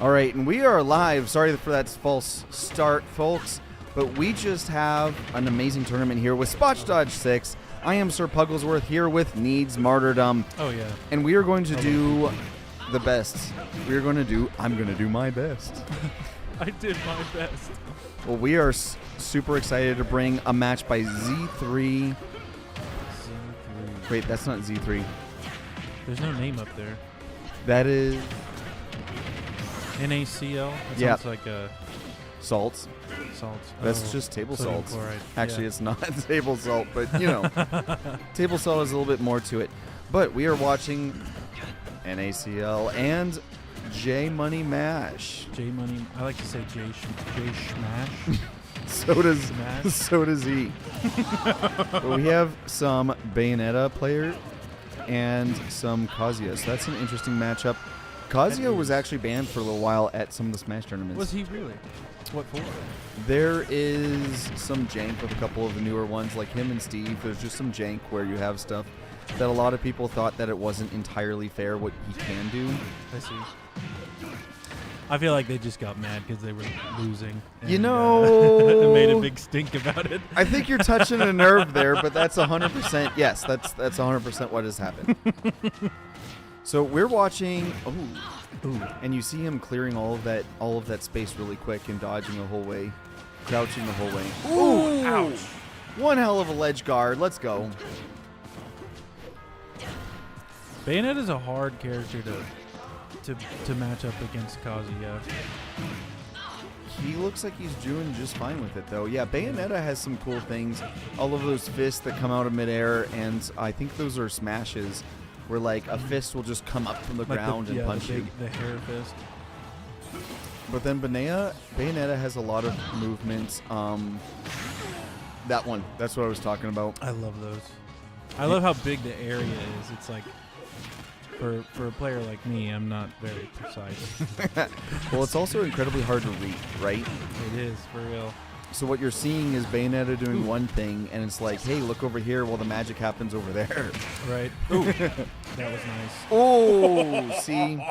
All right, and we are live. Sorry for that false start, folks, but we just have an amazing tournament here with Spotch Dodge 6. I am Sir Pugglesworth here with Needs Martyrdom. Oh, yeah. And we are going to do the best. We are going to do, I'm going to do my best. I did my best. Well, we are super excited to bring a match by Z3. Wait, that's not Z3. There's no name up there. That is... NaCl? That Yeah. sounds like a... Salts. Salts. That's just table sodium salts. chloride. Actually, Yeah. it's not table salt, but, you know. Table salt has a little bit more to it. But we are watching NaCl and J Money Mash. J Money. I like to say J Schmash. So does Smash. so does he. But we have some Bayonetta player and some Kazuya. So that's an interesting matchup. Kazuya was actually banned for a little while at some of the Smash tournaments. Was he really? What for? There is some jank with a couple of the newer ones, like him and Steve. There's just some jank where you have stuff that a lot of people thought that it wasn't entirely fair what he can do. I see. I feel like they just got mad because they were losing. You and, know, made a big stink about it. I think you're touching a nerve there, but that's 100%. Yes, that's 100% what has happened. So we're watching. Ooh, and you see him clearing all of that space really quick and dodging the whole way, crouching the whole way. Ooh, ouch! One hell of a ledge guard. Let's go. Bayonetta is a hard character to match up against Kazuya. He looks like he's doing just fine with it, though. Yeah, Bayonetta has some cool things. All of those fists that come out of midair, and I think those are smashes, where like a fist will just come up from the ground and punch you. The hair fist. But then Bayonetta has a lot of movements. That one, that's what I was talking about. I love those. I love how big the area is. It's like, for a player like me, I'm not very precise. Well, it's also incredibly hard to read, right? It is, for real. So what you're seeing is Bayonetta doing one thing, and it's like, hey, look over here while the magic happens over there. Right. Ooh, that was nice. Oh, see?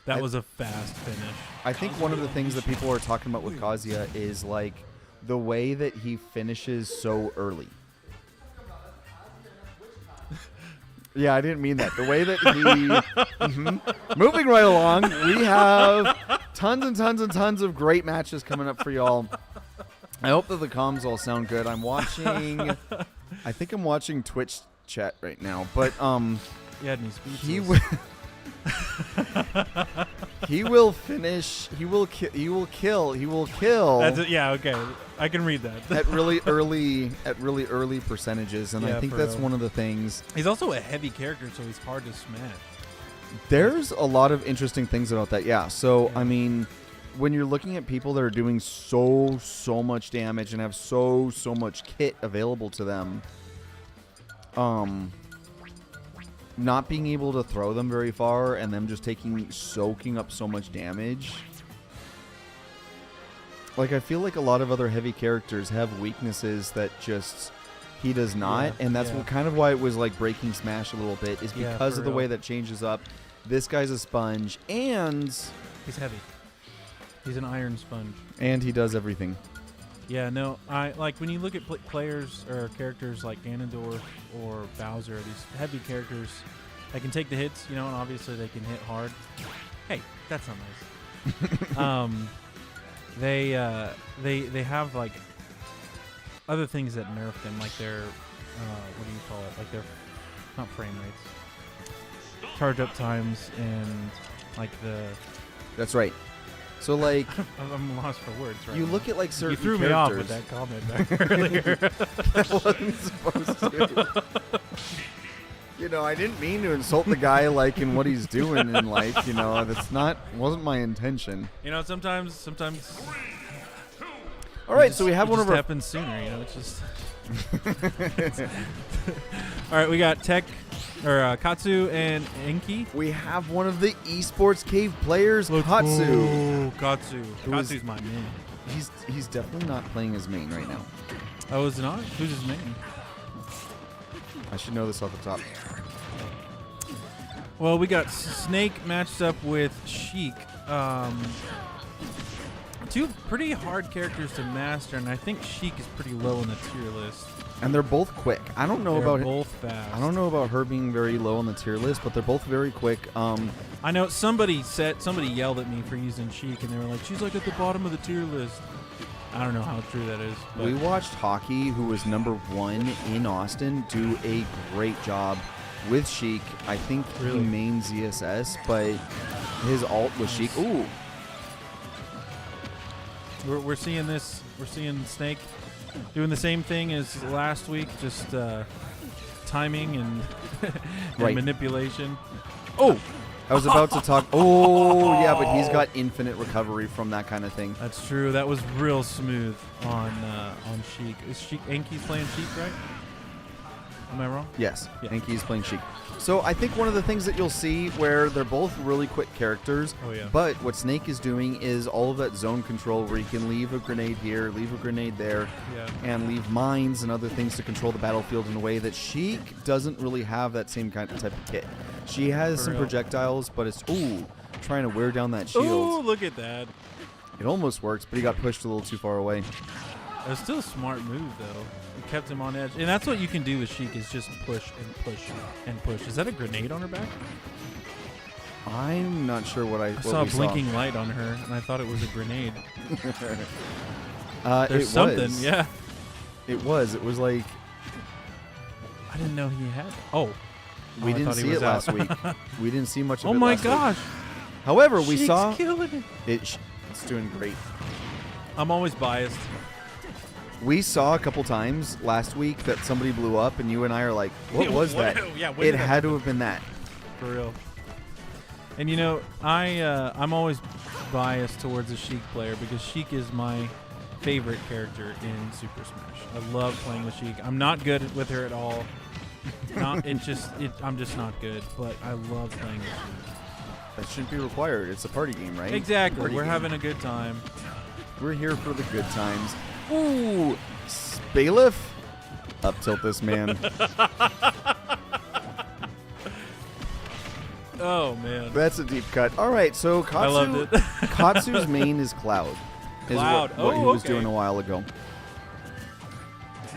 That was a fast finish. I think one of the things that people are talking about with Kazuya is, like, the way that he finishes so early. Yeah, I didn't mean that. The way that he... Moving right along, we have tons and tons and tons of great matches coming up for y'all. I hope that the comms all sound good. I'm watching... I think I'm watching Twitch chat right now, but... You had me speechless. He will finish. He will kill. That's it. Yeah, okay. I can read that. at really early percentages, and Yeah, I think for that's real. one of the things. He's also a heavy character, so he's hard to smash. There's a lot of interesting things about that. Yeah. So I mean, when you're looking at people that are doing so much damage and have so much kit available to them, not being able to throw them very far and them just soaking up so much damage. Like, I feel like a lot of other heavy characters have weaknesses that just he does not, and that's what kind of why it was like breaking Smash a little bit, is because for of the real. way that changes up. This guy's a sponge, and He's heavy. He's an iron sponge. he does everything. Yeah, no, I like when you look at players or characters like Ganondorf or Bowser, these heavy characters that can take the hits, you know, and obviously they can hit hard. Hey, that's not nice. They have like other things that nerf them, like their what do you call it? Like their not frame rates, charge up times, and like the. That's right. So like I'm lost for words. Right you now. look at like certain You threw me off characters. with that comment back earlier. I wasn't supposed to. You know, I didn't mean to insult the guy like in what he's doing in life. You know, wasn't my intention. You know, sometimes. All right, so we have one of our. happens sooner. You know, it's just. All right, we got Katsu and Enki. We have one of the esports cave players, Katsu. Ooh, Katsu. Who is- Katsu's my man. He's definitely not playing his main right now. Oh, is it not? Who's his main? I should know this off the top. Well, we got Snake matched up with Sheik. two pretty hard characters to master, and I think Sheik is pretty low on the tier list. And they're both quick. I don't know They're about both fast. I don't know about her being very low on the tier list, but they're both very quick. I know somebody yelled at me for using Sheik, and they were like, "She's like at the bottom of the tier list." I don't know how true that is. But We watched Hockey, who was number 1 in Austin, do a great job with Sheik. I think Really? he main ZSS, but his ult was Sheik. Ooh. we're seeing this. We're seeing Snake doing the same thing as last week, just timing and, and Right. manipulation. Oh! I was about to talk. Oh, yeah, but he's got infinite recovery from that kind of thing. That's true. That was real smooth on Sheik. Is Sheik Enki's playing Sheik, right? Am I wrong? Yes, Yeah. Enki's playing Sheik. So I think one of the things that you'll see where they're both really quick characters, Oh, yeah. but what Snake is doing is all of that zone control where you can leave a grenade here, leave a grenade there, Yeah. and leave mines and other things to control the battlefield in a way that Sheik doesn't really have that same kind of type of kit. She has For some real. projectiles, but it's, trying to wear down that shield. Oh, look at that. It almost works, but he got pushed a little too far away. It was still a smart move, though. It kept him on edge. And that's what you can do with Sheik is just push and push and push. Is that a grenade on her back? I'm not sure what I saw a we blinking light on her, and I thought it was a grenade. It There's something, was. yeah. It was. It was like I didn't know he had. Oh. we I didn't thought he see was it last out. week. We didn't see much of Oh it my last week. gosh. However, we Sheik's saw killing it. it's doing great. I'm always biased. We saw a couple times last week that somebody blew up, and you and I are like, "What Yeah, was what- that?" yeah, when It did that had to have been that. For real. And you know, I'm always biased towards a Sheik player because Sheik is my favorite character in Super Smash. I love playing with Sheik. I'm not good with her at all. I'm just not good, but I love playing with Sheik. That shouldn't be required. It's a party game, right? Exactly. Party We're game. having a good time. We're here for the good times. Ooh, Bailiff, up tilt this man. Oh man. That's a deep cut. All right, so Katsu, I loved it. Katsu's main is Cloud. Is Cloud. what he Oh, was okay. doing a while ago.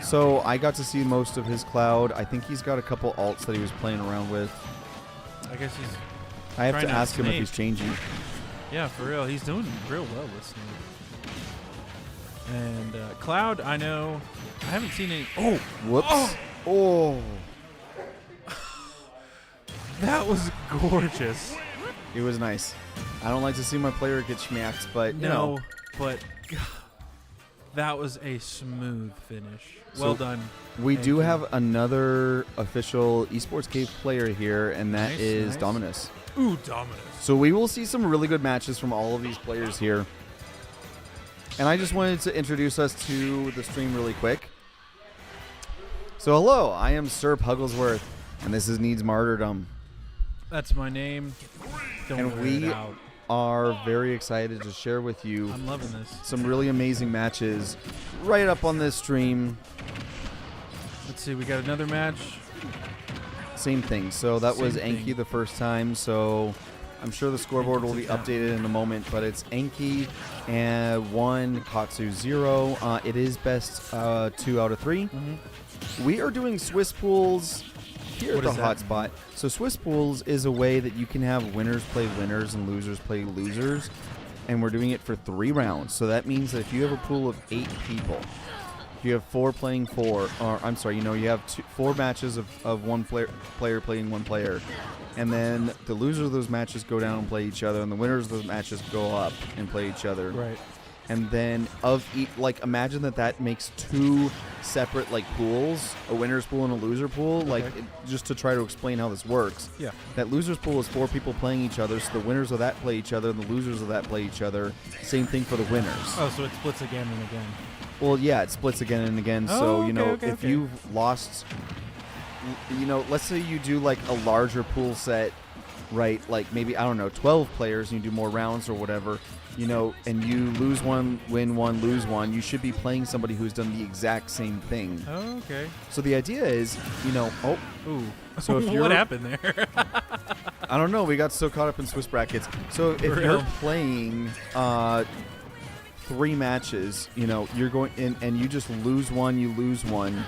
So I got to see most of his Cloud. I think he's got a couple alts that he was playing around with. I guess he's I have Trying to to ask him if snake. he's changing. yeah, for real. He's doing real well with Snake. And Cloud, I know. I haven't seen any. Oh, Whoops. Oh. that was gorgeous. It was nice. I don't like to see my player get schmacked, but you know. But that was a smooth finish. So Well done. We Thank do you. have another official Esports Cave player here, and that Nice, is nice. Dominus. Ooh, Dominus. So we will see some really good matches from all of these players here. And I just wanted to introduce us to the stream really quick. So hello, I am Sir Pugglesworth, and this is Needs Martyrdom. That's my name. Don't And wear we it out. are very excited to share with you I'm loving this. some really amazing matches right up on this stream. Let's see. We got another match. Same thing. So that was Same Enki thing. the first time. So I'm sure the scoreboard will be updated in a moment, but it's Enki and 1, Katsu 0. It is best 2 out of 3. We are doing Swiss pools here What at does the that hotspot. So Swiss pools is a way that you can have winners play winners and losers play losers, and we're doing it for 3 rounds. So that means that if you have a pool of 8 people, if you have 4 playing 4, or I'm sorry, you have 4 matches of one player playing one player, and then the losers of those matches go down and play each other, and the winners of those matches go up and play each other. Right. And then imagine that makes 2 separate pools, a winner's pool and a loser pool. Okay. Just to try to explain how this works. Yeah. That loser's pool is 4 people playing each other, so the winners of that play each other, and the losers of that play each other. Same thing for the winners. Oh, so it splits again and again. Well, yeah, it splits again and again. Oh, So okay, if you've lost, let's say you do a larger pool set, right? Maybe 12 players, and you do more rounds or whatever. And you lose one, win one, lose one, you should be playing somebody who's done the exact same thing. Oh, okay. So the idea is, Ooh. So if what you're- happened there? I don't know. We got so caught up in Swiss brackets. So if you're playing 3 matches, you know, you're going in and you just lose one, you lose one.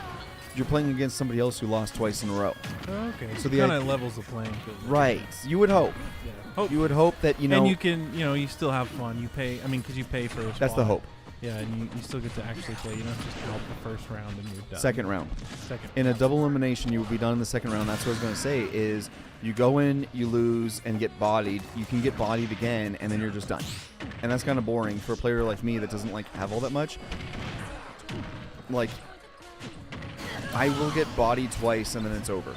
You're playing against somebody else who lost twice in a row. Okay. So the kind of levels the playing field. Right. You would hope. Yeah. Hope. You would hope that, you know. And you can, you know, you still have fun. You pay, I mean, because you pay for a spot. That's the hope. Yeah, and you still get to actually play. You don't just help the first round and you're done. Second round. Second. In a double elimination, you will be done in the second round. That's what I was going to say is you go in, you lose, and get bodied. You can get bodied again, and then you're just done. And that's kind of boring for a player like me that doesn't, like, have all that much. Like, I will get bodied twice, and then it's over.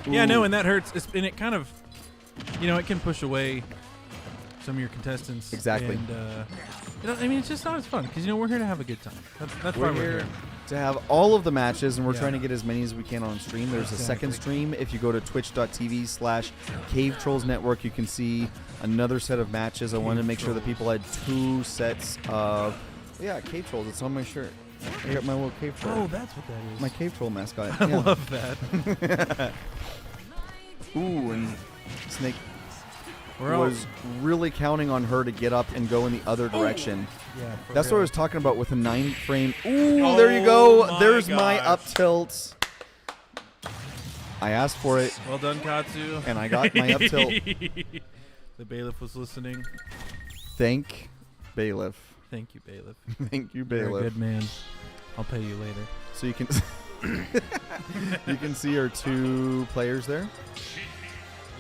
Yeah, no, and that hurts. And it kind of, you know, it can push away some of your contestants. Exactly. And, you know, I mean, it's just not as fun because, you know, we're here to have a good time. That's why we're here. To have all of the matches, and we're trying to get as many as we can on stream. There's a second stream. If you go to twitch.tv/CaveTrollsNetwork, you can see another set of matches. I wanted to make sure that people had 2 sets of, Cave Trolls. It's on my shirt. I got my little Cave Troll. Oh, that's what that is. My Cave Troll mascot. I love that. Ooh, and Snake was really counting on her to get up and go in the other direction. Yeah, that's what I was talking about with a 9 frame. Ooh, there you go. There's my up tilt. I asked for it. Well done, Katsu. And I got my up tilt. The bailiff was listening. Thank bailiff. Thank you, bailiff. Thank you, bailiff. You're a good man. I'll pay you later. So you can you can see our 2 players there.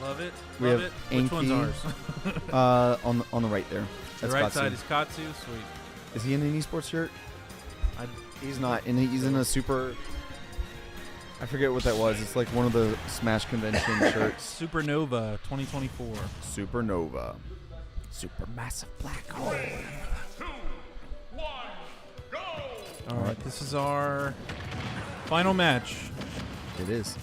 Love it. We Love have it. Which Anki, one's ours? on the right there. That's the right Katsu. side is Katsu. Sweet. Is he in an esports shirt? He's not. And he's in a super. I forget what that was. It's like one of the Smash convention shirts. Supernova 2024. Supernova. Supermassive black hole. 2, 1, go! All right, this is our final match. It is.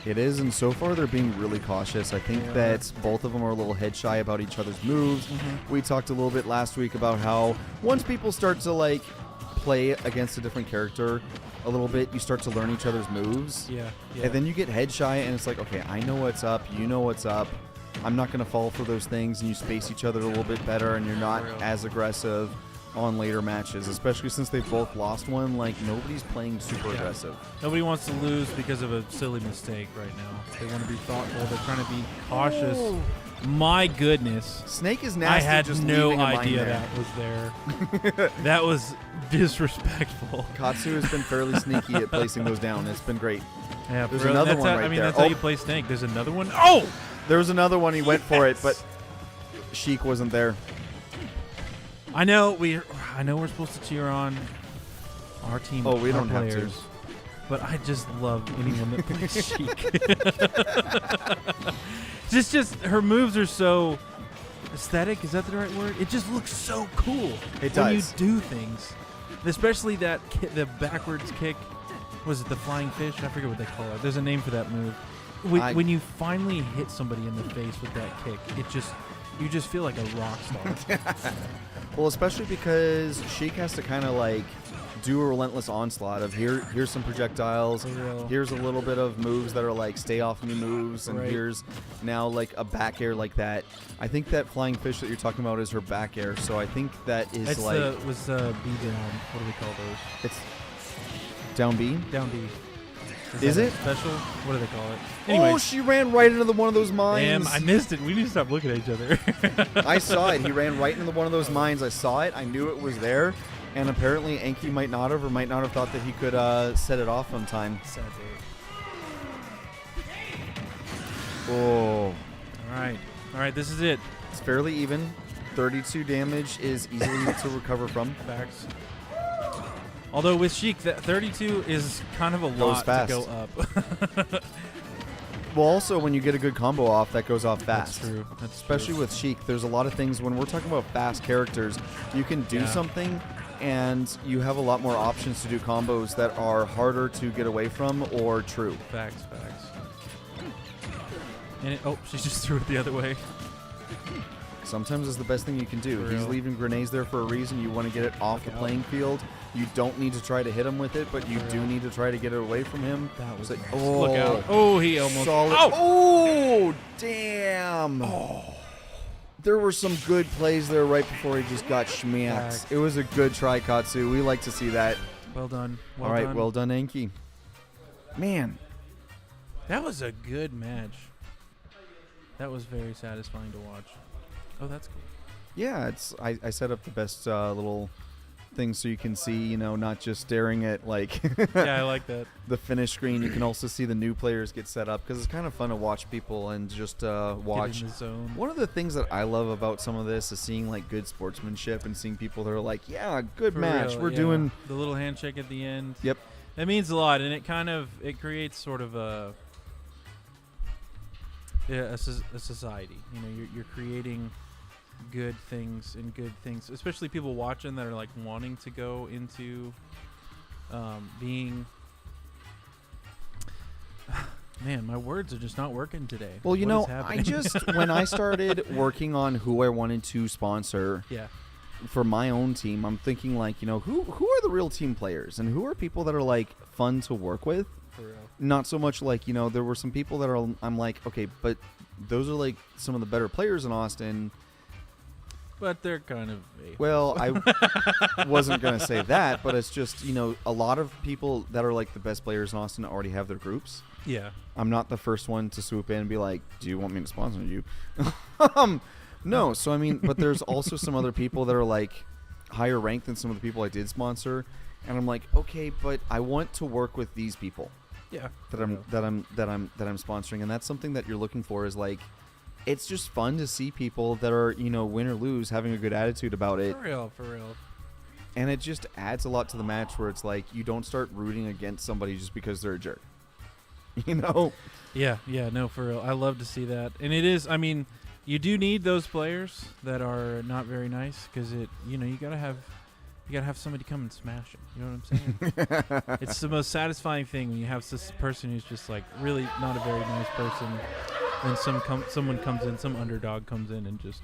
It is, and so far they're being really cautious. I think that both of them are a little head shy about each other's moves. We talked a little bit last week about how once people start to like play against a different character a little bit, you start to learn each other's moves. Yeah. And then you get head shy, and it's like, okay, I know what's up, you know what's up. I'm not going to fall for those things, and you space each other a little bit better, and you're not as aggressive on later matches, especially since they both lost one. Like, nobody's playing super aggressive. Nobody wants to lose because of a silly mistake right now. They want to be thoughtful. They're trying to be cautious. Oh. My goodness. Snake is nasty. I had just no leaving a mine idea there. that was there. That was disrespectful. Katsu has been fairly sneaky at placing those down. It's been great. Yeah, There's another one right I mean, there. that's how you play Snake. There's another one. Oh! There was another one. He went for it, but Sheik wasn't there. I know we're supposed to cheer on our team. Oh, we our don't have players, to. But I just love anyone that plays Sheik. just her moves are so aesthetic. Is that the right word? It just looks so cool It when does. you do things, especially that the backwards kick. Was it the flying fish? I forget what they call it. There's a name for that move. When you finally hit somebody in the face with that kick, you just feel like a rock star. Well, especially because Sheik has to kind of like do a relentless onslaught of here's some projectiles, here's a little bit of moves that are like stay off me moves, and here's now like a back air like that. I think that flying fish that you're talking about is her back air, so I think that is It's like B down. What do we call those? it's down B. Down B. Is that it special? What do they call it? Anyways, Oh, she ran right into one of those mines. damn, I missed it. We need to stop looking at each other. I saw it. He ran right into one of those mines. I saw it. I knew it was there. And apparently Anki might not have thought that he could set it off on time. Sad day. Oh. All right. This is it. It's fairly even. 32 damage is easily to recover from. Facts. Although with Sheik, that 32 is kind of a lot to go up. Well, also when you get a good combo off, that goes off fast. That's true. Especially with Sheik, there's a lot of things when we're talking about fast characters, you can do something and you have a lot more options to do combos that are harder to get away from or true. Facts. And she just threw it the other way. sometimes is the best thing you can do. For He's real. leaving grenades there for a reason. You want to get it off the playing field. You don't need to try to hit him with it, but you do need to try to get it away from him. That was So- nice. oh, Look out. Oh, he almost. solid. Oh! Oh, damn. There were some good plays there right before he just got schmacked. Fact. It was a good try, Katsu. We like to see that. Well done. Well All right, done. well done, Enki. Man, That was a good match. That was very satisfying to watch. Oh, that's cool. yeah, I set up the best little things so you can see, not just staring at like Yeah, I like that. the finish screen. You can also see the new players get set up because it's kind of fun to watch people and just watch. Get in the zone. One of the things that I love about some of this is seeing like good sportsmanship and seeing people that are like, yeah, good For match. real, We're yeah. doing. the little handshake at the end. Yep. That means a lot, and it creates sort of a society. You're creating good things, especially people watching that are like wanting to go into being. Man, my words are just not working today. Well, What is I happening? just when I started working on who I wanted to sponsor yeah. for my own team, I'm thinking like, who are the real team players and who are people that are like fun to work with? For real. Not so much like, there were some people that are I'm like, okay, but those are like some of the better players in Austin. But they're kind of. Well, I wasn't going to say that, but it's just, a lot of people that are like the best players in Austin already have their groups. Yeah. I'm not the first one to swoop in and be like, do you want me to sponsor you? No. So, I mean, but there's also some other people that are like higher ranked than some of the people I did sponsor. And I'm like, okay, but I want to work with these people Yeah. that I'm sponsoring. And that's something that you're looking for is like, it's just fun to see people that are, win or lose, having a good attitude about it. For real. And it just adds a lot to the match where it's like you don't start rooting against somebody just because they're a jerk. Yeah, no, for real. I love to see that. And it is, I mean, you do need those players that are not very nice because you gotta have somebody come and smash it. You know what I'm saying? It's the most satisfying thing when you have this person who's just like really not a very nice person. And someone comes in, some underdog comes in and just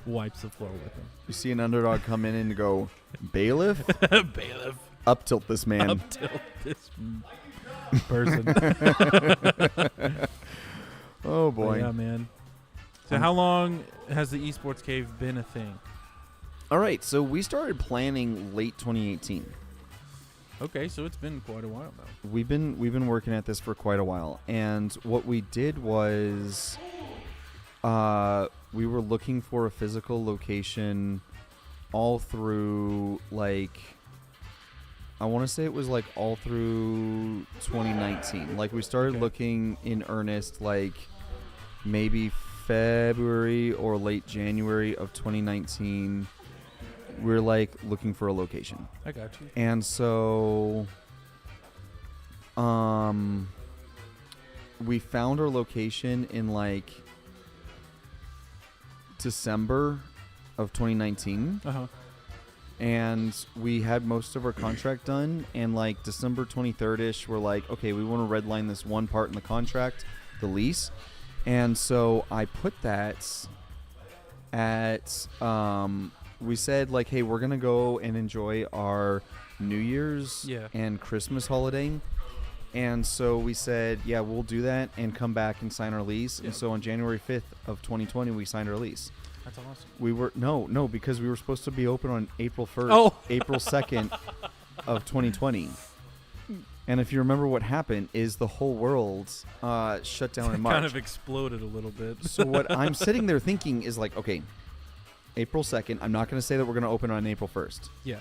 wipes the floor with them. You see an underdog come in and go, bailiff? Bailiff. Up tilt this man. Up till this person. Oh, But boy. yeah, man. So how long has the esports cave been a thing? All right, so we started planning late 2018. Okay, so it's been quite a while now. We've been working at this for quite a while, and what we did was we were looking for a physical location all through like I want to say it was like all through 2019. Like we started looking in earnest like maybe February or late January of 2019. We're like looking for a location. I got you. And so we found our location in like December of 2019. Uh-huh. And we had most of our contract done, and like December 23rd-ish, we're like, okay, we want to redline this one part in the contract, the lease. And so I put that at we said like, hey, we're gonna go and enjoy our New Year's and Christmas holiday. And so we said, yeah, we'll do that and come back and sign our lease. And so on January 5th of 2020, we signed our lease. That's awesome. We were no, because we were supposed to be open on April 1st, April 2nd of 2020. And if you remember what happened is the whole world shut down in March. Kind of exploded a little bit. So what I'm sitting there thinking is like, okay, April 2nd, I'm not going to say that we're going to open on April 1st. Yeah.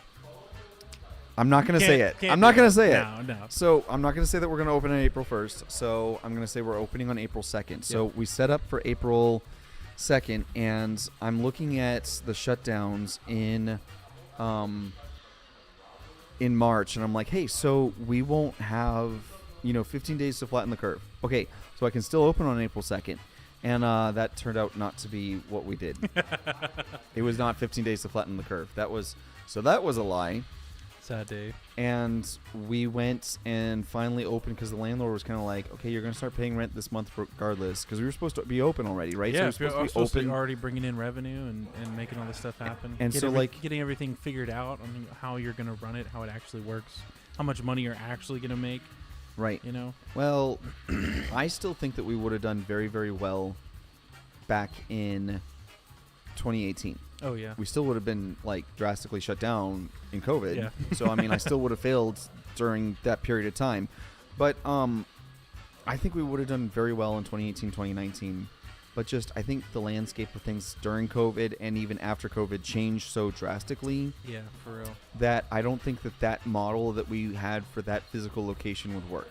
I'm not going to say it. Can't I'm not do going it. to say it. No. So I'm not going to say that we're going to open on April 1st. So I'm going to say we're opening on April 2nd. So we set up for April 2nd, and I'm looking at the shutdowns in March, and I'm like, hey, so we won't have 15 days to flatten the curve. Okay, so I can still open on April 2nd. And that turned out not to be what we did. It was not 15 days to flatten the curve. That was a lie. Sad day. And we went and finally opened because the landlord was kind of like, okay, you're going to start paying rent this month regardless, because we were supposed to be open already, right? Yeah, so we we're were supposed to be open. already bringing in revenue and making all this stuff happen. And so, getting everything figured out on how you're going to run it, how it actually works, how much money you're actually going to make. Right. You know? Well, I still think that we would have done very, very well back in 2018. Oh, yeah. We still would have been like drastically shut down in COVID. Yeah. So I mean, I still would have failed during that period of time. But I think we would have done very well in 2018, 2019. But just I think the landscape of things during COVID and even after COVID changed so drastically. Yeah, for real. That I don't think that model that we had for that physical location would work.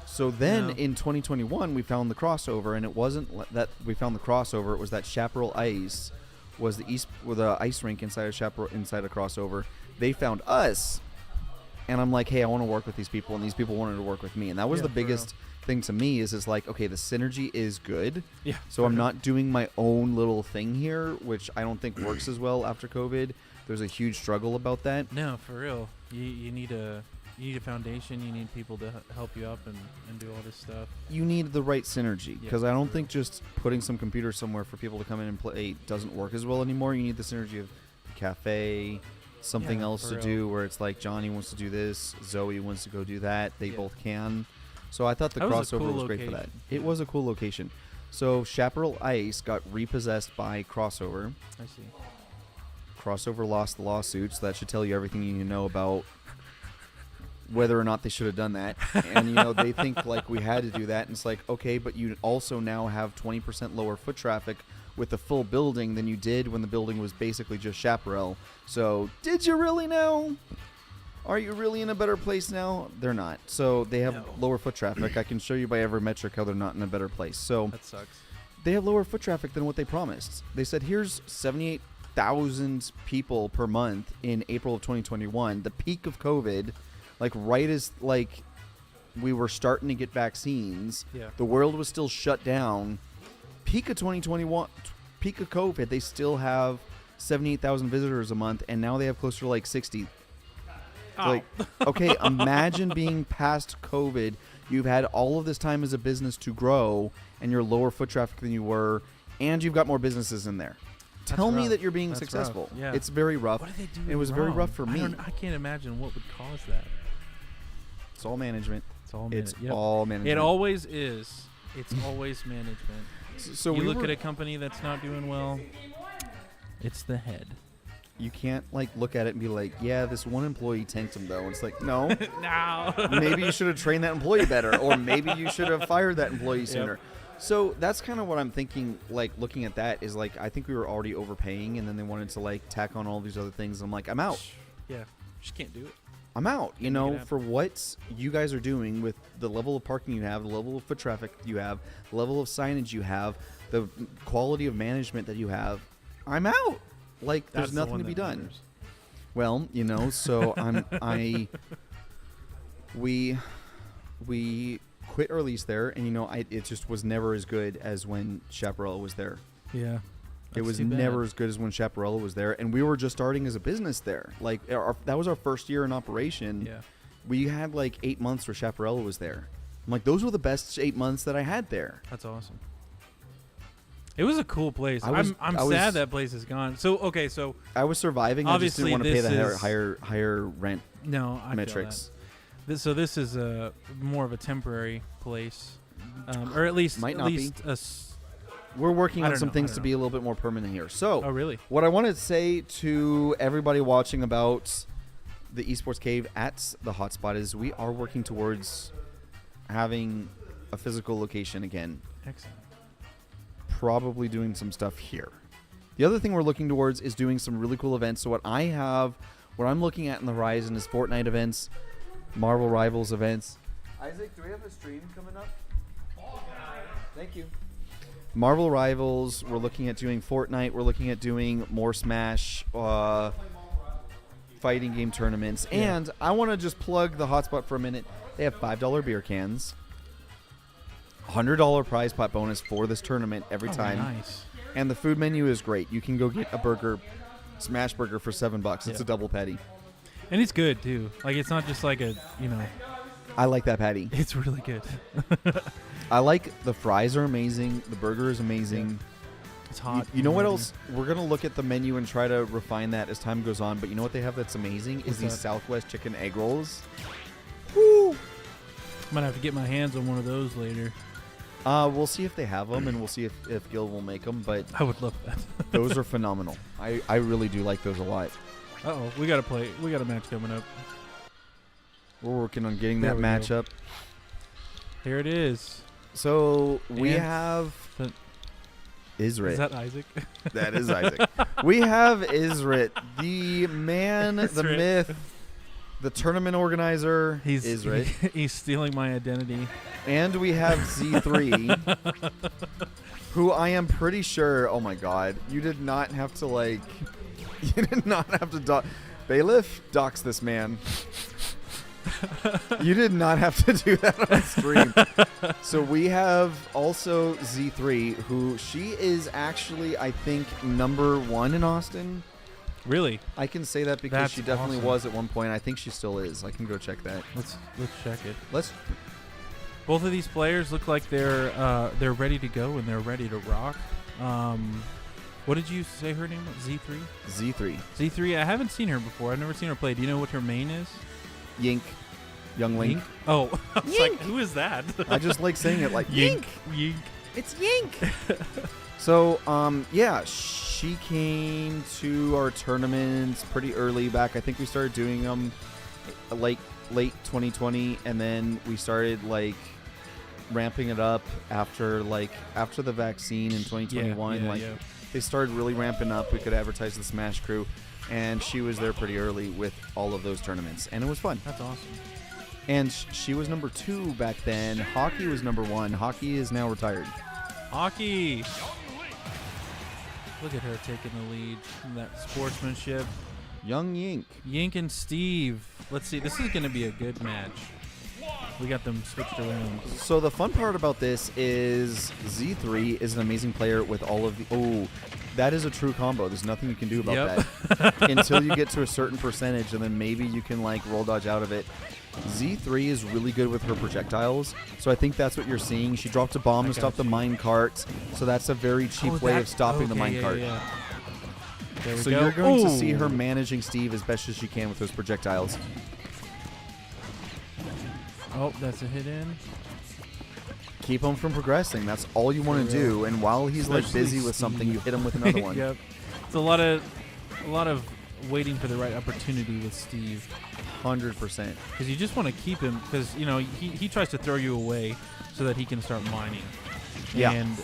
So then in 2021 we found the crossover, and it wasn't that we found the crossover. It was that Chaparral Ice was the ice rink inside of crossover. They found us, and I'm like, hey, I want to work with these people, and these people wanted to work with me, and that was the biggest thing to me. Is like, okay, the synergy is good. Yeah. So I'm not doing my own little thing here, which I don't think works as well after COVID. There's a huge struggle about that. No, for real. You need a foundation. You need people to help you up and do all this stuff. You need the right synergy, because I don't think just putting some computers somewhere for people to come in and play doesn't work as well anymore. You need the synergy of the cafe, something else to do where it's like Johnny wants to do this, Zoe wants to go do that. They both can. So I thought the crossover was great for that. It was a cool location. So Chaparral Ice got repossessed by Crossover. I see. Crossover lost the lawsuit, so that should tell you everything you need to know about whether or not they should have done that. And, they think like we had to do that. And it's like, okay, but you also now have 20% lower foot traffic with the full building than you did when the building was basically just Chaparral. So did you really know? Are you really in a better place now? They're not. So they have lower foot traffic. I can show you by every metric how they're not in a better place. So that sucks. They have lower foot traffic than what they promised. They said, here's 78,000 people per month in April of 2021, the peak of COVID. Like right as like we were starting to get vaccines, the world was still shut down. Peak of 2021, peak of COVID, they still have 78,000 visitors a month, and now they have closer to like 60. Like, okay, imagine being past COVID. You've had all of this time as a business to grow, and you're lower foot traffic than you were, and you've got more businesses in there. Tell me that you're being successful. Yeah. It's very rough. What did they do? It was very rough for me. I can't imagine what would cause that. It's all management. It's all management. It always is. It's always management. So you look at a company that's not doing well, it's the head. You can't like look at it and be like, yeah, this one employee tanked him though. It's like, no. No. Maybe you should have trained that employee better, or maybe you should have fired that employee sooner. So that's kind of what I'm thinking, like looking at that is like, I think we were already overpaying, and then they wanted to like tack on all these other things. I'm like, I'm out. Yeah. Just can't do it. I'm out, for what you guys are doing with the level of parking you have, the level of foot traffic you have, the level of signage you have, the quality of management that you have. I'm out. Like, there's nothing to be done. Matters. Well, so we quit our lease there, and it just was never as good as when Chaparral was there. Yeah. It was never as good as when Chaparral was there, and we were just starting as a business there. Like, that was our first year in operation. Yeah. We had like 8 months where Chaparral was there. I'm like, those were the best 8 months that I had there. That's awesome. It was a cool place. I'm sad that place is gone. So I was surviving. I just didn't want to pay the higher rent. No, I metrics. Feel that. This is more of a temporary place, or at least might not be. We're working on some things to be a little bit more permanent here. So, really? What I want to say to everybody watching about the Esports Cave at the hotspot is we are working towards having a physical location again. Excellent. Probably doing some stuff here. The other thing we're looking towards is doing some really cool events. So what I'm looking at in the horizon is Fortnite events, Marvel Rivals events. Isaac, do we have a stream coming up? Thank you. Marvel Rivals, we're looking at doing Fortnite, we're looking at doing more Smash fighting game tournaments. Yeah. And I want to just plug the hotspot for a minute. They have $5 beer cans, $100 prize pot bonus for this tournament every time. Nice. And the food menu is great. You can go get a burger, smash burger for $7. It's a double patty. And it's good too. Like it's not just like a, you know, I like that patty. it's really good. I like the fries are amazing. The burger is amazing. It's hot. You know what else? We're going to look at the menu and try to refine that as time goes on. But you know what they have that's amazing is What's these that? Southwest chicken egg rolls. Woo! I'm gonna have to get my hands on one of those later. We'll see if they have them, and we'll see if Gil will make them. But I would love that. those are phenomenal. I really do like those a lot. Uh-oh, we got a match coming up. We're working on getting There that we go. matchup. Here it is. So we And have the- Isrit. Is that Isaac? That is Isaac. We have Isrit, the man, the Isrit. myth, the tournament organizer. He's Isrit. he's stealing my identity. And we have Z3, who I am pretty sure, oh my god, you did not have to you did not have to Bailiff, dox this man. You did not have to do that on stream. So we have also Z3, who she is actually, I think, #1 in Austin. Really? I can say that because That's she definitely awesome. was at one point. I think she still is. I can go check that. Let's check it. Let's. Both of these players look like they're ready to go and they're ready to rock. What did you say her name was? Z3? Z3. Z3, I haven't seen her before. I've never seen her play. Do you know what her main is? Yink. Young Link. Yink? Oh, I was like, who is that? I just like saying it like Yink. Yink. Yink. It's Yink. So, yeah, she came to our tournaments pretty early back. I think we started doing them late 2020, and then we started ramping it up after the vaccine in 2021. Yeah. They started really ramping up. We could advertise the Smash Crew, and she was there pretty early with all of those tournaments, and it was fun. That's awesome. And she was #2 back then. Hockey was #1. Hockey is now retired. Hockey. Look at her taking the lead from that sportsmanship. Young Yink. Yink and Steve. Let's see. This is going to be a good match. We got them switched around. So the fun part about this is Z3 is an amazing player with all of the... Oh, that is a true combo. There's nothing you can do about that until you get to a certain percentage, and then maybe you can roll dodge out of it. Z3 is really good with her projectiles, so I think that's what you're seeing. She dropped a bomb to stop the mine cart, so that's a very cheap way of stopping the mine cart. Yeah. There we So go. you're going to Ooh. see her managing Steve as best as she can with those projectiles. Oh, that's a hit in. Keep him from progressing. That's all you want to do. And while he's Especially busy with something, you hit him with another one. Yep. It's a lot of waiting for the right opportunity with Steve. 100%. Because you just want to keep him, because he tries to throw you away so that he can start mining. Yeah. And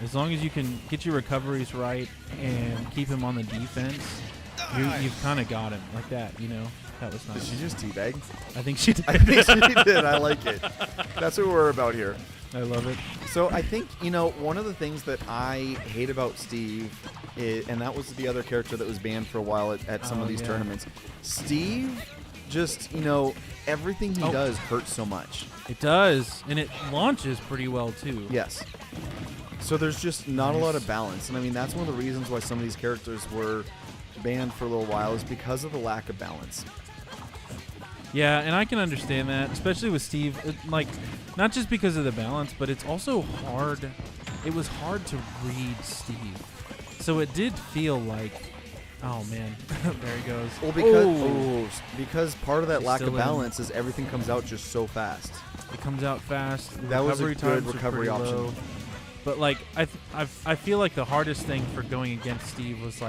as long as you can get your recoveries right and keep him on the defense, you've kind of got him like that. That was Did nice. she just teabag? I think she did. I think she did. I like it. That's what we're about here. I love it. So I think, one of the things that I hate about Steve, and that was the other character that was banned for a while at some of these tournaments. Steve, just, everything he does hurts so much. It does, and it launches pretty well too. Yes. So there's just not a lot of balance. And I mean, that's one of the reasons why some of these characters were banned for a little while, is because of the lack of balance. Yeah, and I can understand that, especially with Steve. Not just because of the balance, but it's also hard. It was hard to read Steve. So it did feel like, oh man, there he goes. Well, because part of that He's lack of still in. balance is everything comes out just so fast. It comes out fast. That was a Recovery good times are recovery pretty option. low. But I feel like the hardest thing for going against Steve was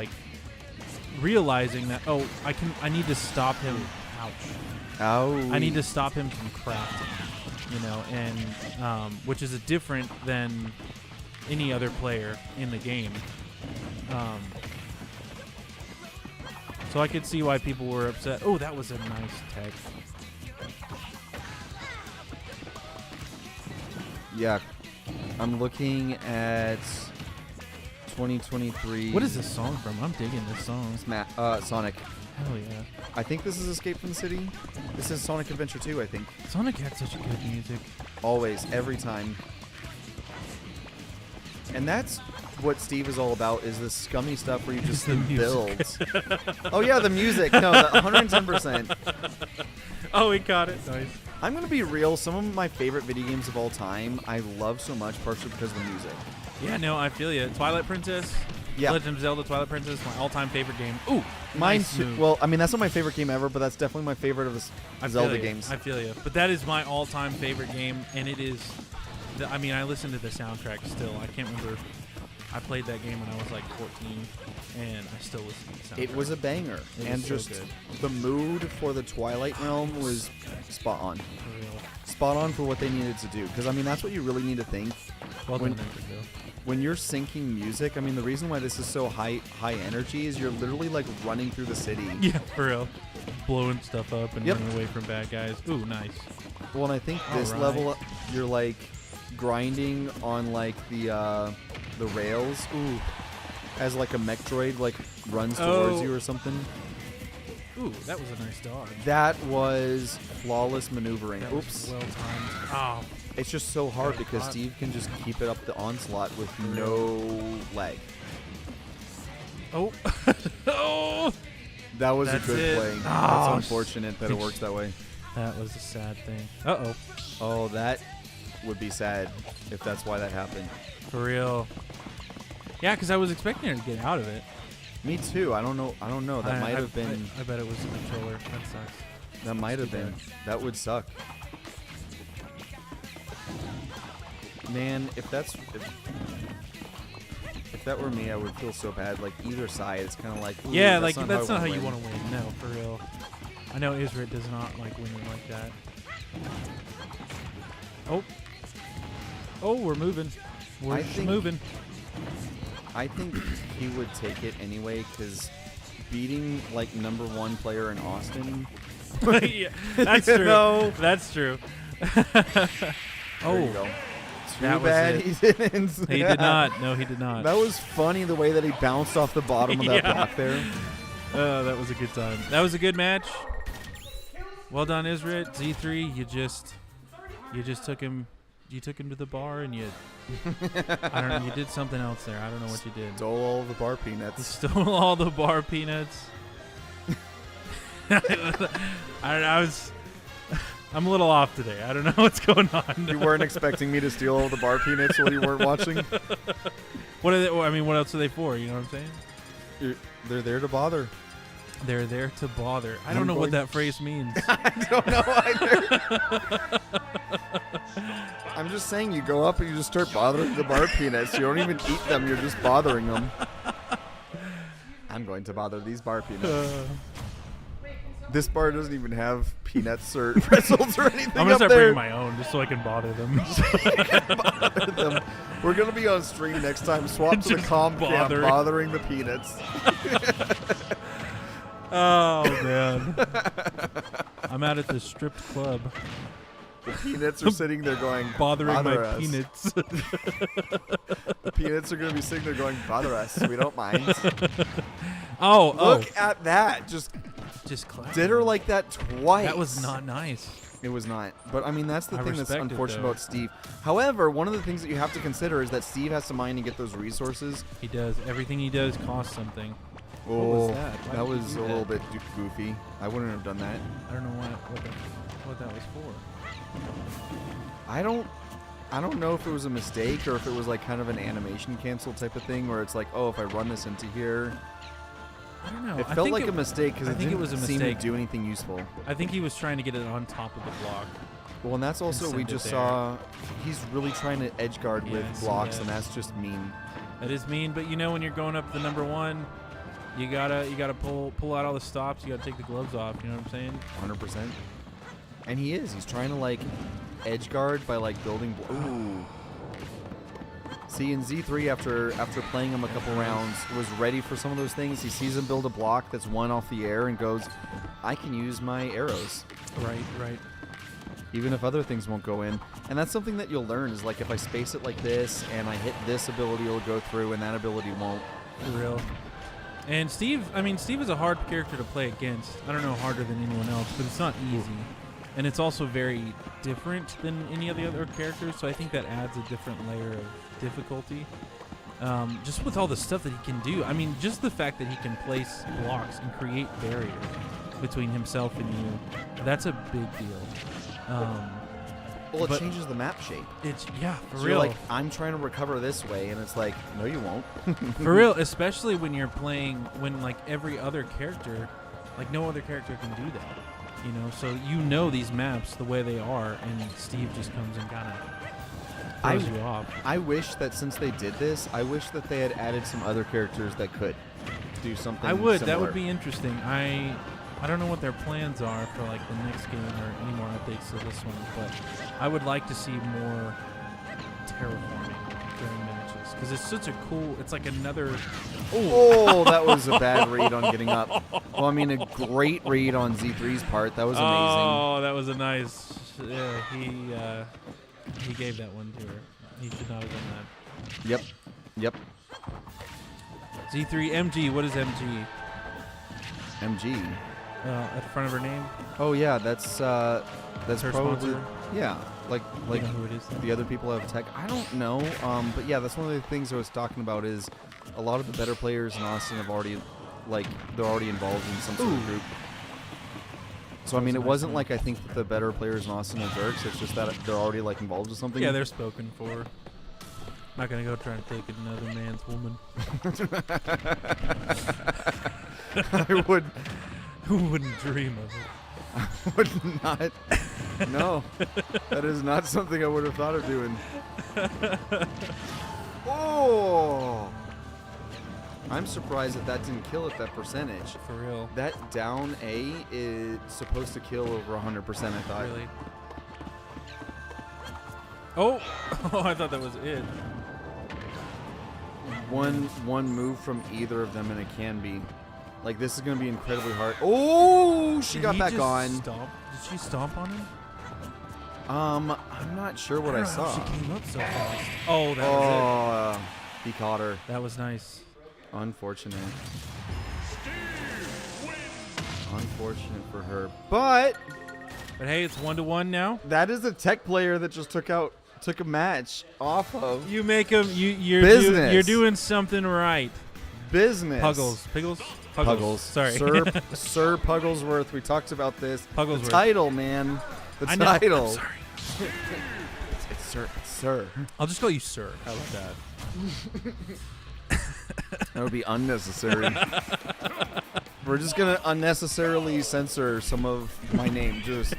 realizing that I need to stop him. Ouch. Oh. I need to stop him from crafting, and which is different than any other player in the game. So I could see why people were upset. Oh, that was a nice tech. Yeah. I'm looking at 2023. What is this song from? I'm digging this song. Sonic. Hell yeah. I think this is Escape from the City. This is Sonic Adventure 2, I think. Sonic had such good music. Always, every time. And that's what Steve is all about is this scummy stuff where you just The music. build. Oh yeah, the music. No, 110%. Oh, he caught it. Nice. I'm gonna be real. Some of my favorite video games of all time, I love so much, partially because of the music. Yeah, no, I feel you. Twilight Princess. Yeah. Legend of Zelda Twilight Princess, my all-time favorite game. Ooh, Mine nice too. move. Well, I mean that's not my favorite game ever, but that's definitely my favorite of the I feel Zelda you. games. I feel you. But that is my all-time favorite game, and it is. I mean, I listen to the soundtrack still. I can't remember. I played that game when I was like 14, and I still listen to the soundtrack. It was a banger, It and was so just good. the mood for the Twilight Realm was spot on. For real. Spot on for what they needed to do. Because I mean that's what you really need to think Well When- done, Nintendo. when you're syncing music. I mean the reason why this is so high energy is you're literally like running through the city. Yeah, for real. Blowing stuff up and Yep. running away from bad guys. Ooh, nice. Well, and I think this Alright. level you're like grinding on like the rails. Ooh. As like a mech droid like runs towards Oh. you or something. Ooh, that was a nice dodge. That was flawless maneuvering. That was Oops. well timed. Oh, It's just so hard Got because caught. Steve can just keep it up the onslaught with no lag. oh, oh! That was That's a good it. play. Oh, That's unfortunate that it sh- works that way. That was a sad thing. Uh-oh. Oh, that would be sad if that's why that happened. For real. Yeah, because I was expecting her to get out of it. Me too. I don't know. That might have been. I bet it was the controller. That sucks. That might have too been. bad. That would suck. Man, if that were me, I would feel so bad. Like either side, it's kind of like ooh, Yeah, that's like not that's how I not how wanna you win. want to win. No, for real. I know Israel does not like winning like that. Oh. Oh, we're moving. We're I think- moving. I think he would take it anyway because beating like #1 player in Austin. Yeah, that's You true. know? That's true. There you go. Too That was bad it. he didn't. He did not. No, he did not. That was funny the way that he bounced off the bottom of that Yeah. block there. Oh, that was a good time. That was a good match. Well done, Israel. Z3, you just took him. You took him to the bar and you. I don't know. You did something else there. I don't know what you did. Stole all the bar You peanuts. stole all the bar peanuts. I don't know. I'm a little off today. I don't know what's going on. You weren't expecting me to steal all the bar peanuts while you weren't watching. What are they? I mean, what else are they for? You know what I'm saying? They're there to bother. They're there to bother. I don't know what that phrase means. I don't know either. I'm just saying, you go up and you just start bothering the bar peanuts. You don't even eat them. You're just bothering them. I'm going to bother these bar peanuts. This bar doesn't even have peanuts or pretzels or anything. I'm gonna up start there. bringing my own just so I can bother them. Bother them. We're gonna be on stream next time. Swap to the Just comp cam, bothering. bothering the peanuts. Oh man, I'm out at the stripped club, The peanuts are sitting there going, bothering bother my us. peanuts. The peanuts are gonna be sitting there going, bother us. We don't mind. Oh, Look at that. Just just clap. did her like that twice. That was not nice. It was not. But I mean, that's the I thing that's respect it, unfortunate though. about Steve. However, one of the things that you have to consider is that Steve has to mine and get those resources. He does. Everything he does costs something. Oh, was that? Why that did you was do a little that? bit goofy. I wouldn't have done that. I don't know what that was for. I don't know if it was a mistake or if it was like kind of an animation cancel type of thing where it's like, oh, if I run this into here. I don't know. It I felt think like a mistake because I it think it didn't was a seem to mistake. do anything useful. I think he was trying to get it on top of the block. Well, and that's also, we send it just there. saw, he's really trying to edge guard Yeah, with I see blocks, that. and that's just mean. That is mean, but you know when you're going up the #1, you gotta pull out all the stops. You gotta take the gloves off. You know what I'm saying? 100%. And he is. He's trying to like edge guard by like building. Ooh. See, in Z3, after playing him a couple rounds, was ready for some of those things. He sees him build a block that's one off the air and goes, I can use my arrows, Right. even if other things won't go in. And that's something that you'll learn is like if I space it like this and I hit this ability, it'll go through and that ability won't. For real. And Steve is a hard character to play against. I don't know harder than anyone else, but it's not easy. And it's also very different than any of the other characters, so I think that adds a different layer of difficulty. Just with all the stuff that he can do. I mean, just the fact that he can place blocks and create barriers between himself and you, that's a big deal. Well, it but changes the map shape. It's, yeah, for So real. you're like, I'm trying to recover this way, and it's like, no, you won't. For real, especially when you're playing, when like every other character, like no other character can do that. You know, so you know these maps the way they are, and Steve just comes and kind of throws you off. I wish that since they did this, I wish that they had added some other characters that could do something. I would. Similar. That would be interesting. I don't know what their plans are for like the next game or any more updates to this one, but I would like to see more terraforming during matches because it's such a cool. It's like another. Oh, that was a bad read on getting up. Well, I mean, a great read on Z3's part. That was amazing. Oh, that was a nice. Yeah, he gave that one to her. He should not have done that. Yep. Z3 MG. What is MG? MG. At the front of her name. Oh yeah, that's Her probably sponsor? yeah. Like You know who it is? the other people have tech. I don't know. But yeah, that's one of the things I was talking about is a lot of the better players in Austin have already they're already involved in some sort of group. So I mean, it wasn't like I think that the better players in Austin are jerks. It's just that they're already like involved with something. Yeah, they're spoken for. Not gonna go try to take another man's woman. I would. Who wouldn't dream of it? Would not. No, that is not something I would have thought of doing. Oh, I'm surprised that didn't kill at that percentage. For real. That down A is supposed to kill over 100%. I thought. Really. Oh, I thought that was it. One move from either of them, and it can be. Like, this is going to be incredibly hard. Oh, she Did got he back just on. Stomp? Did she stomp on him? I'm not sure what I don't know how saw. She came up so fast. Oh, that was He caught her. it. That was nice. Unfortunate. Steve wins. Unfortunate for her. But But hey, it's 1-1 now. that is a tech player that just took a match off of You make him. You're Business. you're doing something right. business. Puggles. Puggles. Sorry. Sir Pugglesworth. We talked about this. Pugglesworth. The title, man. The I know. title. I'm sorry. It's Sir. It's Sir. I'll just call you Sir. How about that? That would be unnecessary. We're just gonna unnecessarily censor some of my name. Just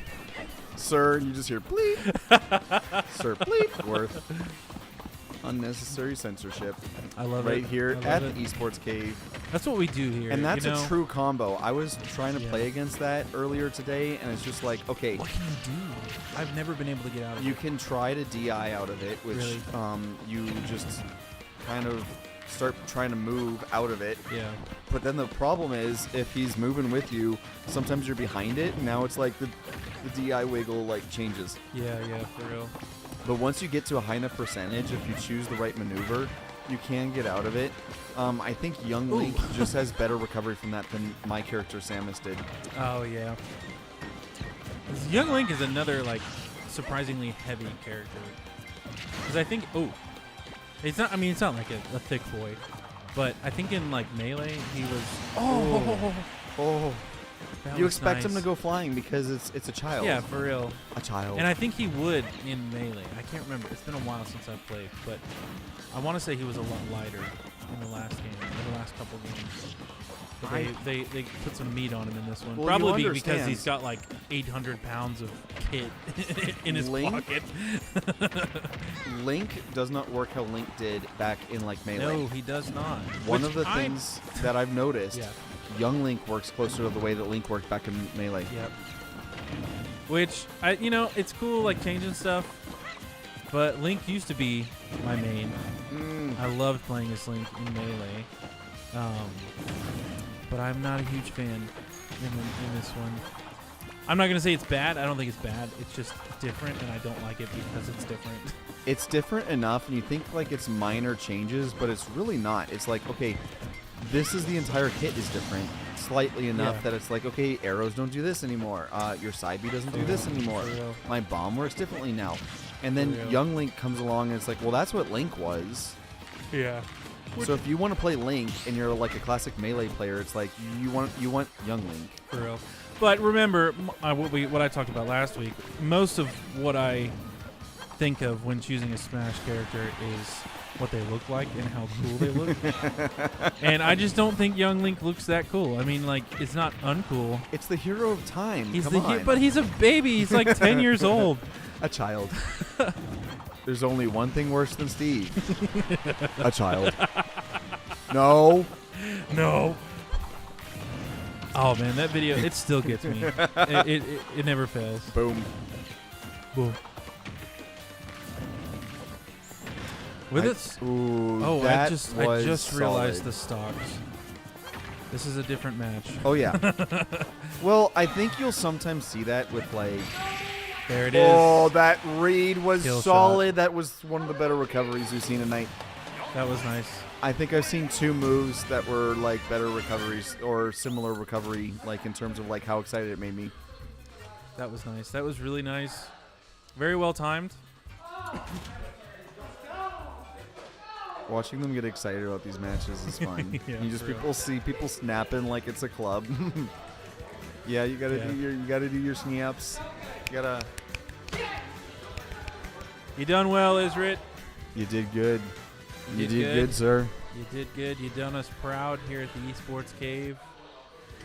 Sir, and you just hear bleep. Sir bleep worth. Unnecessary censorship. I love Right it. here I love at it. the Esports Cave. That's what we do here. And that's you know? a true combo. I was trying to Yeah. play against that earlier today, and it's just like, okay, What can you do? I've never been able to get out of you it. can try to DI out of it, which Really? you just kind of start trying to move out of it. Yeah. But then the problem is, if he's moving with you, sometimes you're behind it, and now it's like the DI wiggle like changes. Yeah, for real. But once you get to a high enough percentage, if you choose the right maneuver, you can get out of it. I think Young Link just has better recovery from that than my character Samus did. Oh, yeah. This Young Link is another, like, surprisingly heavy character. Because I think, it's not, I mean, it's not like a thick boy. But I think in, like, Melee, he was, Oh, that you was expect him nice. to go flying because it's a child. Yeah, for real. A child. And I think he would in Melee. I can't remember. It's been a while since I've played, but I want to say he was a lot lighter in the last game, in the last couple games. But they put some meat on him in this one. Well, Probably you because understand. he's got like 800 pounds of kit in his Link? pocket. Link does not work how Link did back in like Melee. No, he does not. One Which of the I'm- things that I've noticed, Yeah. Young Link works closer to the way that Link worked back in Melee. Yep. Which it's cool like changing stuff, but Link used to be my main. I loved playing as Link in Melee, but I'm not a huge fan in this one. I'm not gonna say it's bad. I don't think it's bad. It's just different, and I don't like it because it's different. It's different enough, and you think like it's minor changes, but it's really not. It's like, okay, this is the entire kit is different slightly enough Yeah. that it's like, okay, arrows don't do this anymore. Your side B doesn't do this anymore. For real. My bomb works differently now. And then For real. Young Link comes along and it's like, well, that's what Link was. Yeah. So if you want to play Link and you're like a classic melee player, it's like you want young Link. For real. But remember what I talked about last week. Most of what I think of when choosing a Smash character is what they look like and how cool they look. And I just don't think young Link looks that cool. I mean, like, it's not uncool. It's the hero of time. He's Come on. but he's a baby. He's like 10 years old. A child. There's only one thing worse than Steve. A child. No. Oh man, that video, it still gets me. It never fails. Boom. Boom. With it. Ooh, Oh, that I just was realized solid. the stocks. This is a different match. Oh yeah. Well, I think you'll sometimes see that with like. There it is. Oh, that read was Kill solid. shot. That was one of the better recoveries we've seen tonight. That was nice. I think I've seen 2 moves that were like better recoveries or similar recovery, like in terms of like how excited it made me. That was nice. That was really nice. Very well timed. Watching them get excited about these matches is fun. Yeah, you just for real. people see people snapping like it's a club. Yeah, you gotta do your snaps. You gotta. You done well, Isrit. You did good. You Did did good. good, sir. You did good. You done us proud here at the Esports Cave.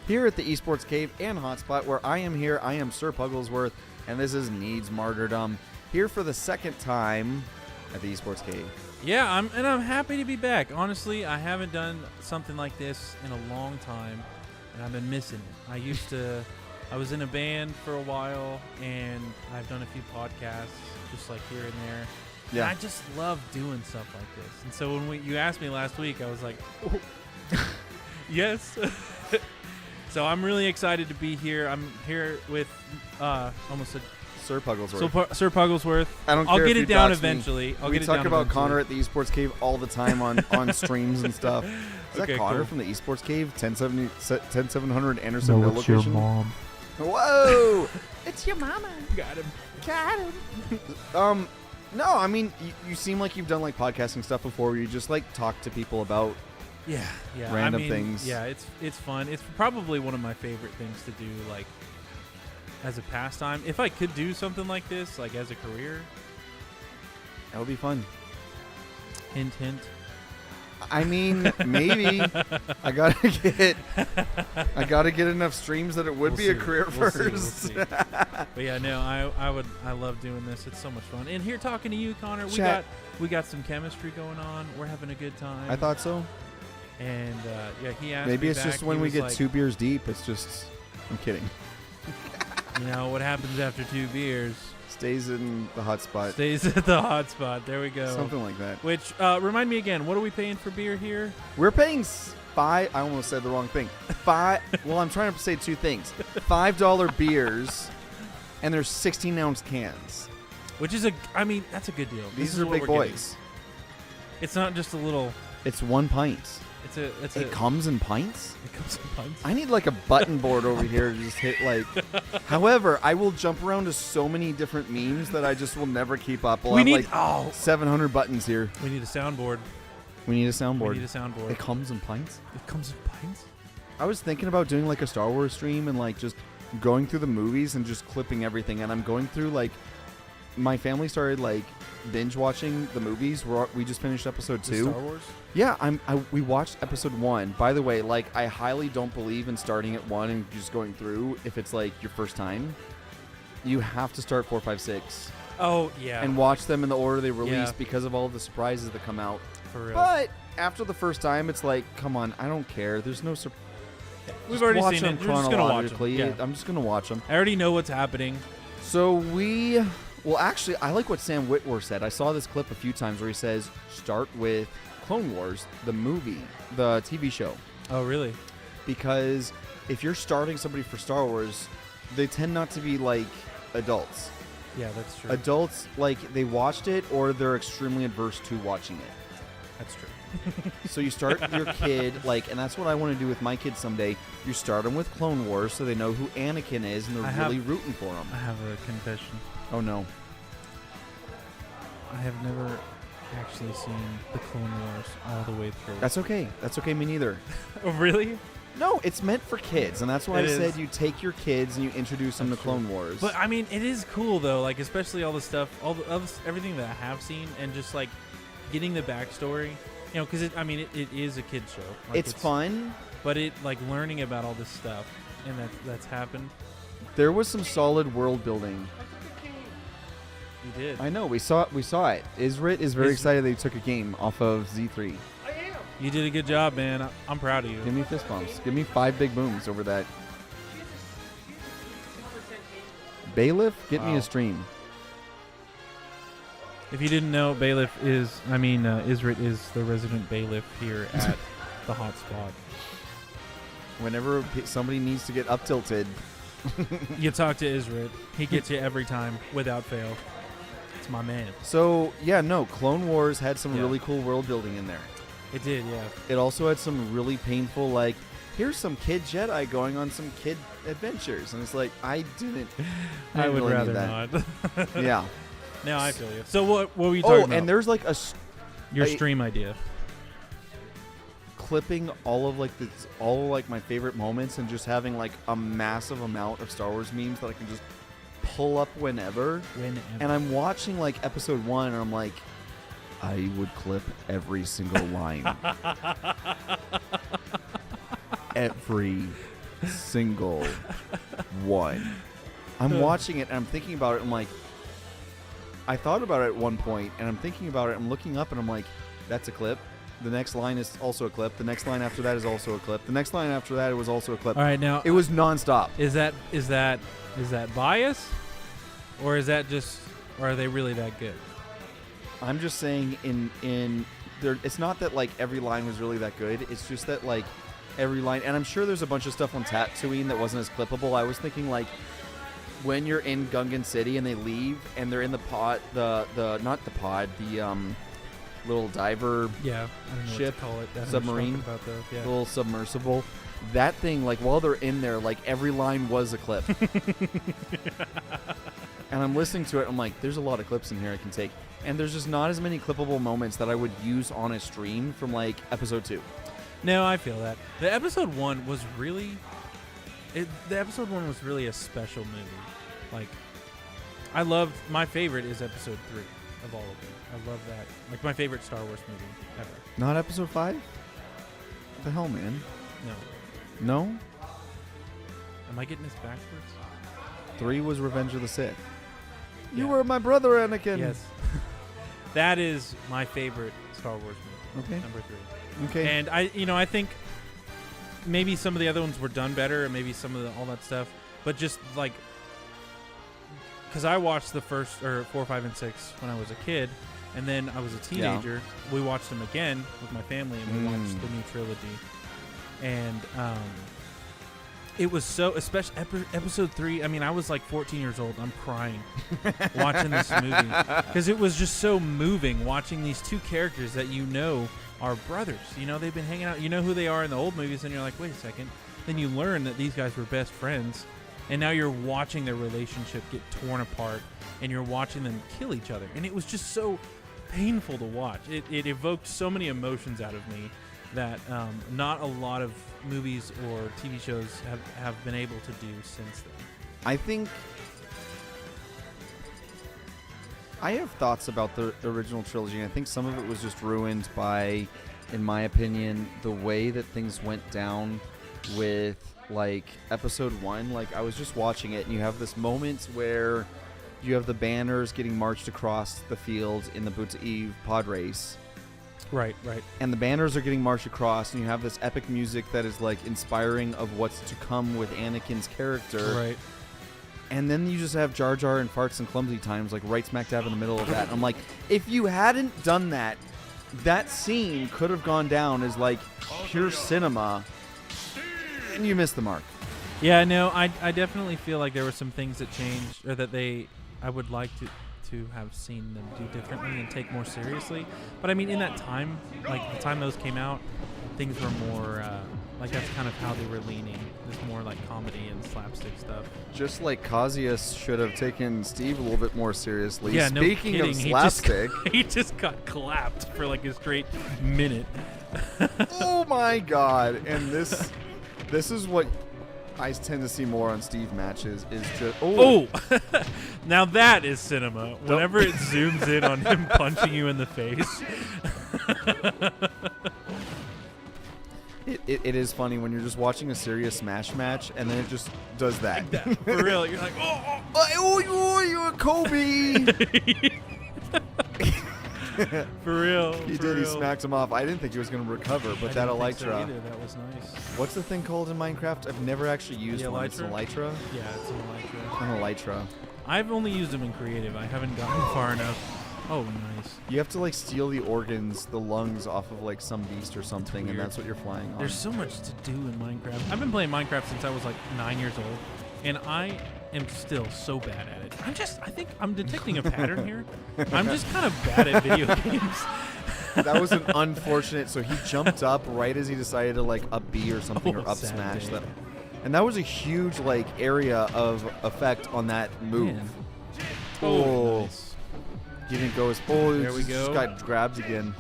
Here at the Esports Cave and Hotspot, where I am here, I am Sir Pugglesworth, and this is Needs Martyrdom. Here for the second time at the Esports Cave. Yeah, I'm happy to be back. Honestly, I haven't done something like this in a long time, and I've been missing it. I was in a band for a while, and I've done a few podcasts, just like here and there. Yeah. And I just love doing stuff like this. And so when you asked me last week, I was like, oh. Yes. So I'm really excited to be here. I'm here with almost a Sir Pugglesworth. Sir Pugglesworth. I don't I'll care get if it you down dox me. eventually. We talk about Connor at the Esports Cave all the time on streams and stuff. Is Okay, that Connor cool. from the Esports Cave? 10700 Anderson Mill it's your location? mom. Whoa! It's your mama. Got him. Got him. No, I mean, you seem like you've done like podcasting stuff before where you just like talk to people about. Yeah. Random things. Yeah, it's fun. It's probably one of my favorite things to do, like as a pastime. If I could do something like this, like as a career. That would be fun. Hint, hint. I mean, maybe I gotta get enough streams that it would We'll be a see. career We'll see, we'll first. see. But yeah, no, I love doing this. It's so much fun. And here talking to you, Connor, Chat. we got some chemistry going on. We're having a good time. I thought so. And yeah, he asked Maybe me it's back, just when he we was get like, 2 beers deep. It's just. I'm kidding. You know what happens after 2 beers? Stays in the hot spot. Stays at the hot spot. There we go. Something like that. Which remind me again, what are we paying for beer here? We're paying I almost said the wrong thing. Well, I'm trying to say 2 things. $5 beers, and there's 16-ounce cans. Which is that's a good deal. This These is are what big we're boys. getting. It's not just a little. It's 1 pint. It Comes in pints? It comes in pints. I need like a button board over here to just hit like. However, I will jump around to so many different memes that I just will never keep up. We'll have like 700 buttons here. We need a soundboard. We need a soundboard. We need a soundboard. It comes in pints? It comes in pints? I was thinking about doing like a Star Wars stream and like just going through the movies and just clipping everything. And I'm going through like. My family started like binge watching the movies. We just finished episode 2. The Star Wars? Yeah, we watched episode 1. By the way, like I highly don't believe in starting at 1 and just going through if it's like your first time. You have to start 4, 5, 6. Oh yeah. And watch them in the order they release Yeah. because of all the surprises that come out. For real. But after the first time, it's like, come on, I don't care. There's no surprise. We've already seen it. We're just gonna watch them. Yeah. I'm just gonna watch them. I already know what's happening. So well, actually, I like what Sam Witwer said. I saw this clip a few times where he says, start with Clone Wars, the movie, the TV show. Oh really? Because if you're starting somebody for Star Wars, they tend not to be like adults. Yeah, that's true. Adults, like, they watched it or they're extremely adverse to watching it. That's true. So you start your kid, like, and that's what I want to do with my kids someday. You start them with Clone Wars so they know who Anakin is and they're really rooting for him. I have a confession. Oh, no. I have never actually seen the Clone Wars all the way through. That's okay. That's okay. Me neither. Oh, really? No, it's meant for kids, and that's why It I said is. you take your kids and you introduce them to That's true. Clone Wars. But I mean, it is cool though. Like especially all the stuff, everything that I have seen, and just like getting the backstory. You know, because it is a kids show. Like, it's fun. But it like learning about all this stuff and that's happened. There was some solid world building. You did. I know. We saw it. Isrit is very Is- excited that he took a game off of Z3. You did a good job, man. I'm proud of you. Give me fist bumps. Give me 5 big booms over that. Bailiff, get me Wow. a stream. If you didn't know, Isrit is the resident bailiff here at the hot spot. Whenever somebody needs to get up tilted, You talk to Isrit. He gets you every time without fail. It's my man. So, yeah, no, Clone Wars had some Yeah. really cool world building in there. It did, yeah. It also had some really painful, like, here's some kid Jedi going on some kid adventures. And it's like, I didn't I would really rather need that. not. Yeah. No, I feel you. So what were you talking Oh, about? and there's like Your I- stream idea. clipping all of like my favorite moments and just having like a massive amount of Star Wars memes that I can just pull up whenever. And I'm watching like episode 1 and I'm like, I would clip every single line. Every single one. I'm watching it and I'm thinking about it. I'm like, I thought about it at one point and I'm thinking about it. I'm looking up and I'm like, that's a clip. The next line is also a clip. The next line after that is also a clip. The next line after that was also a clip. All right, now It was nonstop. is that bias, or is that just, or are they really that good? I'm just saying in there, it's not that like every line was really that good. It's just that like every line, and I'm sure there's a bunch of stuff on Tatooine that wasn't as clippable. I was thinking like when you're in Gungan City and they leave and they're in the pod, the little diver Yeah, I don't know Ship, what to call it. That's submarine, what I'm talking about, though. Yeah. little submersible. That thing, like while they're in there, like every line was a clip. And I'm listening to it. I'm like, there's a lot of clips in here I can take. And there's just not as many clippable moments that I would use on a stream from like episode 2. No, I feel that. The episode 1 was really a special movie. Like, I loved, my favorite is episode 3 of all of them. I love that. Like, my favorite Star Wars movie ever. Not episode 5? What the hell, man? No. No? Am I getting this backwards? 3 was Revenge of the Sith. You Yeah. were my brother, Anakin. Yes. That is my favorite Star Wars movie. Okay. Number 3. Okay. And I think maybe some of the other ones were done better, and maybe some of all that stuff. But just like, because I watched the first 4, 5, and 6 when I was a kid, and then I was a teenager. We watched them again with my family, and we watched the new trilogy. And it was so, especially episode 3. I mean, I was like 14 years old. I'm crying watching this movie because it was just so moving watching these two characters that are brothers. You know, they've been hanging out. You know who they are in the old movies, and you're like, wait a second. Then you learn that these guys were best friends, and now you're watching their relationship get torn apart, and you're watching them kill each other. And it was just so painful to watch. It evoked so many emotions out of me that not a lot of movies or TV shows have been able to do since then. I think I have thoughts about the original trilogy, and I think some of it was just ruined by, in my opinion, the way that things went down with, like, episode 1. Like, I was just watching it, and you have this moment where you have the banners getting marched across the field in the Boot to Eve pod race. Right. And the banners are getting marched across, and you have this epic music that is, like, inspiring of what's to come with Anakin's character. Right. And then you just have Jar Jar and farts and clumsy times, like, right smack dab in the middle of that. And I'm like, if you hadn't done that, that scene could have gone down as, like, pure cinema, and you missed the mark. Yeah, no, I definitely feel like there were some things that changed, or that I would like to have seen them do differently and take more seriously. But I mean, in that time, like the time those came out, things were more Like that's kind of how they were leaning. This more like comedy and slapstick stuff. Just like Kazuya should have taken Steve a little bit more seriously. Yeah, no Speaking kidding. of slapstick, He just got clapped for like a straight minute. oh my god! And this is what I tend to see more on Steve matches is just Now that is cinema. Whenever it zooms in on him punching you in the face. It is funny when you're just watching a serious Smash match and then it just does that. For real, you're like, you're a Kobe. For real. He for did. He real. smacked him off. I didn't think he was going to recover, but that I didn't think so Elytra. either. That was nice. What's the thing called in Minecraft? I've never actually used The one. It's an Elytra? Elytra. Yeah, it's an Elytra. An Elytra. I've only used them in creative. I haven't gotten far enough. Oh, nice. You have to like steal the organs, the lungs off of like some beast or something, and weird. that's what you're flying on. There's so much to do in Minecraft. I've been playing Minecraft since I was like 9 years old, and I am still so bad at it. I think I'm detecting a pattern here. I'm just kind of bad at video games. That was an unfortunate. So he jumped up right as he decided to like up B or something or up sad smash day. that, and that was a huge like area of effect on that move. Man. Oh, Nice. he didn't go as full. There we Just go. got grabbed again.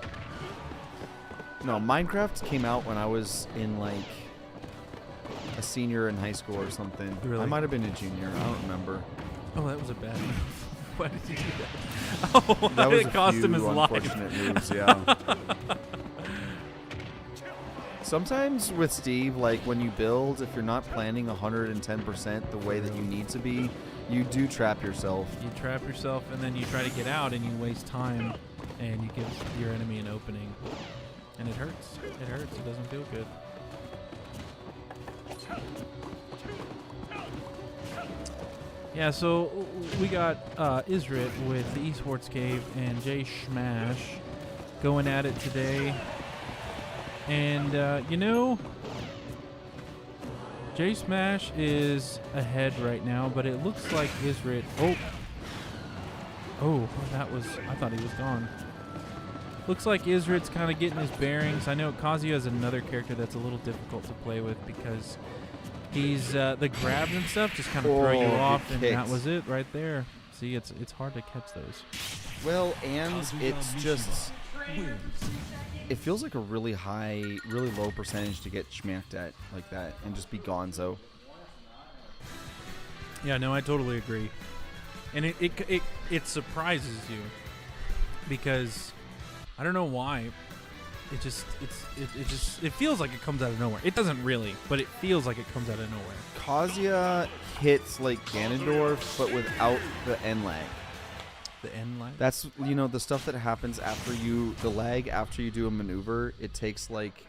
No, Minecraft came out when I was in like a senior in high school or something. Really? I might have been a junior. I don't remember. Oh, that was a bad move. Why did you do that? Oh, That was it cost him his life. unfortunate moves, yeah. Sometimes with Steve, like when you build, if you're not planning 110% the way that you need to be, you do trap yourself. You trap yourself, and then you try to get out, and you waste time, and you give your enemy an opening. And it hurts. It hurts. It doesn't feel good. Yeah, so we got Isrit with the Esports Cave and Jay Smash going at it today. And, Jay Smash is ahead right now, but it looks like Isrit... Oh, I thought he was gone. Looks like Isrit's kind of getting his bearings. I know Kazuya is another character that's a little difficult to play with because he's the grabs and stuff just kind of throw you off, and that was it right there. See, it's hard to catch those. Well, and it's just... It feels like a really high, really low percentage to get schmacked at like that and just be gonzo. Yeah, no, I totally agree. And it surprises you because I don't know why. It feels like it comes out of nowhere. It doesn't really, but it feels like it comes out of nowhere. Kazuya hits like Ganondorf, but without the end lag. The end lag? That's, the stuff that happens after the lag after you do a maneuver, it takes like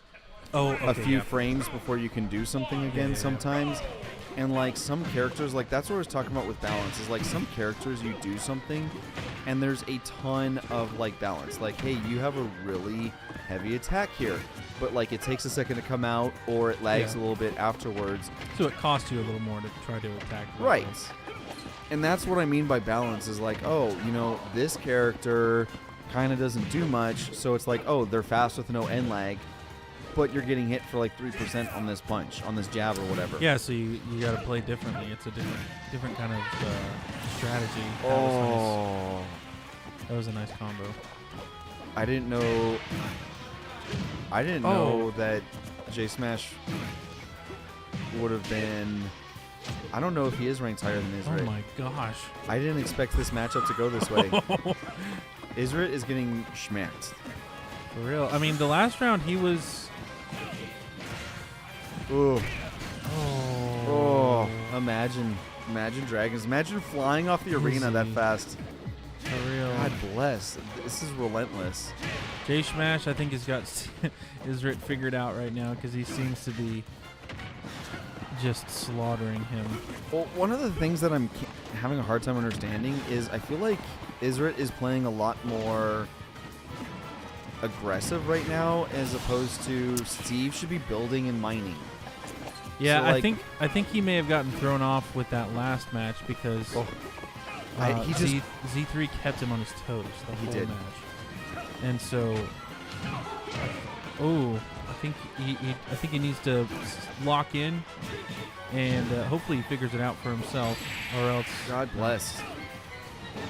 a few frames before you can do something again sometimes. And like some characters, like that's what I was talking about with balance, is like some characters you do something and there's a ton of like balance. Like, hey, you have a really heavy attack here, but like it takes a second to come out or it lags a little bit afterwards. So it costs you a little more to try to attack. Right. And that's what I mean by balance is like, oh, this character kind of doesn't do much. So it's like, oh, they're fast with no end lag, but you're getting hit for like 3% on this punch, on this jab or whatever. Yeah, so you got to play differently. It's a different kind of strategy. That was a nice combo. I didn't know that J Smash would have been... I don't know if he is ranked higher than Isrit. Oh my gosh. I didn't expect this matchup to go this way. Isrit is getting schmacked. For real. I mean, the last round he was... Ooh. Oh. Imagine dragons. Imagine flying off the arena that fast. For real. God bless. This is relentless. J Smash, I think, has got Isrit figured out right now because he seems to be just slaughtering him. Well, one of the things that I'm having a hard time understanding is I feel like Isrit is playing a lot more aggressive right now as opposed to Steve should be building and mining. Yeah, So, like, I think he may have gotten thrown off with that last match because Z3 kept him on his toes the whole did. match. And so, I think he needs to lock in, and hopefully he figures it out for himself, or else. God bless.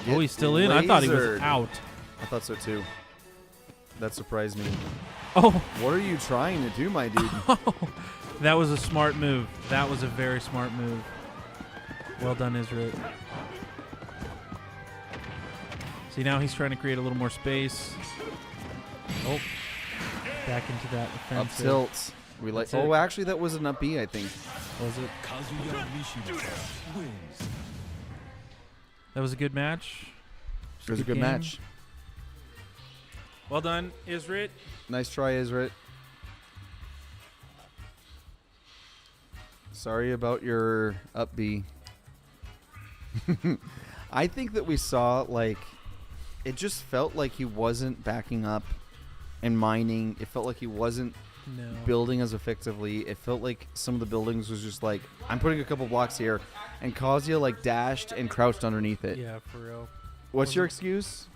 Oh, he's still in. I thought he was Lasered. out. I thought so too. That surprised me. Oh, What are you trying to do, my dude? that was a smart move. That was a very smart move. Well done, Israel. See, now he's trying to create a little more space. Oh, back into that Up offensive. tilt. We like. That's it. Oh, actually, that was an up B, I think. Was it? Kazuya Mishima wins. That was a good match. It was a good game. match. Well done, Isrit. Nice try, Isrit. Sorry about your up B. I think that we saw, like, it just felt like he wasn't backing up and mining. It felt like he wasn't No. building as effectively. It felt like some of the buildings was just like, I'm putting a couple blocks here, and Kazuya, like, dashed and crouched underneath it. Yeah, for real. What's your excuse?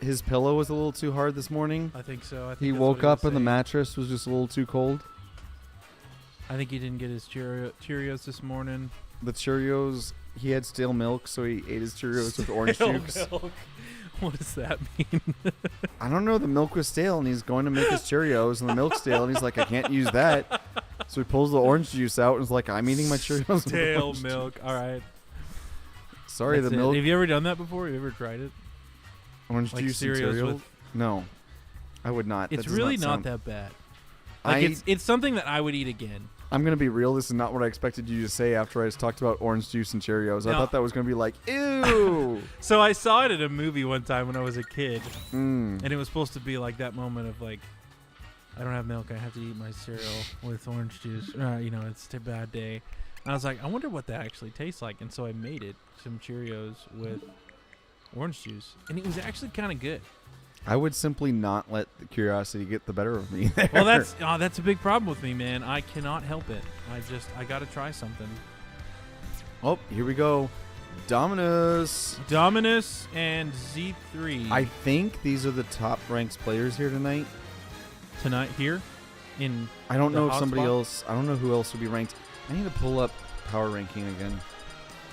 His pillow was a little too hard this morning. I think so. I think He that's woke what up was and the saying. mattress was just a little too cold. I think he didn't get his Cheerios this morning. The Cheerios, he had stale milk, so he ate his Cheerios with orange Stale juice. milk. What does that mean? I don't know. The milk was stale, and he's going to make his Cheerios, and the milk's stale, and he's like, I can't use that. So he pulls the orange juice out and is like, I'm eating my Cheerios with Stale orange milk. juice. All right. Sorry, That's the it. milk, Have you ever done that before? Have you ever tried it? orange Like juice and Cheerios cereal? with- No, I would not. It's That does really not not sound- that bad. Like I, it's something that I would eat again. I'm going to be real. This is not what I expected you to say after I just talked about orange juice and Cheerios. I No. thought that was going to be like, ew. So I saw it in a movie one time when I was a kid, Mm. and it was supposed to be like that moment of like, I don't have milk, I have to eat my cereal with orange juice. It's a bad day. And I was like, I wonder what that actually tastes like, and so I made it some Cheerios with orange juice, and it was actually kind of good. I would simply not let the curiosity get the better of me there. Well, that's a big problem with me, man. I cannot help it. I got to try something. Oh, here we go. Dominus. Dominus and Z3 I think these are the top ranked players here tonight. tonight here in I don't The know if somebody hotspot? else. I don't know who else would be ranked. I need to pull up power ranking again.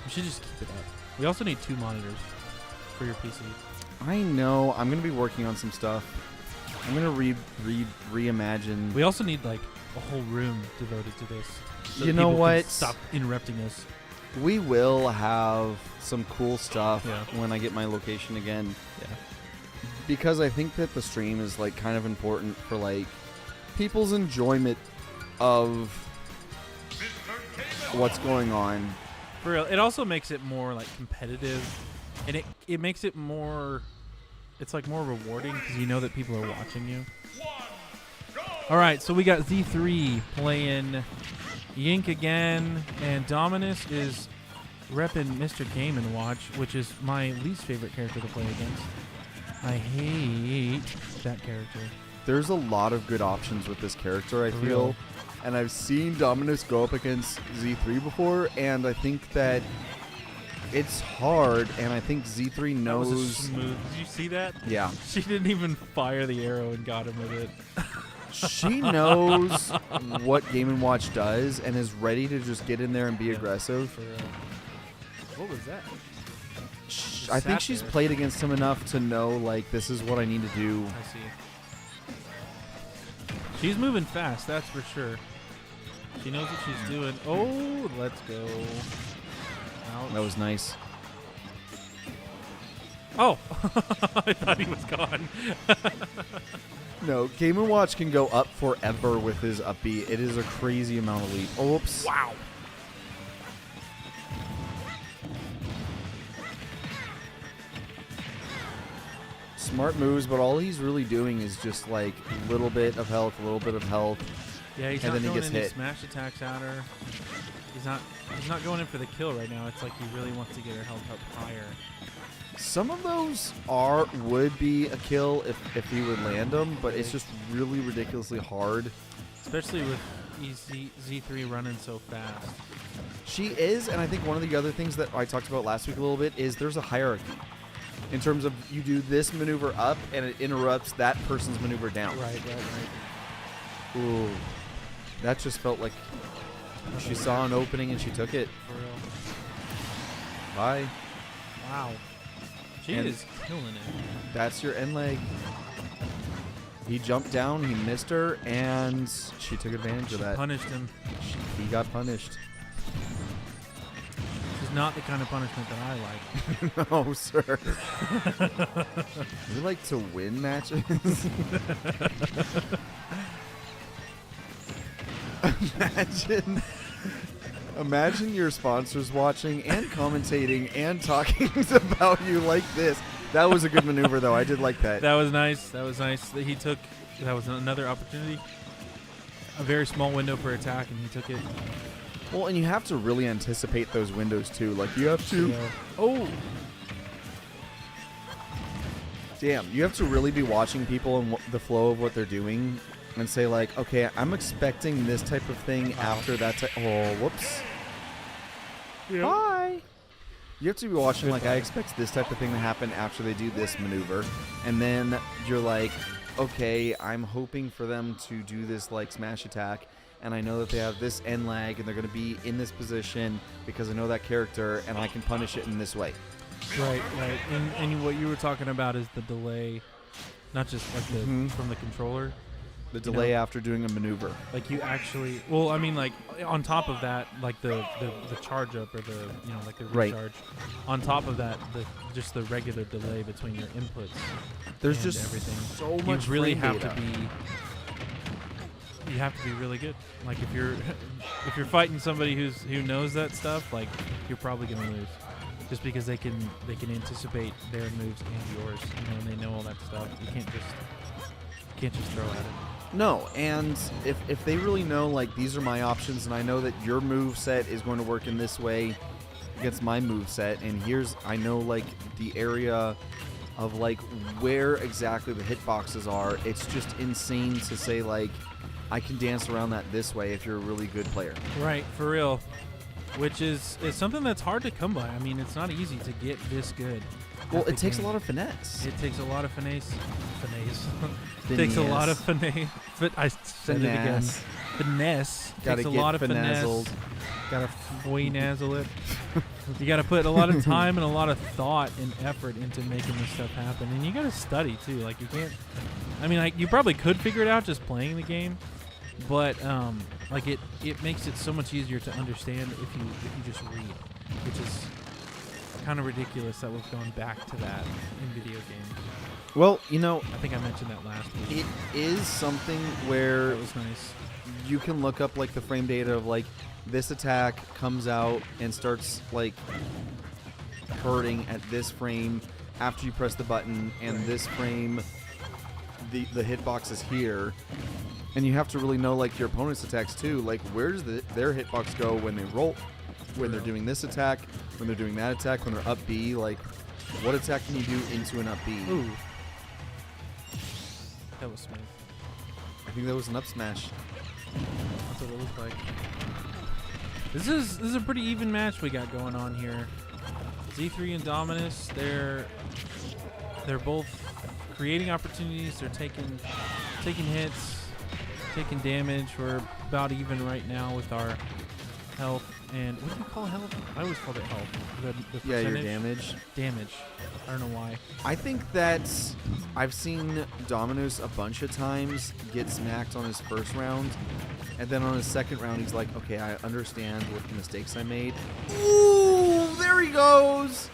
We should just keep it up. We also need 2 monitors for your PC. I know. I'm gonna be working on some stuff. I'm gonna reimagine. We also need like a whole room devoted to this. so You that know people can what? Stop interrupting us. We will have some cool stuff Yeah. when I get my location again, Yeah. because I think that the stream is like kind of important for like people's enjoyment of what's going on. For real. It also makes it more like competitive, and it makes it more. It's like more rewarding because you know that people are watching you. All right, so we got Z3 playing Yink again, and Dominus is repping Mr. Game & Watch, which is my least favorite character to play against. I hate that character. There's a lot of good options with this character, I For feel. real. And I've seen Dominus go up against Z3 before, and I think that it's hard, and I think Z3 That was a knows. smooth. Did you see that? Yeah. She didn't even fire the arrow and got him with it. She knows what Game & Watch does and is ready to just get in there and be Yeah. aggressive. For real. What was that? I think sat she's there. played against him enough to know, like, this is what I need to do. I see. She's moving fast, that's for sure. She knows what she's doing. Oh, let's go. Ouch. That was nice. Oh, I thought he was gone. No, Game & Watch can go up forever with his up B. It is a crazy amount of leap. Oops. Wow. Smart moves, but all he's really doing is just, like, a little bit of health, a little bit of health. Yeah, he's And not then he doing gets any hit. smash attacks at her. He's not going in for the kill right now. It's like he really wants to get her health up higher. Some of those would be a kill if he would land them, but it's just really ridiculously hard. Especially with Z3 running so fast. She is, and I think one of the other things that I talked about last week a little bit is there's a hierarchy. In terms of you do this maneuver up and it interrupts that person's maneuver down. Right. Ooh. That just felt like she saw an opening and she took it. For real. Bye. Wow. She And is killing it. That's your end leg. He jumped down, he missed her, and she took advantage of that. Punished him. He got punished. This is not the kind of punishment that I like. No, sir. You like to win matches? Imagine your sponsors watching and commentating and talking about you like this. That was a good maneuver, though. I did like that. That was nice. That was nice. That he took. That was another opportunity. A very small window for attack, and he took it. Well, and you have to really anticipate those windows, too. Like, you have to... Yeah. Oh! Damn, you have to really be watching people and the flow of what they're doing and say, like, okay, I'm expecting this type of thing after that type... Oh, whoops. Yeah. Bye! You have to be watching, like, I expect this type of thing to happen after they do this maneuver. And then you're like, okay, I'm hoping for them to do this, like, smash attack. And I know that they have this end lag, and they're going to be in this position because I know that character, and I can punish it in this way. Right. And what you were talking about is the delay, not just like the from the controller. The delay after doing a maneuver. Like you actually, well, I mean, like on top of that, like the charge up or the like the Right. recharge. On top of that, just the regular delay between your inputs. There's and just everything. so much You really frame have data. to be. You have to be really good. Like if you're fighting somebody who knows that stuff, like you're probably gonna lose, just because they can anticipate their moves and yours, and they know all that stuff. You can't just throw at it. No, and if they really know, like, these are my options, and I know that your move set is going to work in this way against my move set, and I know, like, the area of, like, where exactly the hitboxes are, it's just insane to say, like, I can dance around that this way if you're a really good player. Right, for real. Which is something that's hard to come by. I mean, it's not easy to get this good. Well, at the it takes a game. lot of finesse. It takes a lot of finesse. It takes a lot of finesse. I said it again. Finesse. Finesse. Gotta Takes a get lot of finazzled. finesse. Gotta finazzle it. You gotta put a lot of time and a lot of thought and effort into making this stuff happen. And you gotta study too. Like you can't. I mean, like you probably could figure it out just playing the game, but like it makes it so much easier to understand if you just read, which is kind of ridiculous that we've gone back to that in video games. Well, I think I mentioned that last week. it is something where That was nice. you can look up, like, the frame data of, like, this attack comes out and starts, like, hurting at this frame after you press the button, and this frame, the hitbox is here. And you have to really know, like, your opponent's attacks, too. Like, where does their hitbox go when they roll, when they're doing this attack, when they're doing that attack, when they're up B? Like, what attack can you do into an up B? Ooh. That was smooth. I think that was an up smash. That's what it looked like. This is a pretty even match we got going on here. Z3 and Dominus, they're both creating opportunities. They're taking hits, taking damage. We're about even right now with our health. And what do you call health? I always called it health. The Yeah, your percentage? damage. Damage. I don't know why. I think that I've seen Dominus a bunch of times get smacked on his first round, and then on his second round he's like, okay, I understand what the mistakes I made. Ooh, there he goes!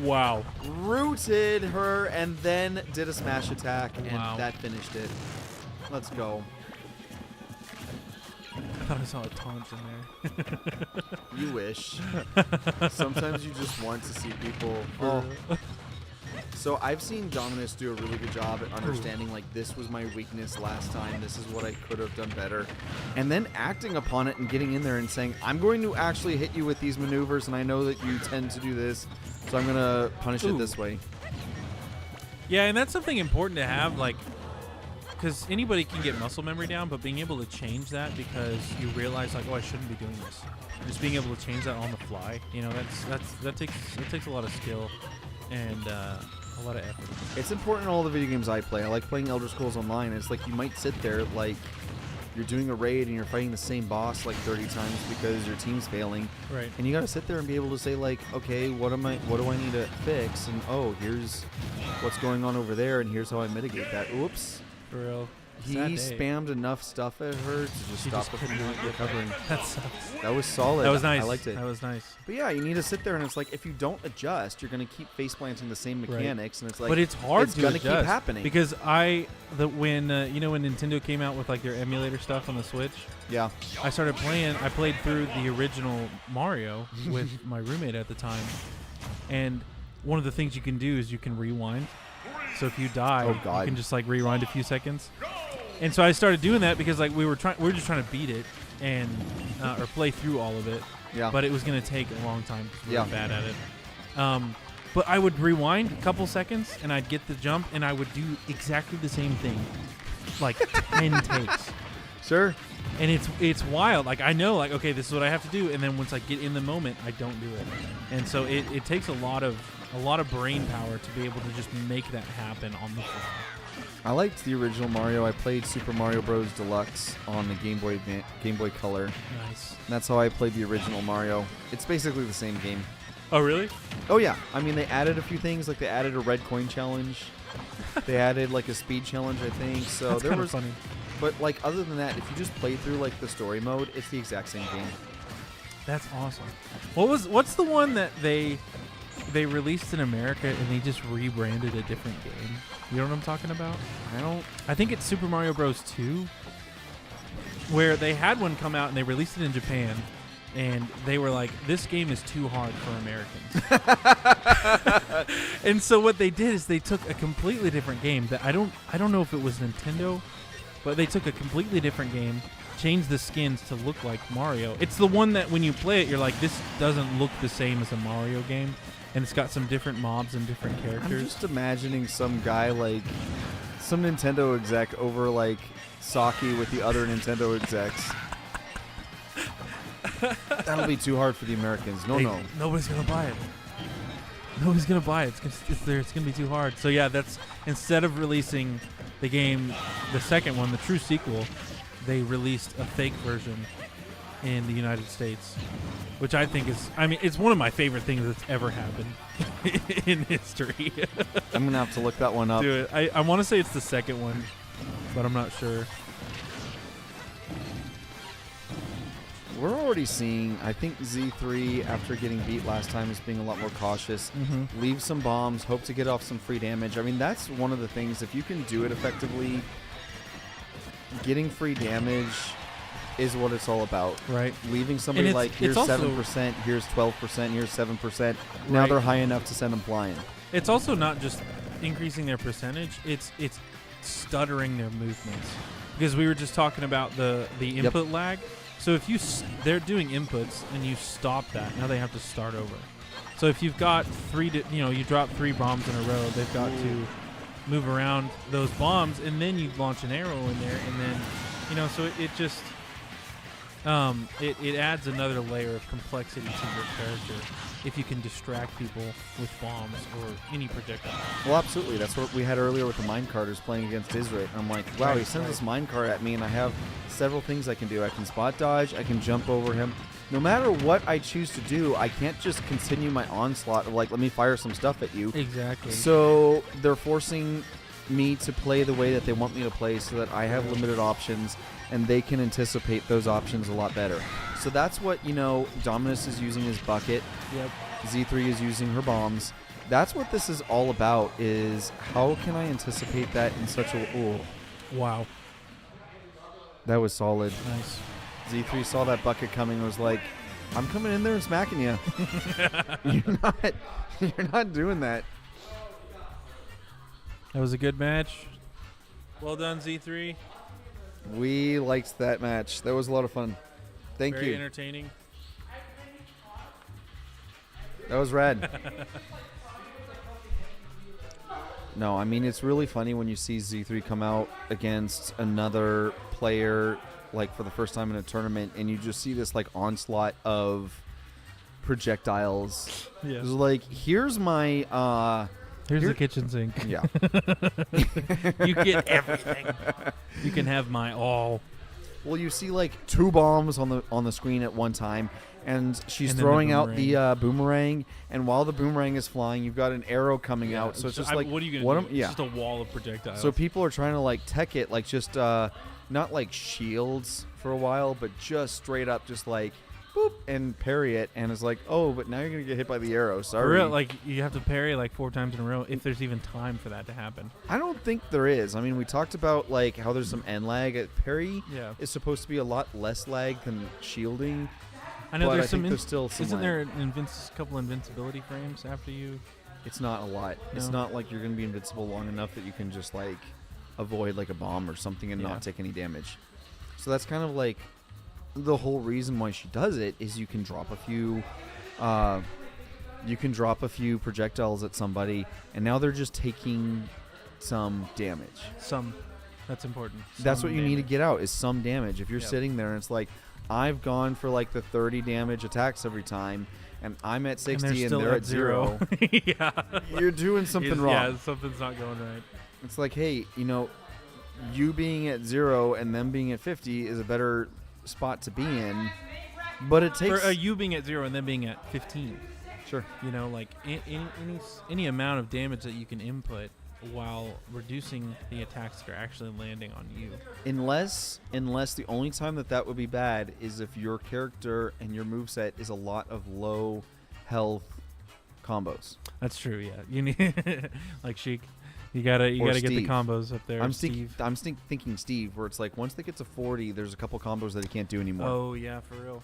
Wow. Rooted her and then did a smash attack, and Wow. that finished it. Let's go. I thought I saw a taunt in there. You wish. Sometimes you just want to see people. Oh. So I've seen Dominus do a really good job at understanding, like, this was my weakness last time, this is what I could have done better, and then acting upon it and getting in there and saying, I'm going to actually hit you with these maneuvers, and I know that you tend to do this, so I'm going to punish it this way. Yeah, and that's something important to have, like, because anybody can get muscle memory down, but being able to change that because you realize, like, oh, I shouldn't be doing this. Just being able to change that on the fly, that takes a lot of skill. and a lot of effort. It's important in all the video games I play. I like playing Elder Scrolls Online. It's like you might sit there like you're doing a raid and you're fighting the same boss like 30 times because your team's failing. Right. And you got to sit there and be able to say like, okay, what do I need to fix? And oh, here's what's going on over there, and here's how I mitigate that. Oops. For real. He Sad day. spammed enough stuff at her to just She stop just her from couldn't recovering. That sucks. That was solid. That was nice. I liked it. That was nice. But yeah, you need to sit there, and it's like if you don't adjust, you're going to keep face planting the same mechanics, and it's like. But it's hard it's to gonna adjust keep happening because when when Nintendo came out with like their emulator stuff on the Switch, Yeah. I started playing. I played through the original Mario with my roommate at the time, and one of the things you can do is you can rewind. So if you die, Oh, God. you can just like rewind a few seconds. And so I started doing that because like we were just trying to beat it and or play through all of it. Yeah. But it was going to take a long time. 'Cause we were Yeah. bad at it. But I would rewind a couple seconds and I'd get the jump and I would do exactly the same thing, like 10 takes. Sure. And it's wild. Like I know, like okay, this is what I have to do, and then once I get in the moment, I don't do it. And so it takes a lot of brain power to be able to just make that happen on the fly. I liked the original Mario. I played Super Mario Bros. Deluxe on the Game Boy Color. Nice. And that's how I played the original Mario. It's basically the same game. Oh really? Oh yeah. I mean, they added a few things. Like they added a red coin challenge. They added like a speed challenge, I think. So That's there kind was. of funny. But like other than that, if you just play through like the story mode, it's the exact same game. That's awesome. What's the one that they released in America and they just rebranded a different game? You know what I'm talking about? I think it's Super Mario Bros. 2, where they had one come out and they released it in Japan, and they were like, "This game is too hard for Americans." And so what they did is they took a completely different game that I don't know if it was Nintendo, but they took a completely different game, changed the skins to look like Mario. It's the one that when you play it, you're like, this doesn't look the same as a Mario game. And it's got some different mobs and different I'm characters. just imagining some guy like some Nintendo exec over like sake with the other Nintendo execs. That'll be too hard for the Americans. No. Nobody's going to buy it. Nobody's going to buy it. It's going to be too hard. So, yeah, that's instead of releasing the game, the second one, the true sequel, they released a fake version in the United States, which I think is, it's one of my favorite things that's ever happened in history. I'm going to have to look that one up. Do it. I want to say it's the second one, but I'm not sure. We're already seeing, I think Z3, after getting beat last time, is being a lot more cautious. Mm-hmm. Leave some bombs, hope to get off some free damage. I mean, that's one of the things. If you can do it effectively, getting free damage is what it's all about. Right. Leaving somebody like, here's also 7%, here's 12%, here's 7%. Now Right. they're high enough to send them flying. It's also not just increasing their percentage; it's stuttering their movements. Because we were just talking about the input lag. So if they're doing inputs and you stop that, now they have to start over. So if you've got you drop 3 bombs in a row, they've got to move around those bombs, and then you launch an arrow in there, and then so it just it adds another layer of complexity to your character if you can distract people with bombs or any projectile. Well, absolutely. That's what we had earlier with the minecarters playing against Israel. I'm like, wow, he sends this minecart at me, and I have several things I can do. I can spot dodge. I can jump over him. No matter what I choose to do, I can't just continue my onslaught of, like, let me fire some stuff at you. Exactly. So they're forcing me to play the way that they want me to play so that I have limited options, and they can anticipate those options a lot better. So that's what, Dominus is using his bucket. Yep. Z3 is using her bombs. That's what this is all about, is how can I anticipate that in such a... Ooh, Wow. that was solid. Nice. Z3 saw that bucket coming and was like, I'm coming in there and smacking you. You're not doing that. That was a good match. Well done, Z3. We liked that match. That was a lot of fun. Thank Very you. entertaining. That was rad. No, it's really funny when you see Z3 come out against another player, like, for the first time in a tournament, and you just see this, like, onslaught of projectiles. Yeah. It was like, here's my Here's here- the kitchen sink. yeah. You get everything. You can have my all. Well, you see like 2 bombs on the screen at one time, and she's And then the throwing out the boomerang, and while the boomerang is flying, you've got an arrow coming out. So it's just like, what are you gonna do? Yeah. It's just a wall of projectiles. So people are trying to like tech it, like just not like shields for a while, but just straight up, just like boop and parry it, and it's like, oh, but now you're gonna get hit by the arrow. Sorry. For real, like you have to parry like 4 times in a row if there's even time for that to happen. I don't think there is. I mean, we talked about like how there's some end lag. Parry Yeah. is supposed to be a lot less lag than shielding. I know but there's I think some. there's still some Isn't lag. there an couple invincibility frames after you? It's not a lot. It's No. not like you're going to be invincible long enough that you can just like avoid like a bomb or something and Yeah. not take any damage. So that's kind of like the whole reason why she does it is you can drop a few projectiles at somebody, and now they're just taking some damage. That's important. That's Some what you need to damage. get out is some damage. If you're Yep. sitting there and it's like, I've gone for like the 30 damage attacks every time, and I'm at 60 and they're at 0. Yeah. You're doing something wrong. Yeah, something's not going right. It's like, hey, you being at 0 and them being at 50 is a better spot to be in, but it takes For you being at 0 and then being at 15. sure. Like any amount of damage that you can input while reducing the attacks that are actually landing on you. Unless the only time that would be bad is if your character and your moveset is a lot of low health combos. That's true. Yeah, you need like Sheik. You gotta get the Steve. combos up there. I'm Steve. thinking Steve, where it's like once they get to 40, there's a couple combos that he can't do anymore. Oh yeah, for real.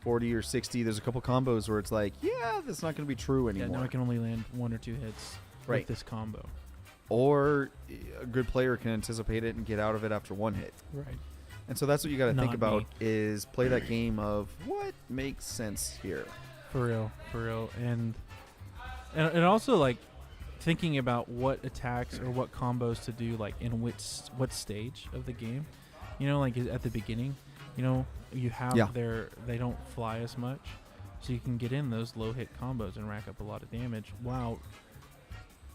40 or 60, there's a couple combos where it's like, yeah, that's not going to be true Yeah, anymore. now I can only land 1 or 2 hits Right. with this combo. Or a good player can anticipate it and get out of it after 1 hit. Right. And so that's what you got to think Not about me. is play that game of what makes sense here. For real, and also like thinking about what attacks or what combos to do, like in what stage of the game. Like at the beginning, you have Yeah. they don't fly as much, so you can get in those low hit combos and rack up a lot of damage while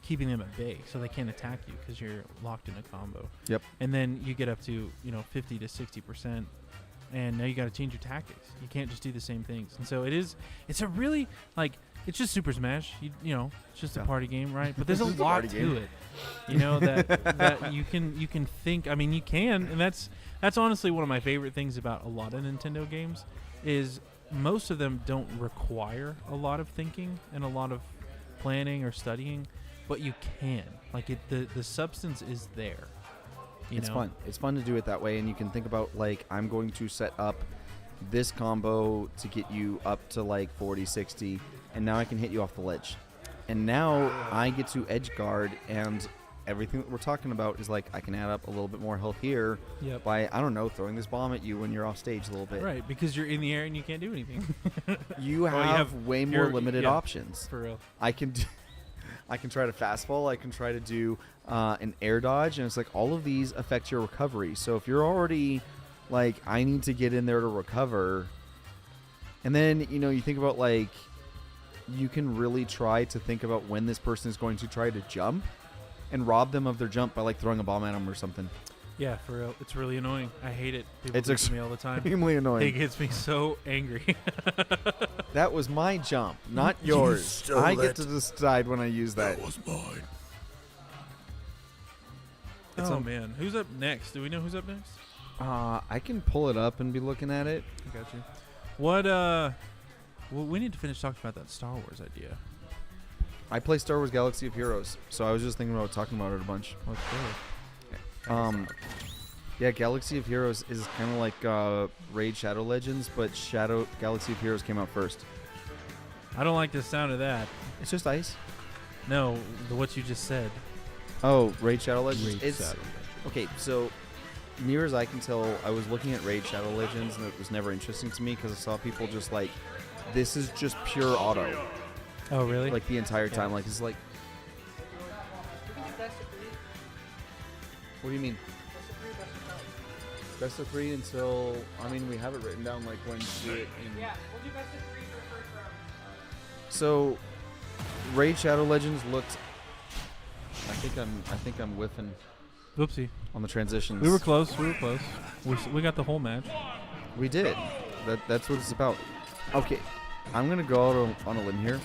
keeping them at bay, so they can't attack you because you're locked in a combo. Yep. And then you get up to 50 to 60%. And now you got to change your tactics. You can't just do the same things. And so it's a really it's just Super Smash. It's just a Yeah. party game, right? But there's a It's just a lot party to game. it. That you can think. I mean, you can, and that's honestly one of my favorite things about a lot of Nintendo games is most of them don't require a lot of thinking and a lot of planning or studying, but you can. The substance is there. It's fun. It's fun to do it that way, and you can think about I'm going to set up this combo to get you up to 40, 60, and now I can hit you off the ledge. And now I get to edge guard, and everything that we're talking about is I can add up a little bit more health here Yep. by, I don't know, throwing this bomb at you when you're off stage a little bit. Right, because you're in the air and you can't do anything. You Well, have way more you're- limited yeah. options. For real. I can try to fastball. I can try to do an air dodge, and it's all of these affect your recovery. So if you're already I need to get in there to recover, and then you think about you can really try to think about when this person is going to try to jump, and rob them of their jump by throwing a bomb at them or something. Yeah, for real. It's really annoying. I hate it. People It's do it to me all the time. Extremely It annoying. gets me so angry. That was my jump, not yours. stole I it. get to decide when I use that. was mine. It's Oh a- man, who's up next? Do we know who's up next? I can pull it up and be looking at it. I got you. What? Well, we need to finish talking about that Star Wars idea. I play Star Wars Galaxy of Heroes, so I was just thinking about talking about it a bunch. Let's go. Yeah, Galaxy of Heroes is kind of like Raid Shadow Legends, but Galaxy of Heroes came out first. I don't like the sound of that. It's just ice. No, what you just said. Oh, Raid Shadow Legends. Raid It's Shadow okay. So near as I can tell, I was looking at Raid Shadow Legends, and it was never interesting to me because I saw people just this is just pure auto, Oh really? the entire time. Yeah. It's like. What do you mean? Best of 3 until we have it written down when to do it. Yeah, we'll do best of 3 for the first round. So, Raid Shadow Legends looked. I think I'm whiffing Whoopsie. on the transitions. We were close. We got the whole match. We did. That's what it's about. Okay, I'm gonna go out on a limb here.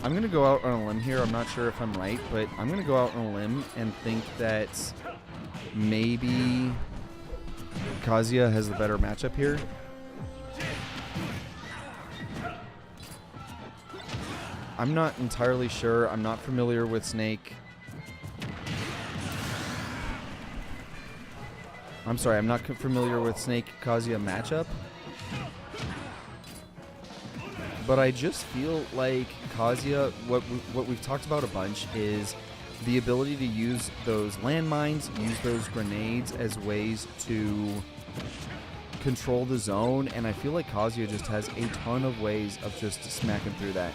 I'm not sure if I'm right, but I'm gonna go out on a limb and think that maybe Kazuya has the better matchup here. I'm not entirely sure. I'm not familiar with Snake. I'm sorry, I'm not familiar with Snake Kazuya matchup. But I just feel like Kazuya, what we've talked about a bunch is the ability to use those landmines, use those grenades as ways to control the zone, and I feel like Kazuya just has a ton of ways of just smacking through that.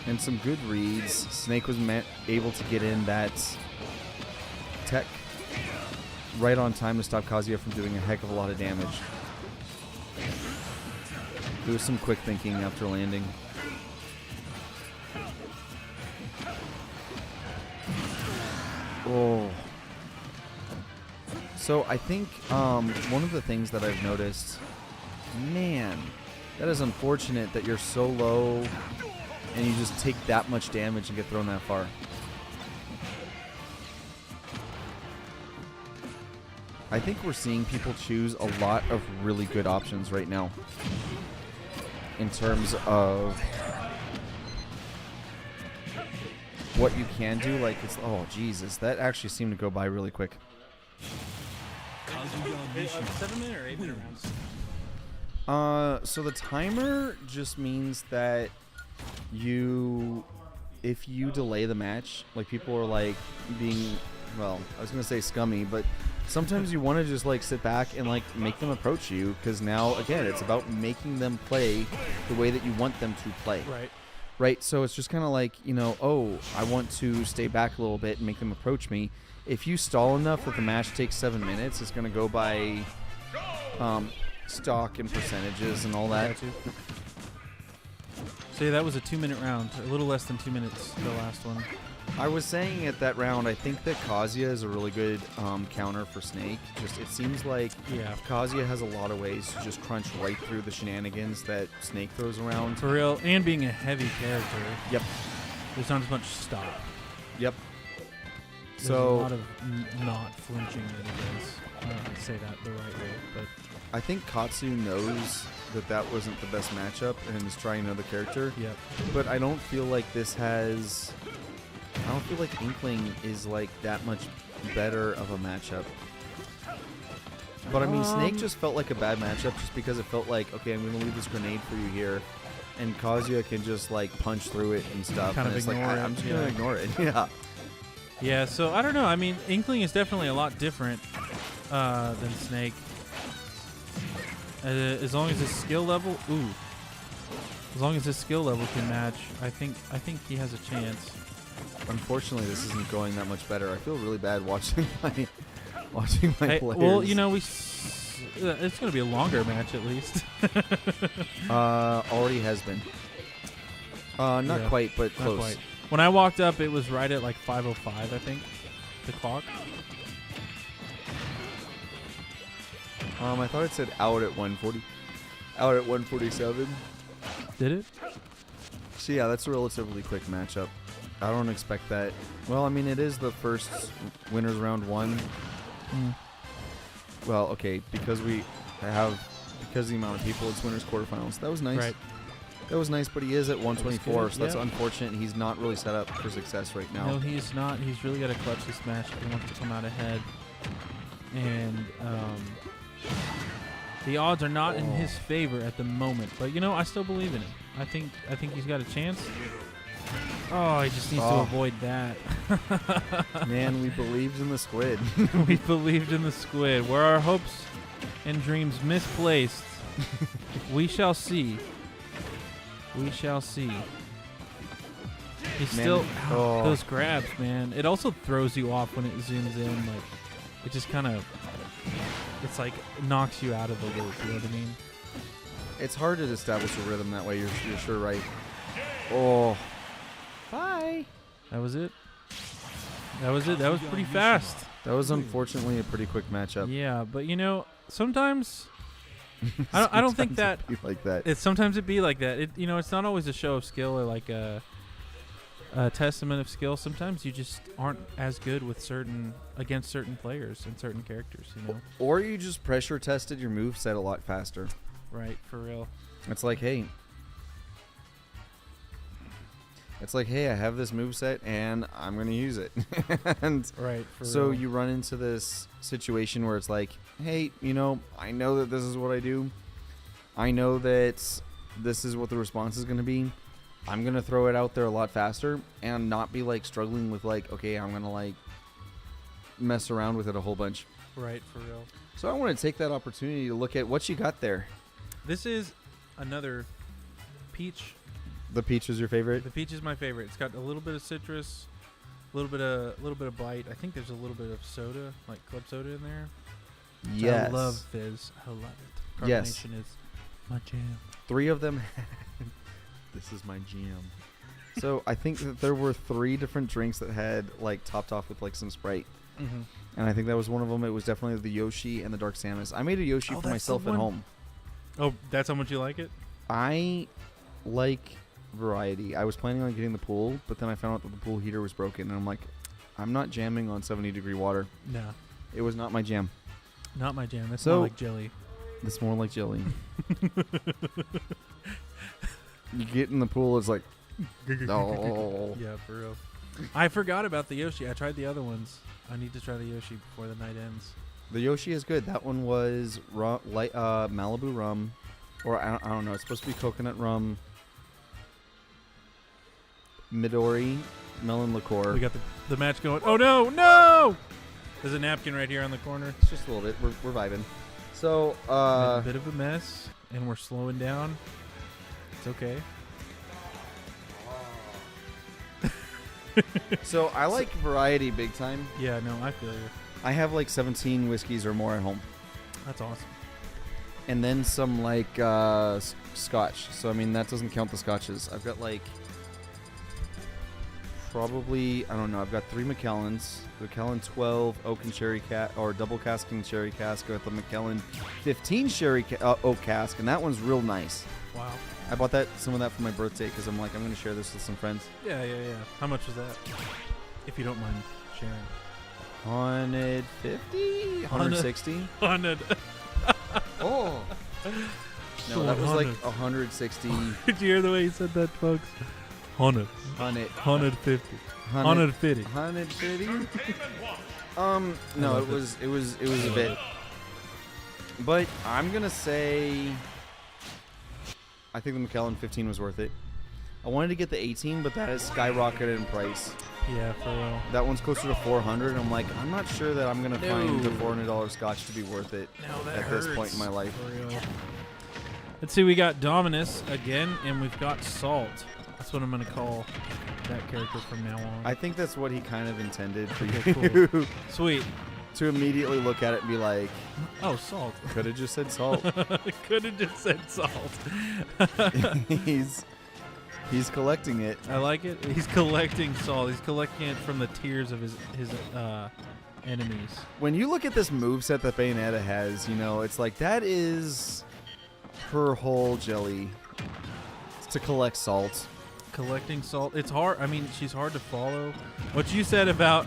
And some good reads. Snake was able to get in that tech right on time to stop Kazuya from doing a heck of a lot of damage. There was some quick thinking after landing. Oh. So I think one of the things that I've noticed, man, that is unfortunate that you're so low and you just take that much damage and get thrown that far. I think we're seeing people choose a lot of really good options right now in terms of what you can do. Like, it's, oh, Jesus, that actually seemed to go by really quick. 7-minute or 8-minute rounds? So the timer just means that if you delay the match, like people are like being, well, I was gonna say scummy, but sometimes you want to just like sit back and like make them approach you, because now again it's about making them play the way that you want them to play. Right. So it's just kind of like, oh, I want to stay back a little bit and make them approach me. If you stall enough that the match takes 7 minutes, it's gonna go by stock and percentages and all that. So yeah, that was a 2-minute round, a little less than 2 minutes, the last one. I was saying at that round, I think that Kazuya is a really good counter for Snake. Just, it seems like Kazuya has a lot of ways to just crunch right through the shenanigans that Snake throws around. For real, and being a heavy character. Yep. There's not as much stop. Yep. There's a lot of not flinching that he does. I don't know how to say that the right way, but I think Katsu knows that wasn't the best matchup and is trying another character. Yep. But I don't feel like I don't feel like Inkling is like that much better of a matchup. But I mean, Snake just felt like a bad matchup just because it felt like, okay, I'm going to leave this grenade for you here, and Kazuya can just like punch through it and stuff. Kind and of it's like, I'm just going to ignore it. Yeah. Yeah, so I don't know. I mean, Inkling is definitely a lot different than Snake. As long as his skill level, as long as his skill level can match, I think he has a chance. Unfortunately, this isn't going that much better. I feel really bad watching my players. Well, it's going to be a longer match at least. Already has been. Not quite, but not close. Quite. When I walked up, it was right at like 5:05, I think, the clock. I thought it said out at 1:40. Out at 1:47. Did it? So yeah, that's a relatively quick matchup. I don't expect that. Well, I mean, it is the first winners round 1. Well, okay, because the amount of people, it's winners quarterfinals. That was nice. Right. That was nice, but he is at 124, so that's yeah. unfortunate. He's not really set up for success right now. No, he's not. He's really got to clutch this match if he wants to come out ahead. And the odds are not in his favor at the moment, but I still believe in him. I think he's got a chance. Oh, he just needs to avoid that. Man, we believed in the squid. We believed in the squid. Were our hopes and dreams misplaced? We shall see. We shall see. He's Man, still oh. those grabs, man. It also throws you off when it zooms in. Like it just kind of, it's like knocks you out of the loop. You know what I mean? It's hard to establish a rhythm that way. You're sure right. Oh. Bye. That was it. That was it. That was pretty fast. That was unfortunately a pretty quick matchup. Yeah, but sometimes I don't think that Sometimes it'd be like that. sometimes it be like that. It's not always a show of skill or like a testament of skill. Sometimes you just aren't as good against certain players and certain characters. Or you just pressure tested your moveset a lot faster. Right, for real. It's like, hey, I have this moveset and I'm going to use it. And Right, for so real. you run into this situation where it's like, hey, I know that this is what I do. I know that this is what the response is going to be. I'm going to throw it out there a lot faster and not be like struggling with like, okay, I'm going to like mess around with it a whole bunch. Right, for real. So I want to take that opportunity to look at what you got there. This is another peach. The peach is your favorite? The peach is my favorite. It's got a little bit of citrus, a little bit of bite. I think there's a little bit of soda, like club soda in there. Yes. I love fizz. I love it. Carbonation Yes. is my jam. 3 of them. This is my jam. So I think that there were 3 different drinks that had like topped off with like some Sprite. Mm-hmm. And I think that was one of them. It was definitely the Yoshi and the Dark Samus. I made a Yoshi Oh, for that's the myself at one. home. Oh, that's how much you like it? I like variety. I was planning on getting the pool, but then I found out that the pool heater was broken, and I'm like, I'm not jamming on 70-degree water. No, It was not my jam. not my jam. That's So- more like jelly. It's more like jelly. You get in the pool, it's like, oh. Yeah, for real. I forgot about the Yoshi. I tried the other ones. I need to try the Yoshi before the night ends. The Yoshi is good. That one was Malibu rum, or I don't know. It's supposed to be coconut rum, Midori, melon liqueur. We got the match going. Oh, no! There's a napkin right here on the corner. It's just a little bit. We're vibing. So, A bit of a mess, and we're slowing down. It's okay. so I like variety big time. Yeah, no, I feel you. I have like 17 whiskeys or more at home, That's awesome. and then some like scotch. So I mean that doesn't count the scotches. I've got like probably I don't know. I've got 3 Macallans, the Macallan 12 oak and cherry or double cask and cherry cask. I got the Macallan 15 cherry oak cask, and that one's real nice. Wow. I bought some of that for my birthday because I'm like I'm gonna share this with some friends. Yeah. How much was that? If you don't mind sharing. 150, 160. 100. Oh. No, that was like 160. Did you hear the way he said that, folks? 100. 150. 150. 150. No, it was a bit. But I'm gonna say, I think the Macallan 15 was worth it. I wanted to get the 18, but that has skyrocketed in price. Yeah, for real. That one's closer to 400. I'm like, I'm not sure that I'm gonna find the No. $400 scotch to be worth it No, that at hurts. this point in my life. For real. Let's see, we got Dominus again, and we've got Salt. That's what I'm going to call that character from now on. I think that's what he kind of intended for Okay, you Sweet. to immediately look at it and be like, Oh, Salt. could have just said salt. Could have just said Salt. He's collecting it. I like it. He's collecting Salt. He's collecting it from the tears of his enemies. When you look at this moveset that Bayonetta has, it's like that is her whole jelly. It's to collect salt. Collecting Salt. It's hard. I mean, she's hard to follow. What you said about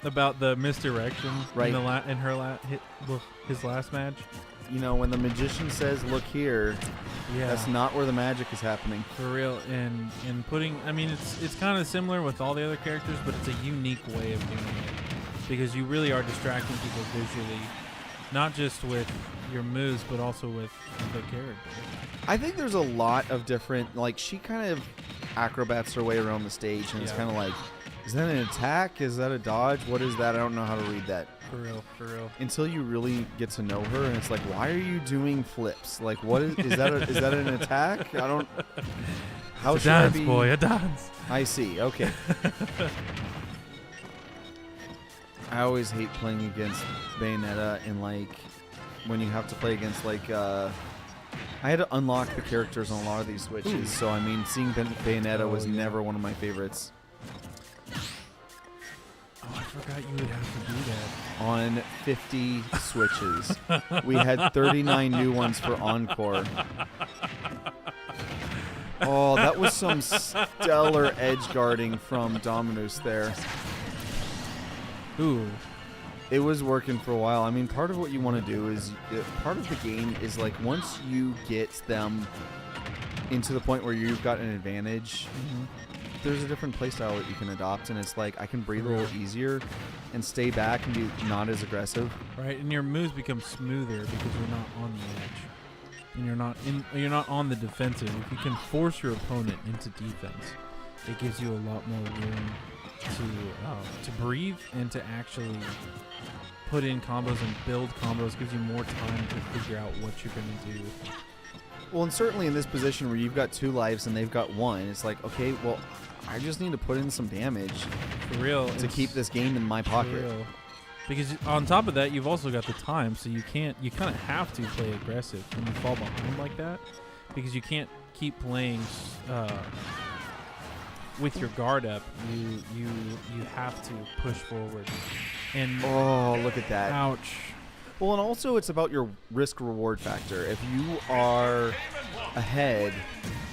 about the misdirection Right. in his last match. When the magician says, look here, Yeah. that's not where the magic is happening. For real, and putting, I mean, it's kind of similar with all the other characters, but it's a unique way of doing it because you really are distracting people visually, not just with your moves, but also with the character. I think there's a lot of different, like, she kind of acrobats her way around the stage, and it's Yeah. kind of like, is that an attack? Is that a dodge? What is that? I don't know how to read that. For real. Until you really get to know her, and it's like, why are you doing flips? Like, what is that? Is that an attack? I don't. How It's should a I dance, be? boy, a dance. I see. Okay. I always hate playing against Bayonetta and like when you have to play against like I had to unlock the characters on a lot of these switches, Ooh. so I mean seeing Bayonetta Oh, was yeah. never one of my favorites. Oh, I forgot you would have to do that. On 50 switches, we had 39 new ones for Encore. Oh, that was some stellar edge guarding from Dominus there. Ooh. It was working for a while. I mean, part of what you want to do is, part of the game is like once you get them into the point where you've got an advantage, there's a different playstyle that you can adopt, and it's like I can breathe a little easier and stay back and be not as aggressive. Right, and your moves become smoother because you're not on the edge, and you're not on the defensive. If you can force your opponent into defense, it gives you a lot more room to breathe and to actually put in combos and build combos. Gives you more time to figure out what you're going to do. Well, and certainly in this position where you've got 2 lives and they've got 1, it's like, okay, well, I just need to put in some damage For real, to keep this game in my for pocket. real. Because on top of that, you've also got the time, so you kind of have to play aggressive when you fall behind like that, because you can't keep playing with your guard up. You have to push forward. And Oh, look at that. ouch. Well, and also it's about your risk-reward factor. If you are ahead,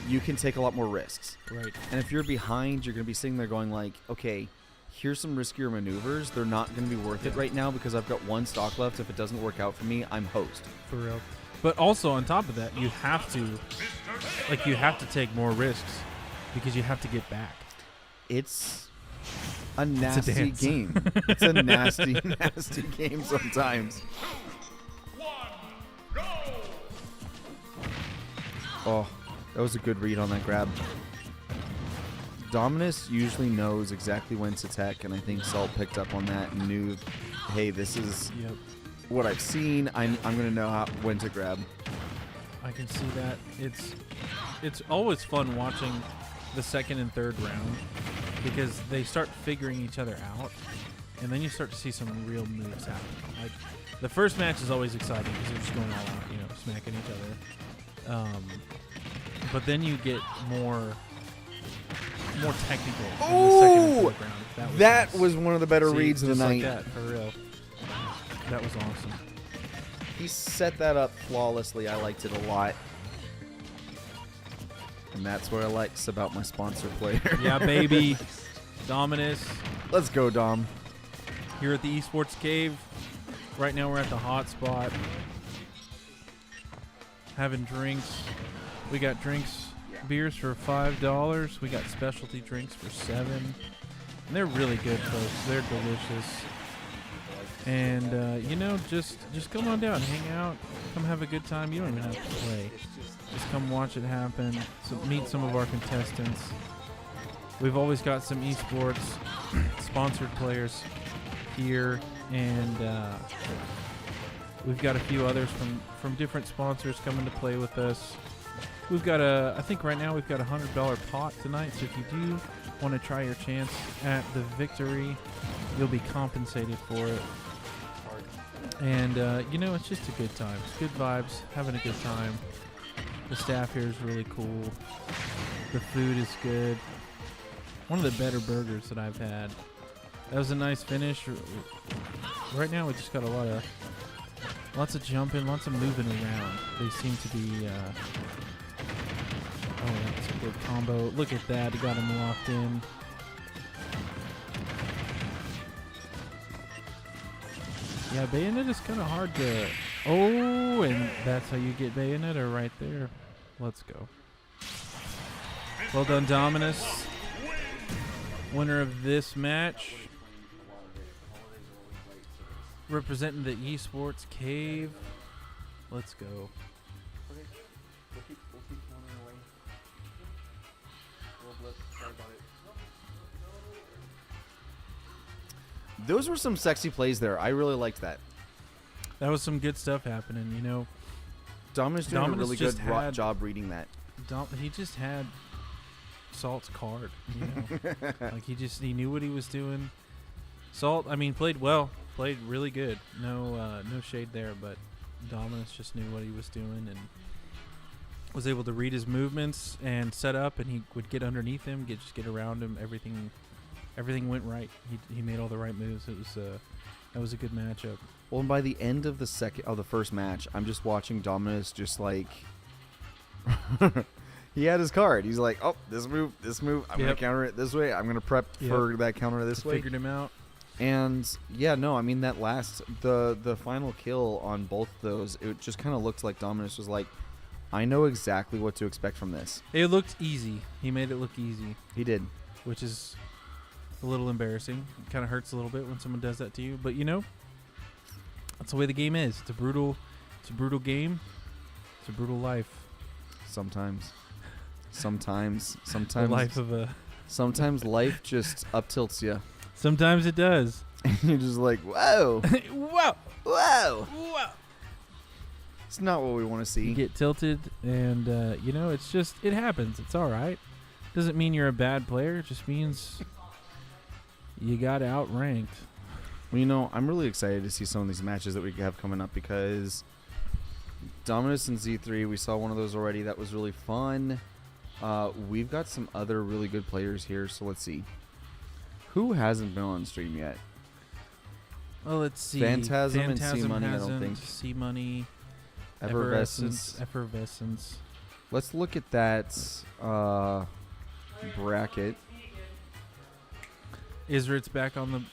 you can take a lot more risks. Right. And if you're behind, you're going to be sitting there going like, okay, here's some riskier maneuvers. They're not going to be worth it right now because I've got 1 stock left. If it doesn't work out for me, I'm host. For real. But also on top of that, you have to take more risks because you have to get back. It's a nasty dance. game. It's a nasty, nasty game sometimes. Oh, that was a good read on that grab. Dominus usually knows exactly when to attack, and I think Salt picked up on that and knew, hey, this is Yep. what I've seen. I'm going to know when to grab. I can see that. It's always fun watching the second and third round because they start figuring each other out, and then you start to see some real moves happen. Like the first match is always exciting because they're just going all out, smacking each other. But then you get more technical. In the second and third round. That nice. was one of the better See, reads of the just like night. that, for real. That was awesome. He set that up flawlessly. I liked it a lot. And that's what I likes about my sponsor player. Yeah, baby. Dominus. Let's go, Dom. Here at the Esports Cave. Right now we're at the hot spot. Having drinks. We got drinks, beers for $5. We got specialty drinks for $7. And they're really good, folks. They're delicious. And just come on down, hang out, come have a good time. You don't even have to play. Just come watch it happen. Meet some of our contestants. We've always got some esports sponsored players here, and we've got a few others from different sponsors coming to play with us. We've got I think right now we've got a $100 pot tonight, so if you do want to try your chance at the victory, you'll be compensated for it. And, it's just a good time. It's good vibes, having a good time. The staff here is really cool. The food is good. One of the better burgers that I've had. That was a nice finish. Right now we just got lots of jumping, lots of moving around. They seem to be, that's a good combo. Look at that, he got him locked in. Yeah, Bayonetta's kind of hard to... Oh, and that's how you get Bayonetta right there. Let's go. Well done, Dominus. Winner of this match. Representing the Esports Cave. Let's go. Those were some sexy plays there. I really liked that. That was some good stuff happening, Dominus doing a Dominus really just good had- job reading that. He just had Salt's card. You know, like he knew what he was doing. Salt, I mean, played well, played really good. No shade there, but Dominus just knew what he was doing and was able to read his movements and set up, and he would get underneath him, get around him. Everything went right. He made all the right moves. That was a good matchup. Well, and by the end of the first match, I'm just watching Dominus just like he had his card. He's like, oh, this move. I'm gonna counter it this way. I'm gonna prep for that counter this way. Figured him out. And yeah, no, I mean that the final kill on both of those, it just kind of looked like Dominus was like, I know exactly what to expect from this. It looked easy. He made it look easy. He did, which is a little embarrassing. It kind of hurts a little bit when someone does that to you, but you know, that's the way the game is. It's a brutal game. It's a brutal life. Sometimes The life of a. Sometimes life just up tilts you. Sometimes it does. And you're just like, whoa, whoa, whoa. whoa. It's not what we want to see. You get tilted, and you know, it happens. It's all right. Doesn't mean you're a bad player. It just means you got outranked. Well, you know, I'm really excited to see some of these matches that we have coming up because Dominus and Z3, we saw one of those already. That was really fun. We've got some other really good players here, so let's see. Who hasn't been on stream yet? Well, let's see. Phantasm and C-Money, I don't think. C-Money. Effervescence. Let's look at that bracket. Isrit's back on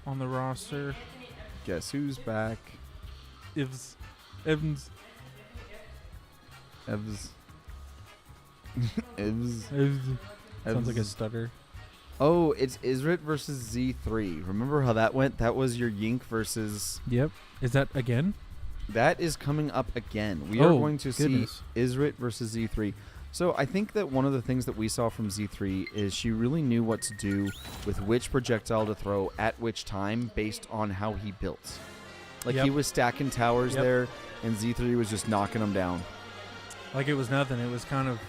the roster. Guess who's back? Evans. Evs. Sounds like a stutter. Oh, it's Isrit versus Z3. Remember how that went? That was your Yink versus... Yep. Is that again? That is coming up again. We are going to see Isrit versus Z3. So I think that one of the things that we saw from Z3 is she really knew what to do with which projectile to throw at which time based on how he built. Like he was stacking towers there, and Z3 was just knocking them down. Like it was nothing. It was kind of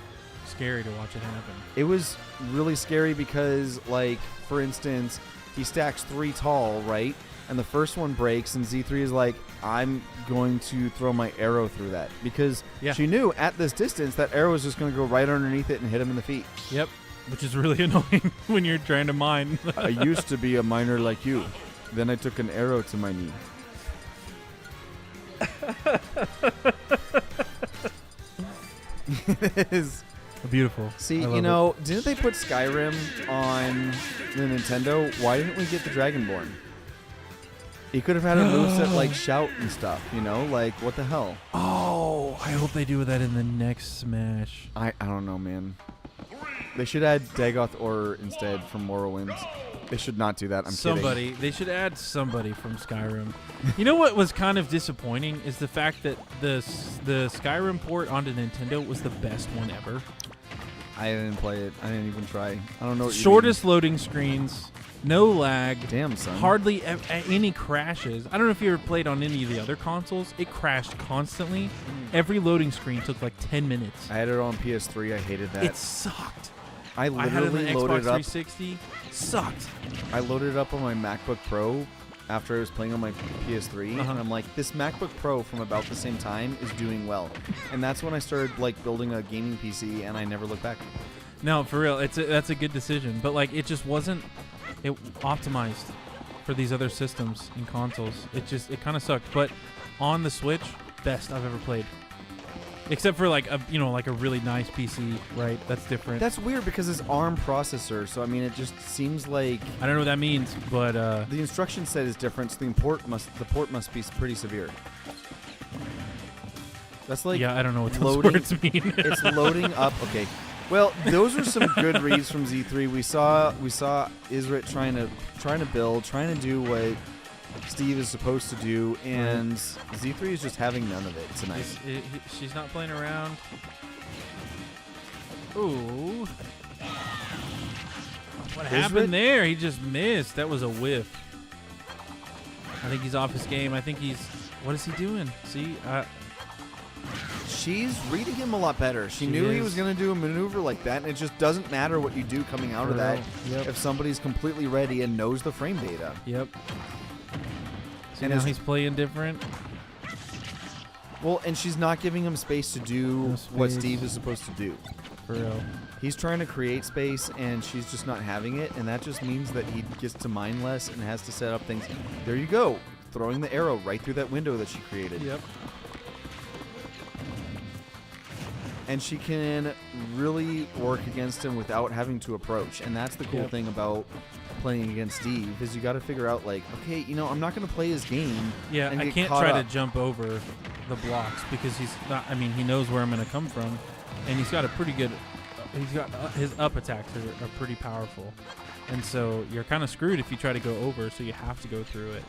scary to watch it happen. It was really scary because, like, for instance, he stacks 3 tall, right? And the first one breaks, and Z3 is like, I'm going to throw my arrow through that. Because she knew at this distance that arrow was just going to go right underneath it and hit him in the feet. Yep, which is really annoying when you're trying to mine. I used to be a miner like you. Then I took an arrow to my knee. It is beautiful. See, you know, didn't they put Skyrim on the Nintendo? Why didn't we get the Dragonborn? He could have had a moveset like Shout and stuff, you know? Like, what the hell? Oh, I hope they do that in the next Smash. I don't know, man. They should add Dagoth Or instead from Morrowind. They should not do that. I'm kidding. They should add somebody from Skyrim. You know what was kind of disappointing is the fact that the Skyrim port onto Nintendo was the best one ever. I didn't play it. I didn't even try. I don't know what Shortest loading screens, no lag. Damn, son. Hardly any crashes. I don't know if you ever played on any of the other consoles. It crashed constantly. Every loading screen took like 10 minutes. I had it on PS3. I hated that. It sucked. I literally had it on the Xbox loaded it up. 360. Sucked. I loaded it up on my MacBook Pro after I was playing on my PS3, and I'm like, this MacBook Pro from about the same time is doing well. And that's when I started like building a gaming PC, and I never looked back. No, for real, that's a good decision. But like, it just wasn't optimized for these other systems and consoles. It kind of sucked. But on the Switch, best I've ever played. Except for like a really nice PC, right? That's different. That's weird because it's ARM processor, so I mean it just seems like I don't know what that means, but the instruction set is different, so the port must be pretty severe. That's like I don't know what those words mean. It's loading up. Okay. Well, those are some good reads from Z3. We saw Isrit trying to build, trying to do what Steve is supposed to do, and Z3 is just having none of it tonight. She's not playing around. Ooh. What happened there? He just missed. That was a whiff. I think he's off his game. I think what is he doing? See? she's reading him a lot better. She knew he was going to do a maneuver like that, and it just doesn't matter what you do coming out of that if somebody's completely ready and knows the frame data. Yep. So And now he's playing different. Well, and she's not giving him space to do what Steve is supposed to do. For real. He's trying to create space, and she's just not having it, and that just means that he gets to mine less and has to set up things. There you go. Throwing the arrow right through that window that she created. Yep. And she can really work against him without having to approach. And that's the cool thing about playing against Steve, is you got to figure out, like, okay, I'm not going to play his game. Yeah, and I get can't caught try up. to jump over the blocks because he's not. I mean, he knows where I'm going to come from, and he's got a pretty good. He's got his up attacks are pretty powerful, and so you're kind of screwed if you try to go over. So you have to go through it.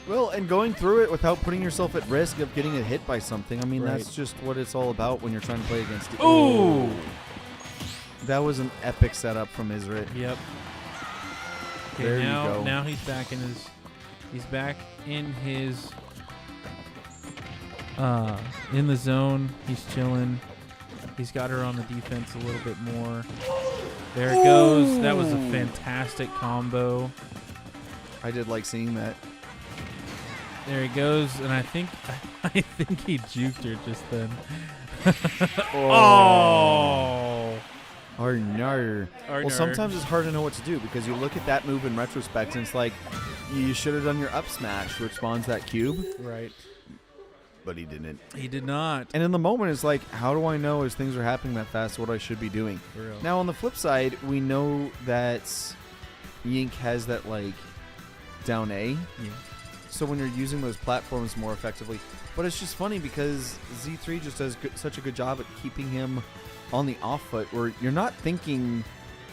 Well, and going through it without putting yourself at risk of getting hit by something. I mean, Right. that's just what it's all about when you're trying to play against Steve. Ooh! That was an epic setup from Isrit. Yep. Okay, There you now, go. Now he's back in his. He's back in his. In the zone. He's chilling. He's got her on the defense a little bit more. There it goes. That was a fantastic combo. I did like seeing that. There he goes, and I think he juked her just then. Oh! Or no. Or Well, no. sometimes it's hard to know what to do because you look at that move in retrospect and it's like, you should have done your up smash, which spawns that cube. Right. But he didn't. He did not. And in the moment, it's like, how do I know as things are happening that fast what I should be doing? For real. Now, on the flip side, we know that Yink has that, like, down A. Yeah. So when you're using those platforms more effectively. But it's just funny because Z3 just does such a good job at keeping him on the off foot where you're not thinking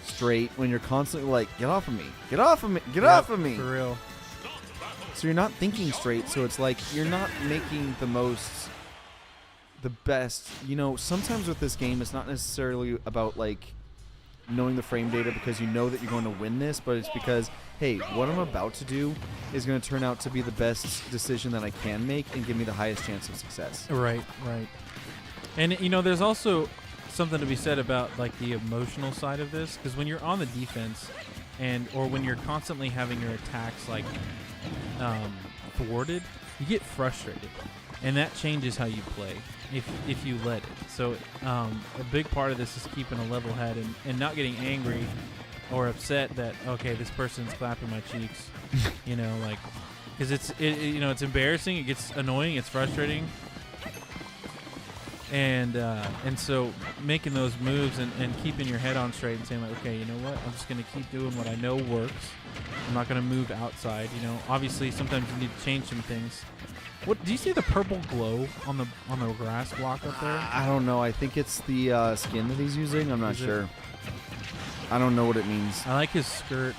straight when you're constantly like, get off of me, get off of me, get off of me. For real. So you're not thinking straight, so it's like you're not making the best. Sometimes with this game, it's not necessarily about like knowing the frame data because you know that you're going to win this, but it's because, hey, what I'm about to do is going to turn out to be the best decision that I can make and give me the highest chance of success. Right, right. And, there's also something to be said about, like, the emotional side of this, because when you're on the defense or when you're constantly having your attacks, like, thwarted, you get frustrated. And that changes how you play if you let it. So a big part of this is keeping a level head and not getting angry or upset that, okay, this person's clapping my cheeks, because it's embarrassing, it gets annoying, it's frustrating. And so making those moves and keeping your head on straight and saying, like, okay, you know what? I'm just going to keep doing what I know works. I'm not going to move outside. Obviously sometimes you need to change some things. What do you see the purple glow on the grass block up there? I don't know. I think it's the skin that he's using. I'm not sure. I don't know what it means. I like his skirt.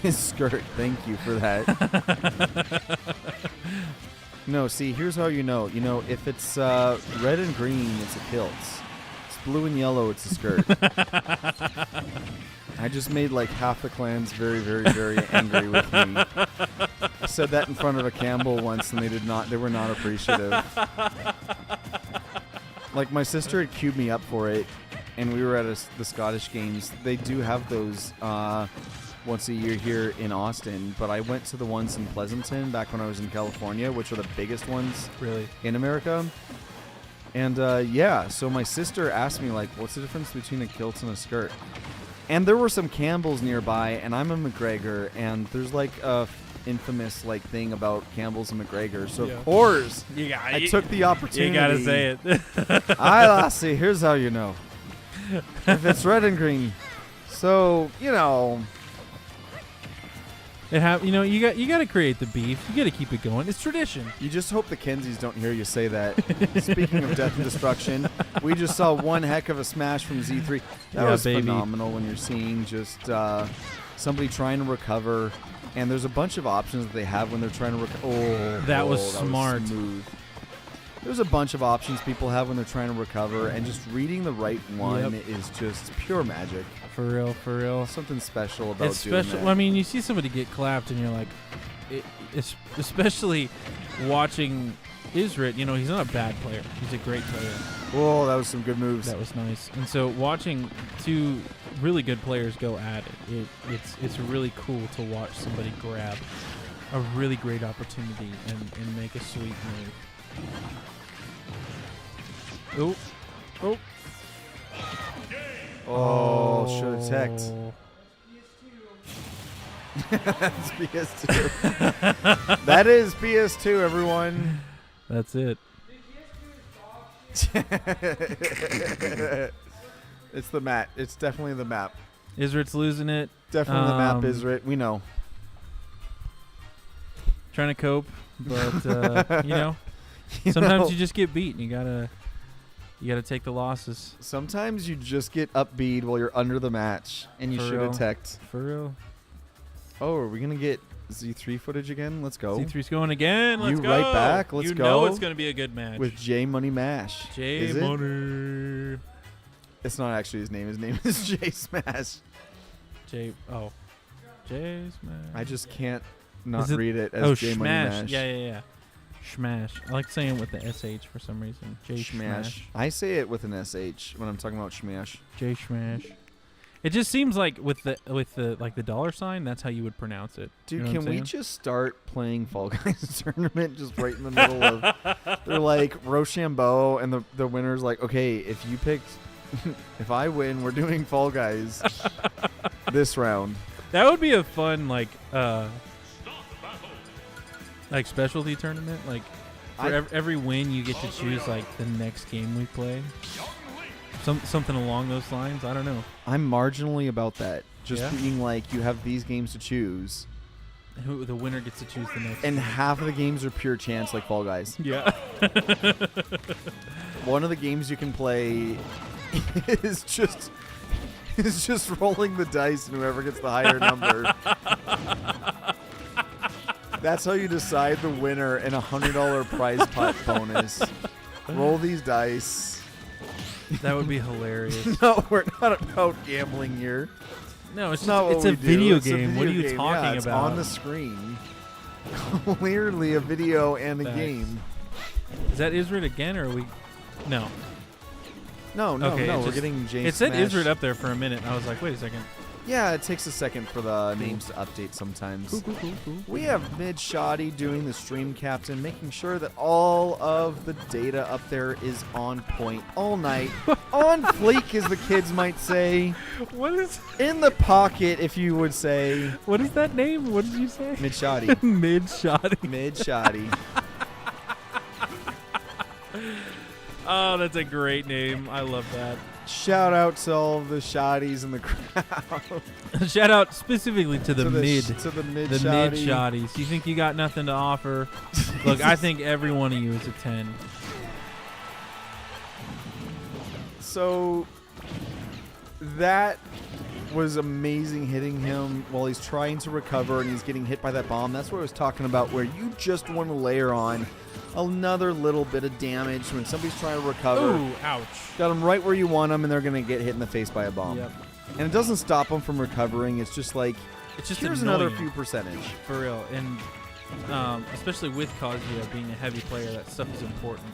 His skirt. Thank you for that. No, see, here's how you know. If it's red and green, it's a kilt. It's blue and yellow, it's a skirt. I just made like half the clans very, very, very angry with me. I said that in front of a Campbell once, and they were not appreciative. Like, my sister had queued me up for it, and we were at the Scottish Games. They do have those once a year here in Austin, but I went to the ones in Pleasanton back when I was in California, which are the biggest ones Really? in America. And so my sister asked me, like, what's the difference between a kilt and a skirt? And there were some Campbells nearby, and I'm a McGregor, and there's like a infamous like thing about Campbells and McGregor. So of course, I took the opportunity. You gotta say it. Aye, lassie, here's how you know. If it's red and green. So, You got to create the beef. You got to keep it going. It's tradition. you just hope the Kensies don't hear you say that. Speaking of death and destruction, we just saw one heck of a smash from Z3. That was phenomenal when you're seeing just somebody trying to recover. And there's a bunch of options that they have when they're trying to recover. That was smart. Smooth. There's a bunch of options people have when they're trying to recover, and just reading the right one is just pure magic. For real. Something special about It's doing special. that. I mean, you see somebody get clapped, and you're like, especially watching Isrit, you know, he's not a bad player. He's a great player. Whoa, that was some good moves. That was nice. And so watching two really good players go at it, it's really cool to watch somebody grab a really great opportunity and make a sweet move. Oh. Oh, should have teched. That's PS2. That is PS2, everyone. That's it. It's the map. It's definitely the map. Isrit's losing it. Definitely the map, Isrit. We know. Trying to cope, but you know, sometimes you just get beat and you gotta take the losses. Sometimes you just get upbeat while you're under the match, and you For should real. have teched. For real. Oh, are we gonna get Z3 footage again? Let's go. Z3's going again. Let's You go. right back. Let's you go. know it's gonna be a good match. With J Money Mash. J Is it? Money. It's not actually his name. His name is J Smash. J Smash. I just can't not Is it- read it as J Money Smash. Mash. Yeah. Smash. I like saying it with the SH for some reason. J Smash. I say it with an SH when I'm talking about Smash. J Smash. It just seems like with the like the dollar sign, that's how you would pronounce it. Dude, You know what can I'm we saying? just start playing Fall Guys tournament just right in the middle of... They're like Rochambeau, and the winner's like, okay, if you picked... if I win, we're doing Fall Guys this round. That would be a fun like specialty tournament. Like for every win, you get to choose like the next game we play. Something along those lines. I don't know. I'm marginally about that. Just Yeah? being like, you have these games to choose, Who the winner gets to choose the next. and game. half of the games are pure chance, like Fall Guys. Yeah. One of the games you can play is just rolling the dice, and whoever gets the higher number. That's how you decide the winner and a $100 prize pot bonus. Roll these dice. That would be hilarious. No, we're not about gambling here. No, it's Not just, it's what a we do. video It's a game. What are video you game. talking Yeah, it's about? on the screen. Clearly a video and a Facts. game. Is that Isrit again, or are we? No. No, Okay, it we're just- getting James. It said Smash. Isrit up there for a minute. And I was like, wait a second. Yeah, it takes a second for the names to update sometimes. Cool. We have Mid Shoddy doing the stream captain, making sure that all of the data up there is on point all night. On fleek, as the kids might say. What is In the pocket, if you would say. what is that name? What did you say? Mid Shoddy. Mid shot. Mid Shoddy. Oh, that's a great name. I love that. Shout out to all of the Shoddies in the crowd. Shout out specifically to the to mid. To the mid The Shoddy. mid shotties. You think you got nothing to offer? Look, I think every one of you is a 10. So that was amazing, hitting him while he's trying to recover and he's getting hit by that bomb. That's what I was talking about, where you just want to layer on another little bit of damage when somebody's trying to recover. Ooh, ouch. Got them right where you want them, and they're going to get hit in the face by a bomb. Yep. And it doesn't stop them from recovering. It's just like, It's just here's annoying, another few percentage. for real. And especially with Kazuya being a heavy player, that stuff is important.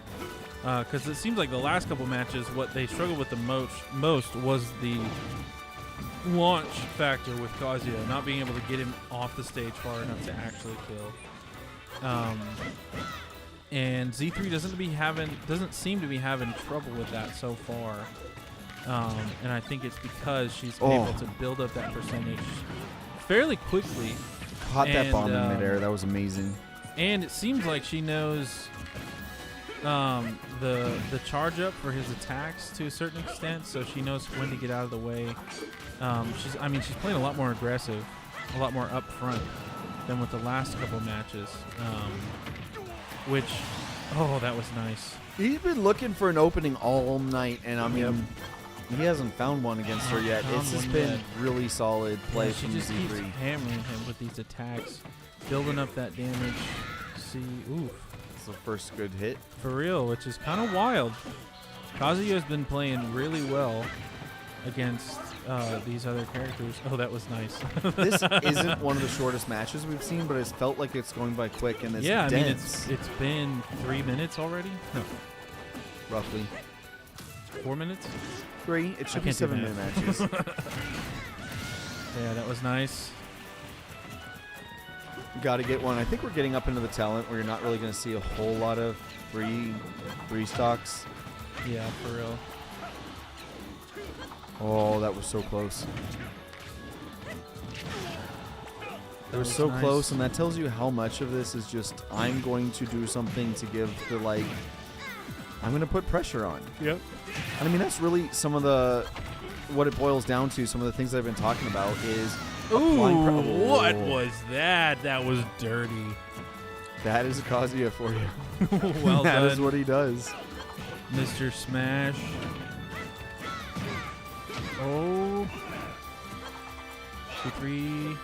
Because it seems like the last couple matches, what they struggled with the most was the launch factor with Kazuya, not being able to get him off the stage far enough to actually kill. And Z3 doesn't seem to be having trouble with that so far. And I think it's because she's able to build up that percentage fairly quickly. Caught that And, bomb in midair. That was amazing. And it seems like she knows the charge up for his attacks to a certain extent, so she knows when to get out of the way. She's playing a lot more aggressive, a lot more up front than with the last couple matches. That was nice. He's been looking for an opening all night, and I mean, he hasn't found one against her yet. Found It's just one been yet. really solid play She from just keeps Z3. hammering him with these attacks, building up that damage. Oof. It's the first good hit. For real, which is kind of wild. Kazuya's been playing really well against these other characters. Oh, that was nice. This isn't one of the shortest matches we've seen, but it's felt like it's going by quick and it's yeah, dense. I mean, it's been 3 minutes already. No, Roughly 4 minutes. 3. It should be can't do 7-minute math. matches. Yeah, that was nice. Got to get one. I think we're getting up into the talent where you're not really going to see a whole lot of three stocks. Yeah, for real. Oh, that was so close. It was so nice. close, and that tells you how much of this is just I'm going to do something to give the like. I'm going to put pressure on. Yep. And I mean, that's really some of the what it boils down to. Some of the things that I've been talking about is applying Ooh, what was that? That was dirty. that is Kazuya for you. Well That done, is what he does. Mr. Smash. Oh. 2-3.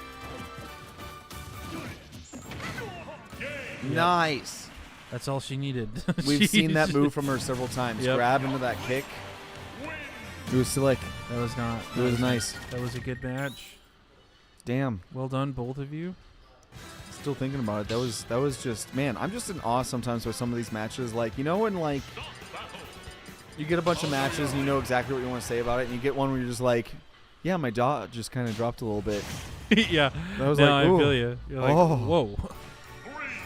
Nice. That's all she needed. We've seen that move from her several times. Yep. Grab into that kick. It was slick. That was not. It was nice. That was a good match. Damn. Well done, both of you. Still thinking about it. That was just, man, I'm just in awe sometimes with some of these matches. Like, you know when like you get a bunch of matches and you know exactly what you want to say about it, and you get one where you're just like, yeah, my jaw just kind of dropped a little bit. Yeah. I was no, like, I ooh. feel you. You're like, Oh. whoa.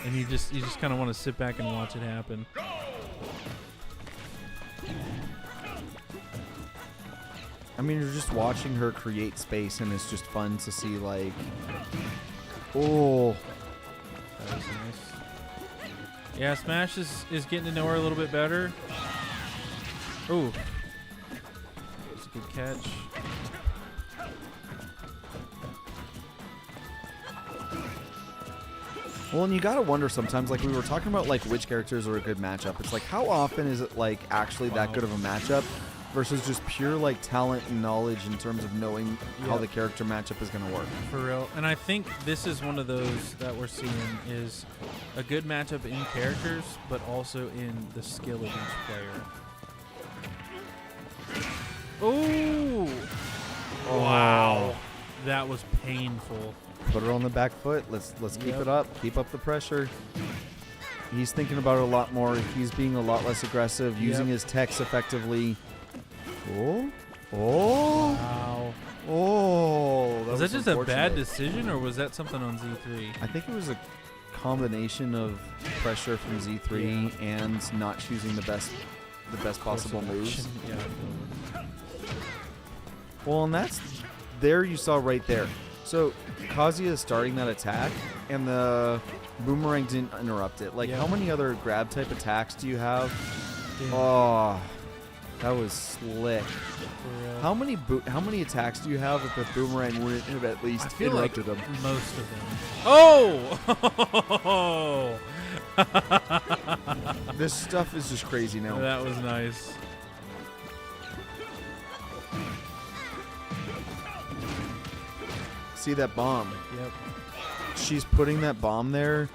And you just kind of want to sit back and watch it happen. I mean, you're just watching her create space, and it's just fun to see, like, oh. That was nice. Yeah, Smash is getting to know her a little bit better. Ooh. That was a good catch. Well, and you gotta wonder sometimes, like we were talking about, like which characters are a good matchup. It's like, how often is it like actually that good of a matchup versus just pure like talent and knowledge in terms of knowing how Yep. the character matchup is gonna work. For real. And I think this is one of those that we're seeing is a good matchup in characters, but also in the skill of each player. Ooh! Wow. That was painful. Put her on the back foot. Let's keep Yep. it up. Keep up the pressure. He's thinking about it a lot more. He's being a lot less aggressive, using his techs effectively. Oh, oh, Wow. oh! Was that just a bad unfortunate. decision, or was that something on Z3? I think it was a combination of pressure from Z3 and not choosing the best possible moves. Yeah. Well, and that's there you saw right there. So Kazuya is starting that attack, and the boomerang didn't interrupt it. Like, Yeah. how many other grab type attacks do you have? Damn. Oh, that was slick. For real. How many attacks do you have if the boomerang wouldn't have at least I feel like interrupted them? most of them. Oh! This stuff is just crazy now. That was nice. See that bomb? Yep. She's putting that bomb there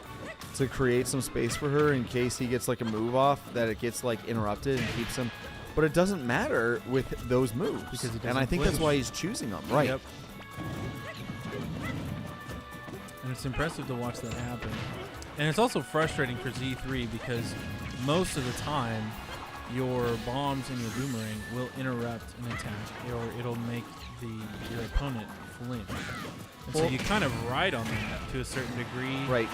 to create some space for her in case he gets like a move off that it gets like interrupted and keeps him. But it doesn't matter with those moves Because he and doesn't I think that's flinch. why he's choosing them. Right. Yep. And it's impressive to watch that happen. And it's also frustrating for Z3 because most of the time your bombs and your boomerang will interrupt an attack, or it'll make your opponent flinch. And so Well- you kind of ride on that to a certain degree. Right.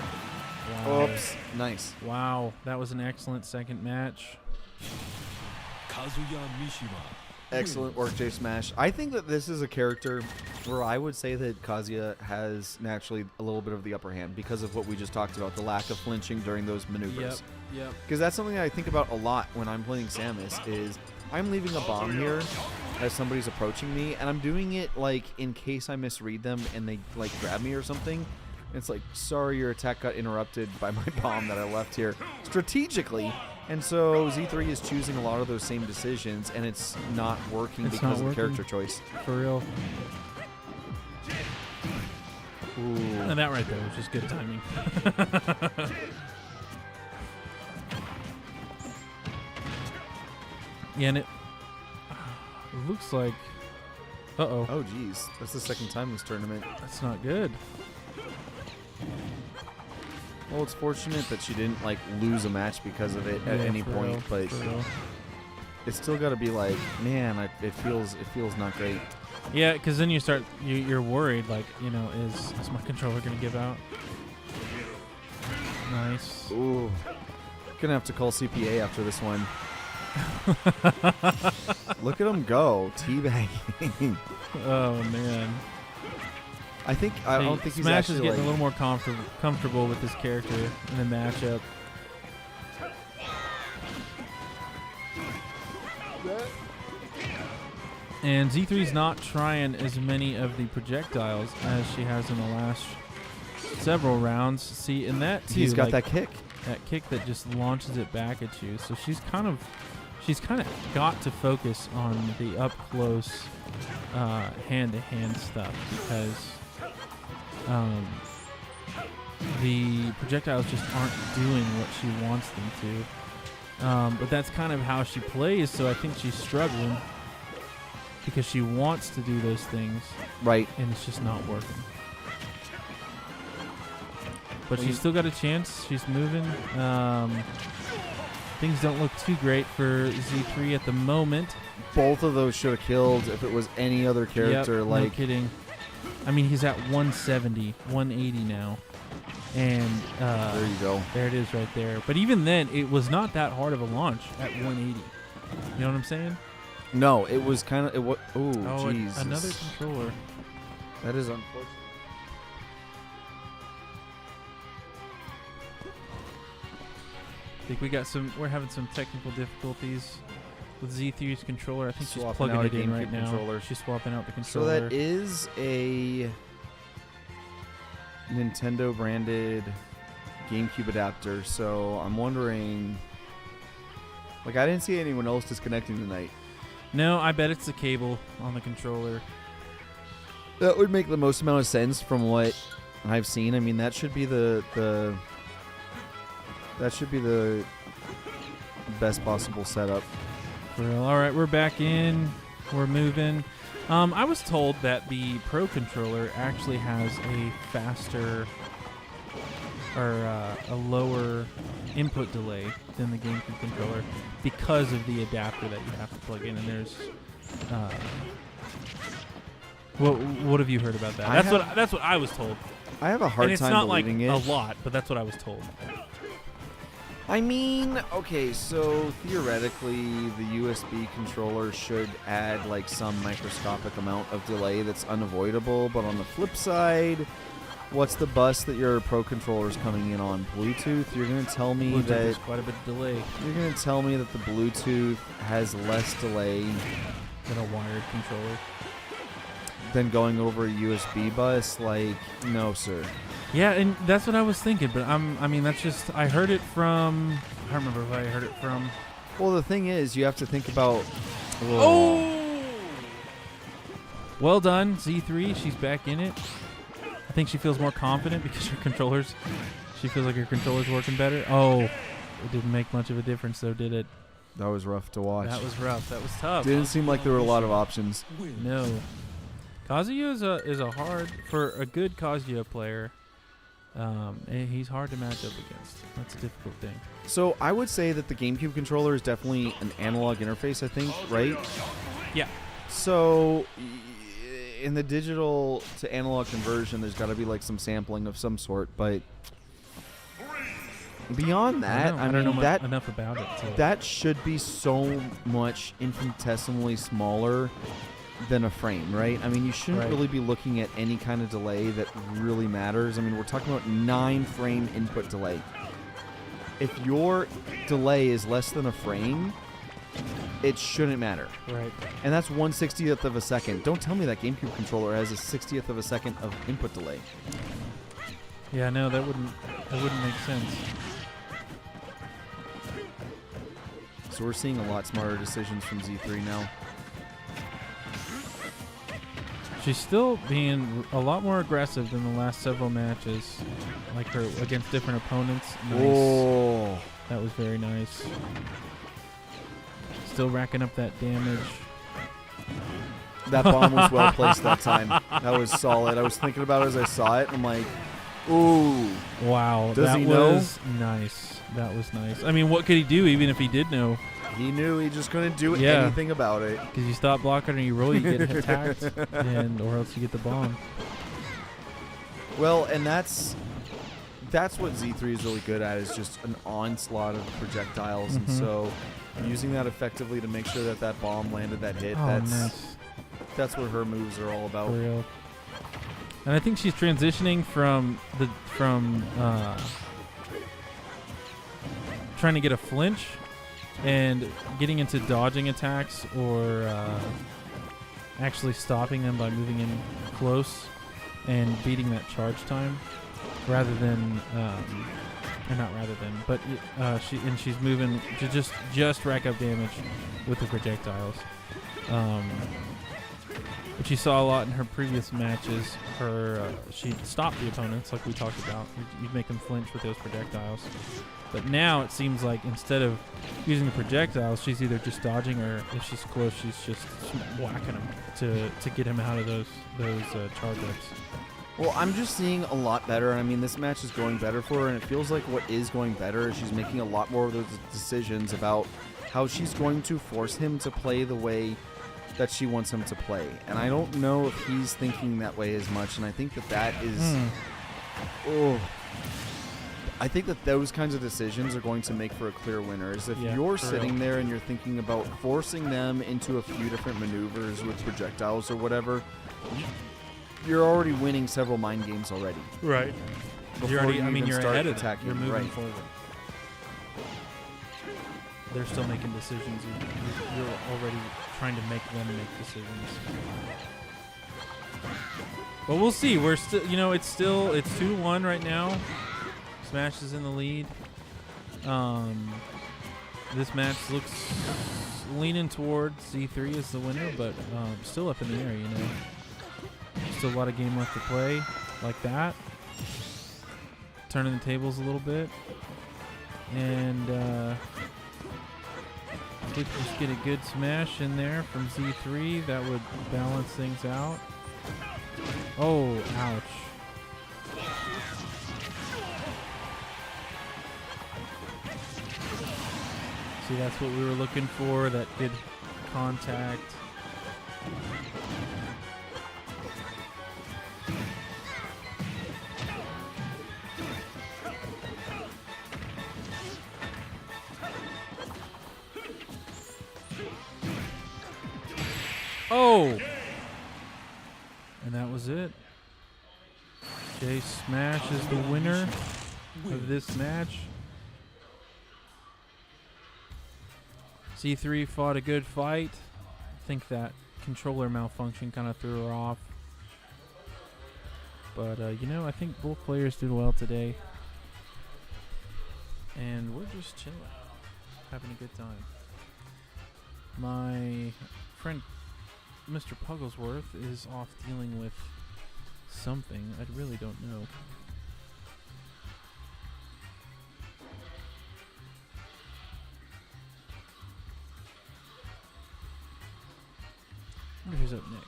Wow. Oops. Nice. Wow, that was an excellent second match. Kazuya Mishima. Excellent work, J Smash. I think that this is a character where I would say that Kazuya has naturally a little bit of the upper hand because of what we just talked about, the lack of flinching during those maneuvers. Yep. Because that's something that I think about a lot when I'm playing Samus is I'm leaving a bomb here as somebody's approaching me, and I'm doing it like in case I misread them and they like grab me or something. It's like, sorry, your attack got interrupted by my bomb that I left here strategically. And so Z3 is choosing a lot of those same decisions, and it's not working It's because not of the working. character choice. For real. Ooh. And that right there was just good timing. Yeah, and it looks like Uh-oh. Oh, geez. That's the second time this tournament. That's not good. Well, it's fortunate that she didn't, like, lose a match because of it at any for point, real, but for real. it's still got to be like, man, it feels not great. Yeah, because then you're worried, like, you know, is my controller going to give out? Nice. Ooh. Gonna have to call CPA after this one. Look at him go. Teabagging. Oh, man. I don't think he's Smash is actually, getting like, a little more comfortable with this character in the matchup. And Z3's not trying as many of the projectiles as she has in the last several rounds. See, in that too, he's got like, that kick. that kick that just launches it back at you. So she's kind of got to focus on the up close hand-to-hand stuff, because the projectiles just aren't doing what she wants them to. But that's kind of how she plays, so I think she's struggling because she wants to do those things, Right. and it's just not working. But Well, she's still got a chance. She's moving. Things don't look too great for Z3 at the moment. Both of those should have killed if it was any other character. Yep, like, no kidding. I mean, he's at 170, 180 now. And there you go. there it is right there. But even then, it was not that hard of a launch at 180. You know what I'm saying? No, it was kind of. Oh, Oh, jeez. another controller. That is unfortunate. I think we're having some technical difficulties with Z3's controller. I think she's Swapping plugging out a it in right GameCube now. controller. She's swapping out the So controller. that is a Nintendo branded GameCube adapter. So I'm wondering. Like, I didn't see anyone else disconnecting tonight. No, I bet it's the cable on the controller. That would make the most amount of sense from what I've seen. I mean, that should be the best possible setup. For real. All right, we're back in. We're moving. I was told that the Pro controller actually has a faster or a lower input delay than the GameCube controller because of the adapter that you have to plug in. And there's what have you heard about that? That's what I was told. I have a hard And it's time not like believing a it. lot, but that's what I was told. I mean, okay, so theoretically, the USB controller should add like some microscopic amount of delay that's unavoidable. But on the flip side, what's the bus that your Pro controller is coming in on? Bluetooth? You're gonna tell me Bluetooth that is quite a bit of delay you're gonna tell me that the Bluetooth has less delay than a wired controller. than going over a USB bus? Like, no, sir. Yeah, and that's what I was thinking, but I mean, that's just, I heard it from, I don't remember who I heard it from. Well, the thing is, you have to think about. Oh! Well done, Z3. She's back in it. I think she feels more confident because she feels like her controller's working better. Oh, it didn't make much of a difference, though, did it? That was rough to watch. That was rough. That was tough. Didn't seem like there were a lot of options. No. Kazuya is a hard, for a good Kazuya player, he's hard to match up against. That's a difficult thing. So I would say that the GameCube controller is definitely an analog interface, I think, right? Yeah. So in the digital to analog conversion, there's got to be like some sampling of some sort, but beyond that, I don't know enough about it. So. that should be so much infinitesimally smaller than a frame, right? I mean, you shouldn't Right. really be looking at any kind of delay that really matters. I mean, we're talking about 9-frame input delay. If your delay is less than a frame, it shouldn't matter. Right. And that's 1/60th of a second. Don't tell me that GameCube controller has a 60th of a second of input delay. Yeah, no, that wouldn't make sense. So we're seeing a lot smarter decisions from Z3 now. She's still being a lot more aggressive than the last several matches, like her against different opponents. Nice. Oh. That was very nice. Still racking up that damage. That bomb was well placed that time. That was solid. I was thinking about it as I saw it, and I'm like, ooh. Wow, Does that he know? was nice. That was nice. I mean, what could he do even if he did know? He knew he just couldn't do Yeah. anything about it. Because you stop blocking or you roll, you get attacked, or else you get the bomb. Well, and that's what Z3 is really good at, is just an onslaught of projectiles. And Mhm. so using that effectively to make sure that bomb landed that hit, Oh, nice. that's what her moves are all about. For real. And I think she's transitioning from trying to get a flinch and getting into dodging attacks or actually stopping them by moving in close and beating that charge time, rather than she's moving to just rack up damage with the projectiles. Which you saw a lot in her previous matches. She'd stop the opponents, like we talked about. You'd make them flinch with those projectiles. But now it seems like instead of using the projectiles, she's either just dodging, or if she's close, she's just whacking them to get him out of those charge ups. Well, I'm just seeing a lot better. I mean, this match is going better for her, and it feels like what is going better is she's making a lot more of those decisions about how she's going to force him to play the way that she wants him to play. And I don't know if he's thinking that way as much, and I think that is... I think that those kinds of decisions are going to make for a clear winner. Is if you're sitting there and you're thinking about forcing them into a few different maneuvers with projectiles or whatever, you're already winning several mind games already. Right. You're ahead of them. You're moving right. forward. They're still making decisions. You're already trying to make them make decisions. But we'll see. We're still, it's 2-1 right now. Smash is in the lead. This match looks leaning towards Z3 as the winner, but still up in the air, Still a lot of game left to play, like that. Turning the tables a little bit. And if we can just get a good smash in there from Z3, that would balance things out. Oh, ouch. See, that's what we were looking for, that good contact. Oh! And that was it. Jay Smash is the winner of this match. C3 fought a good fight. I think that controller malfunction kind of threw her off. But, I think both players did well today. And we're just chilling, having a good time. My friend Mr. Pugglesworth is off dealing with something. I really don't know. I wonder who's up next.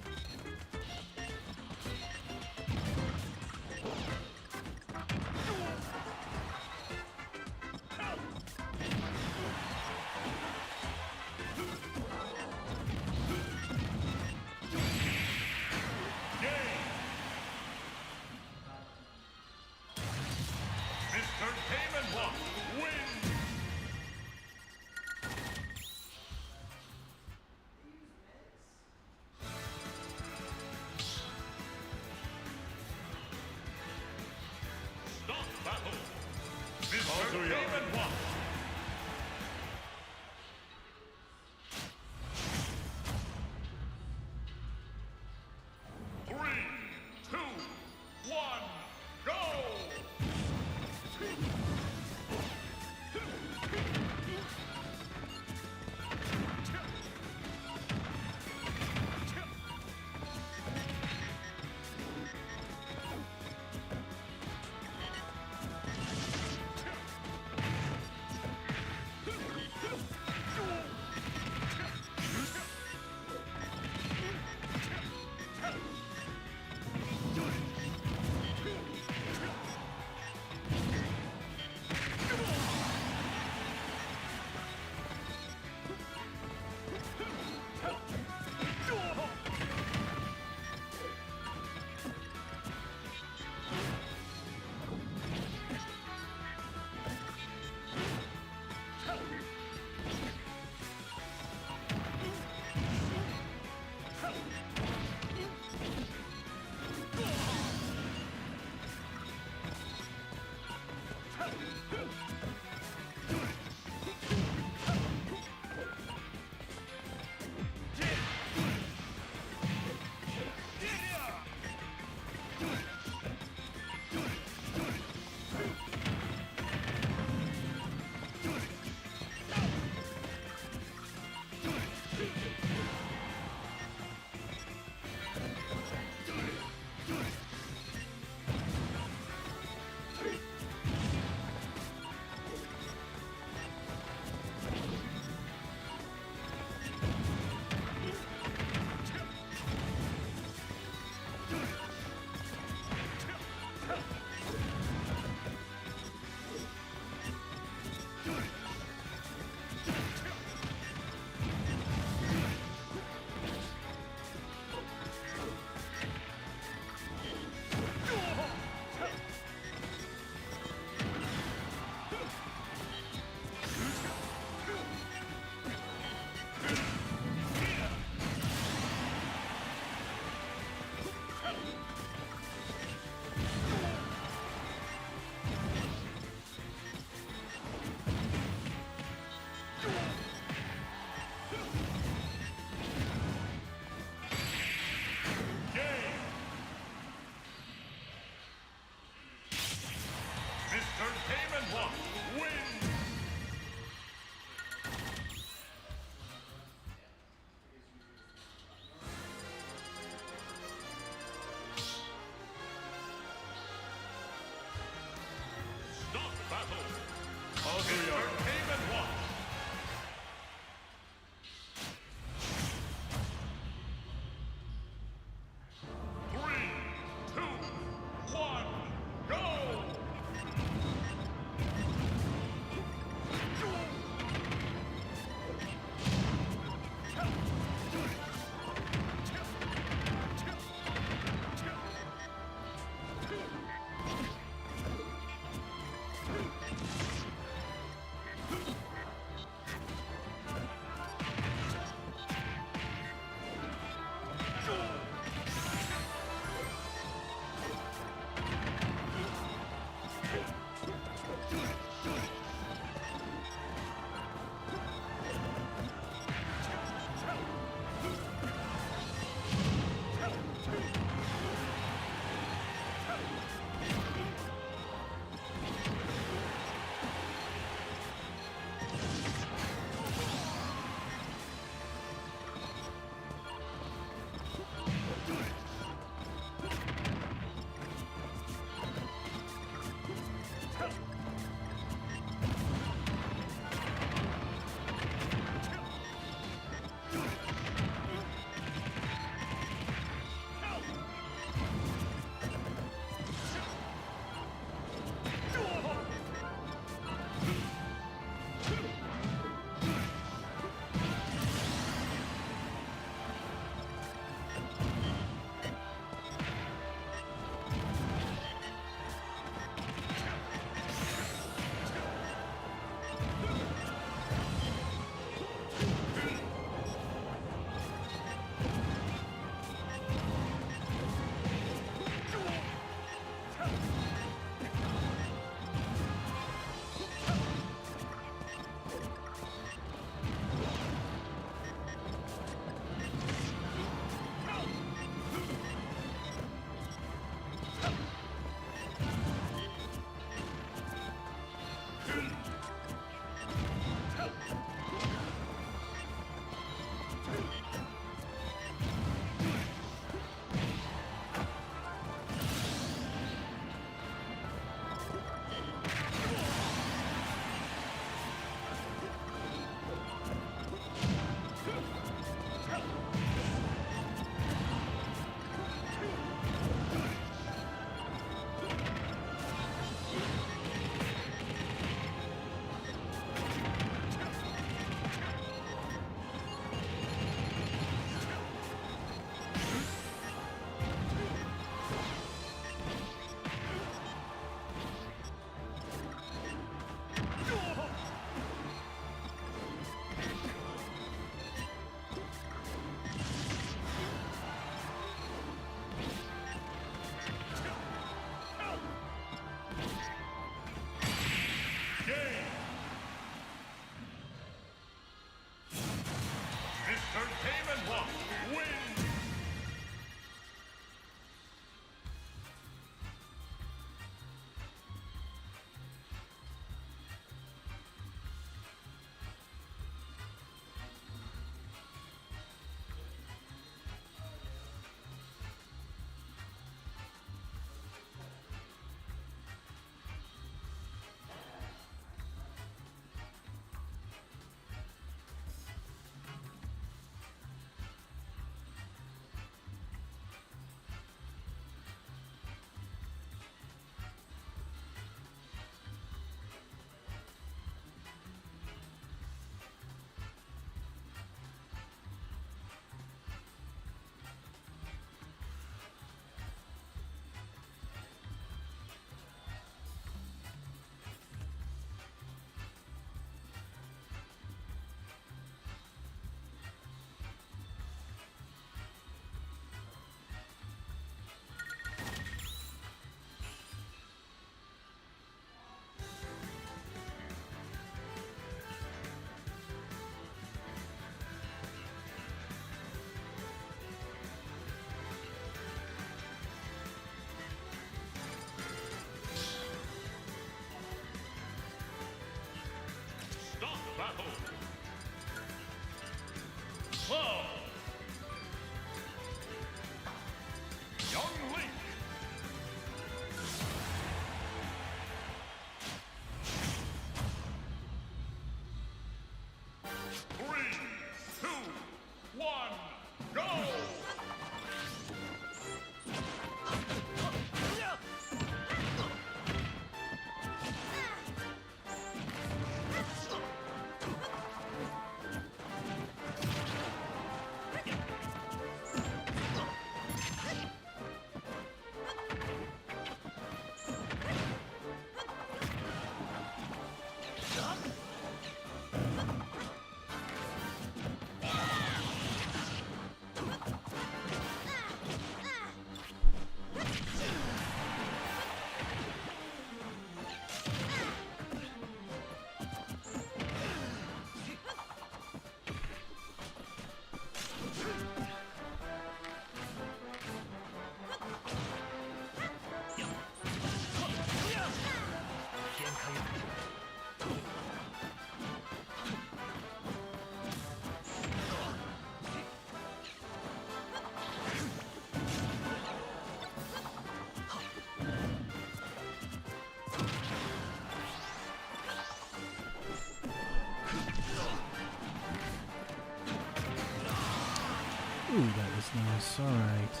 Ooh, that was nice. All right.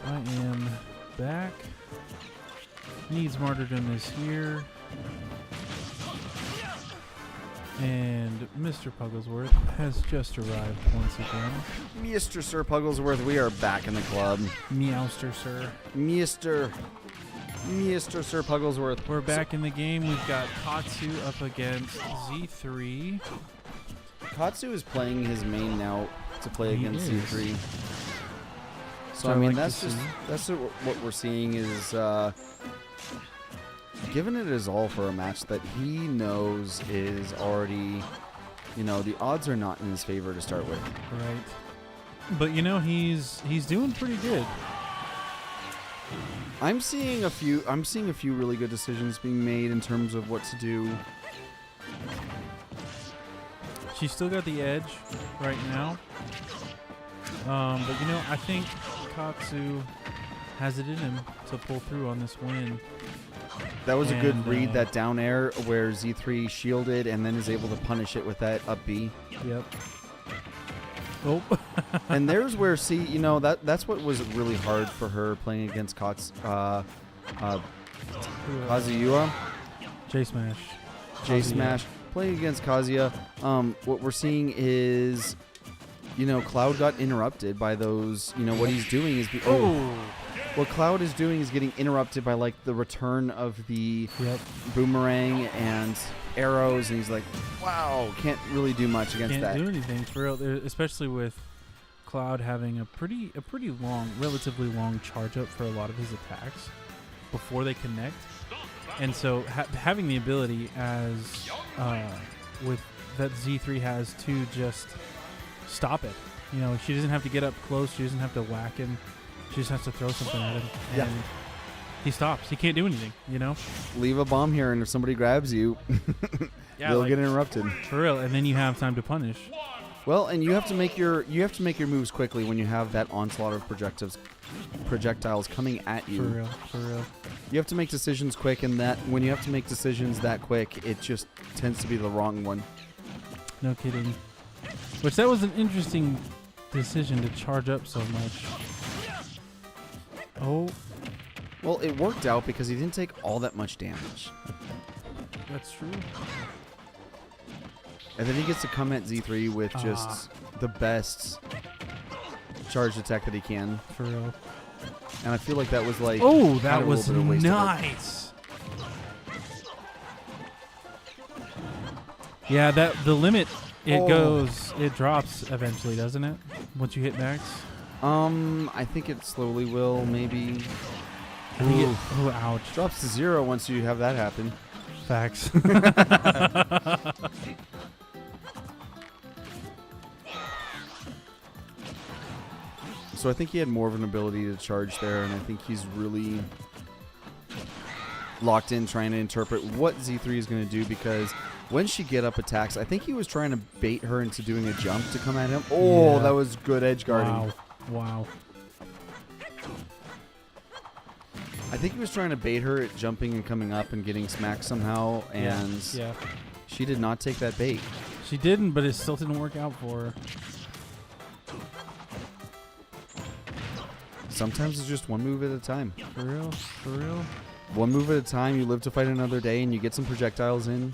I am back. Needsmartyrdom is here. And Mr. Pugglesworth has just arrived once again. Mr. Sir Pugglesworth, we are back in the club. Meowster, sir. Mr. Sir Pugglesworth. We're back in the game. We've got Katsu up against Z3. Katsu is playing his main now to play He against is. C3. So I I mean, like that's to just see. that's what we're seeing is giving it his all for a match that he knows is already, you know, the odds are not in his favor to start with. Right. But you know, he's doing pretty good. I'm seeing a few really good decisions being made in terms of what to do. She's still got the edge right now. But you know, I think Katsu has it in him to pull through on this win. That was a good And, read, that down air where Z3 shielded and then is able to punish it with that up B. Yep. Oh. And there's where, see, you know, that's what was really hard for her playing against Kazuya. J Smash. J Smash. Playing against Kazuya. What we're seeing is, you know, Cloud got interrupted by those, you know, what he's doing is... What Cloud is doing is getting interrupted by, like, the return of the boomerang and arrows, and he's like, wow, can't really do much against that. Can't do anything, for real, especially with Cloud having a pretty long, relatively long charge up for a lot of his attacks before they connect. And so having the ability as with that Z3 has to just stop it. You know, she doesn't have to get up close. She doesn't have to whack him. She just has to throw something at him. And he stops. He can't do anything, you know? Leave a bomb here, and if somebody grabs you, they'll get interrupted. For real. And then you have time to punish. Well, and you have to make your moves quickly when you have that onslaught of projectiles coming at you. For real. You have to make decisions quick, and that when you have to make decisions that quick, it just tends to be the wrong one. No kidding. Which that was an interesting decision to charge up so much. Oh, Well, it worked out because he didn't take all that much damage. that's true. And then he gets to come at Z3 with just the best charged attack that he can. For real. And I feel like that was like... Oh, that kinda a was little bit of a waste of it. nice. Yeah, the limit, it drops eventually, doesn't it? Once you hit max. I think it slowly will, maybe. Ouch. Drops to 0 once you have that happen. Facts. So I think he had more of an ability to charge there, and I think he's really locked in trying to interpret what Z3 is going to do, because when she get up attacks, I think he was trying to bait her into doing a jump to come at him. Oh, Yeah. that was good edge guarding. Wow. I think he was trying to bait her at jumping and coming up and getting smacked somehow, and Yeah. She did not take that bait. She didn't, but it still didn't work out for her. Sometimes it's just one move at a time. For real? For real? One move at a time. You live to fight another day, and you get some projectiles in.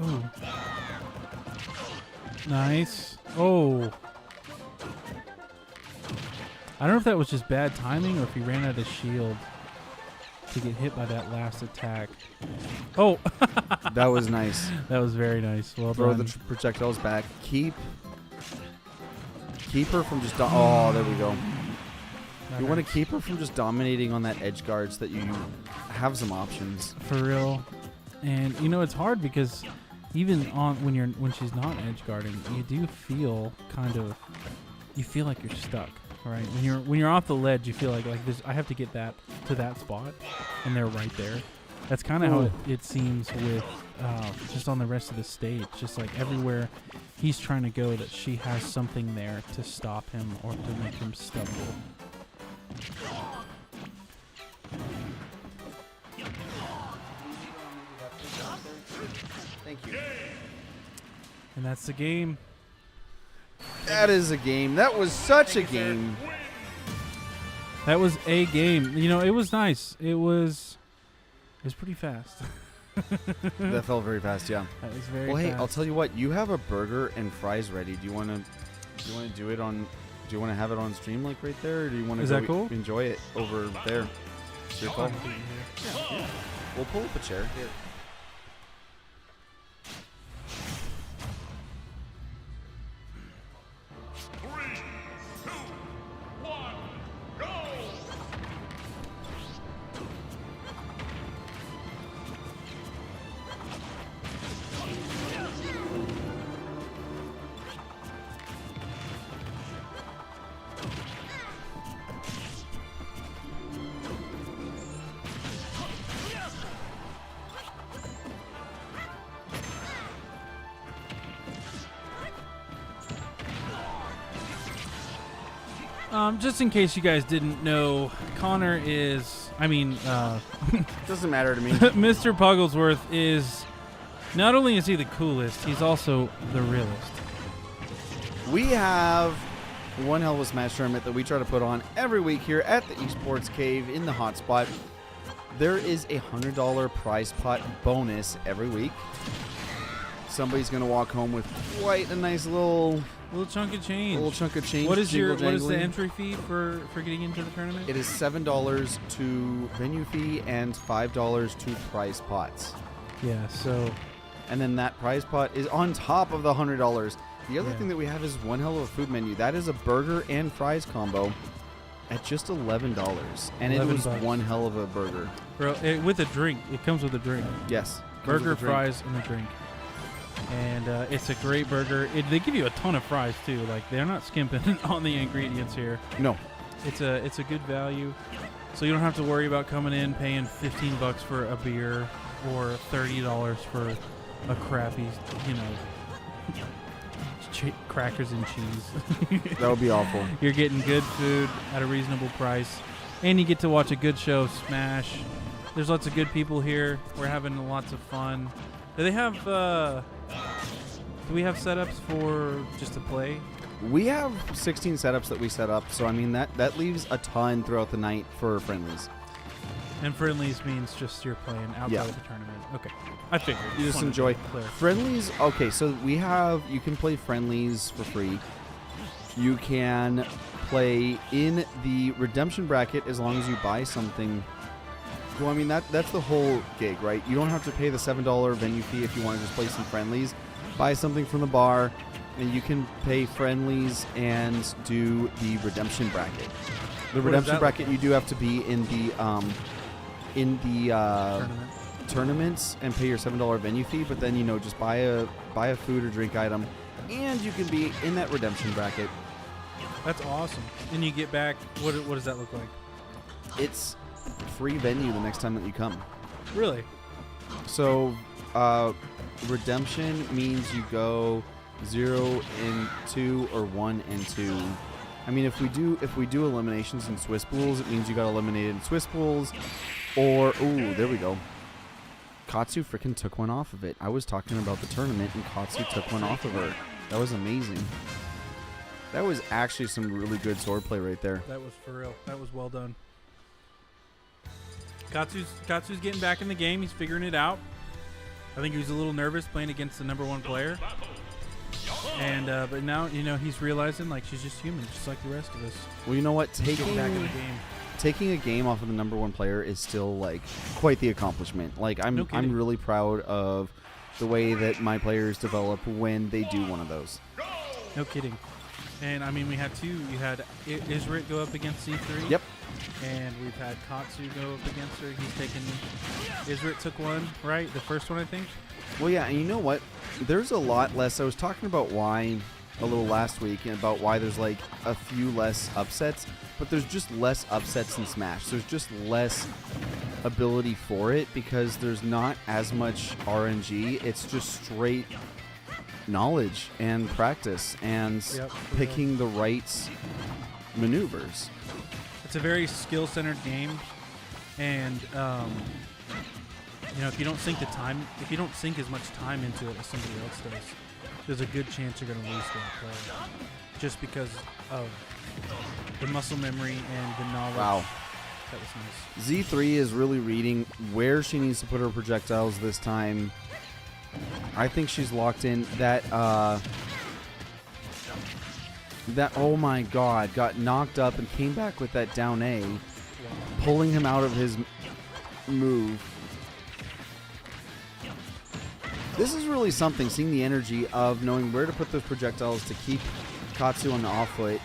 Ooh. Nice. Oh. I don't know if that was just bad timing or if he ran out of shield to get hit by that last attack. Oh. That was nice. That was very nice. Well Throw done. the projectiles back. Keep her from just... oh, there we go. You want to keep her from just dominating on that edge guard so that you have some options. For real. And, you know, it's hard because even on when she's not edge guarding, you do feel kind of... You feel like you're stuck, right? When you're off the ledge, you feel like there's, I have to get that to that spot, and they're right there. That's kind of how it seems with just on the rest of the stage. Just like everywhere he's trying to go, that she has something there to stop him or to make him stumble. Thank you. And that's the game. That is a game. That was such a game. That was a game. You know, it was nice. It was pretty fast. That felt very fast, yeah. That was very Well, hey, fast. I'll tell you what. You have a burger and fries ready. Do you want to do it on? Do you want to have it on stream like right there, or do you want to Is that cool? enjoy it over there? It's your call. Yeah. We'll pull up a chair here. Just in case you guys didn't know, Connor is, Doesn't matter to me. Mr. Pugglesworth is, not only is he the coolest, he's also the realest. We have one hell of a Smash tournament that we try to put on every week here at the Esports Cave in the hotspot. There is a $100 prize pot bonus every week. Somebody's going to walk home with quite a nice little Chunk of change. little chunk of change. What is the jingle-jangling. entry fee for getting into the tournament? It is $7 to venue fee and $5 to prize pots. Yeah, so And then that prize pot is on top of the $100. The other Yeah. thing that we have is one hell of a food menu. That is a burger and fries combo at just $11. And it was $11. one hell of a burger. bro, with a drink. It comes with a drink. Yes. Burger, Comes with a drink. fries, and a drink. And it's a great burger. They give you a ton of fries too. Like, they're not skimping on the ingredients here. No. It's a good value, so you don't have to worry about coming in paying $15 for a beer or $30 for a crappy, crackers and cheese. That would be awful. You're getting good food at a reasonable price, and you get to watch a good show, Smash. There's lots of good people here. We're having lots of fun. Do they have? Do we have setups for just to play? We have 16 setups that we set up, so I mean that leaves a ton throughout the night for friendlies. And friendlies means just you're playing outside of the tournament. Okay, I figured. You just wanted enjoy to be clear. friendlies. Okay, so you can play friendlies for free. You can play in the redemption bracket as long as you buy something. Well, I mean that's the whole gig, right? You don't have to pay the $7 venue fee if you want to just play some friendlies. Buy something from the bar, and you can pay friendlies and do the redemption bracket. The redemption bracket, you do have to be in the Tournament. tournaments and pay your $7 venue fee, but then just buy a food or drink item, and you can be in that redemption bracket. That's awesome. And you get back. What does that look like? It's free venue the next time that you come. Really? So redemption means you go 0 and 2 or 1 and 2. I mean, if we do eliminations in Swiss pools, it means you got eliminated in Swiss pools. Or there we go. Katsu freaking took one off of it. I was talking about the tournament, and Katsu took one off of her. That was amazing. That was actually some really good swordplay right there. That was for real. That was well done. Katsu's getting back in the game. He's figuring it out. I think he was a little nervous playing against the #1 player. And but now, he's realizing like she's just human, just like the rest of us. Well, you know what? Getting back in the game. Taking a game off of the #1 player is still like quite the accomplishment. Like No kidding. I'm really proud of the way that my players develop when they do one of those. No kidding. And I mean, we had two. You had Isrit go up against C3. Yep. And we've had Katsu go up against her. He's taken. Isrit took one, right? The first one, I think. Well, yeah, and you know what? There's a lot less. I was talking about why a little last week, and about why there's like a few less upsets, but there's just less upsets in Smash. There's just less ability for it because there's not as much RNG. It's just straight knowledge and practice and picking the right maneuvers. It's a very skill-centered game, and if you don't sink as much time into it as somebody else does, there's a good chance you're going to lose that play, just because of the muscle memory and the knowledge. Wow. That was nice. Z3 is really reading where she needs to put her projectiles this time. I think she's locked in. That oh my god, got knocked up and came back with that down A, pulling him out of his move. This is really something, seeing the energy of knowing where to put those projectiles to keep Katsu on the off foot.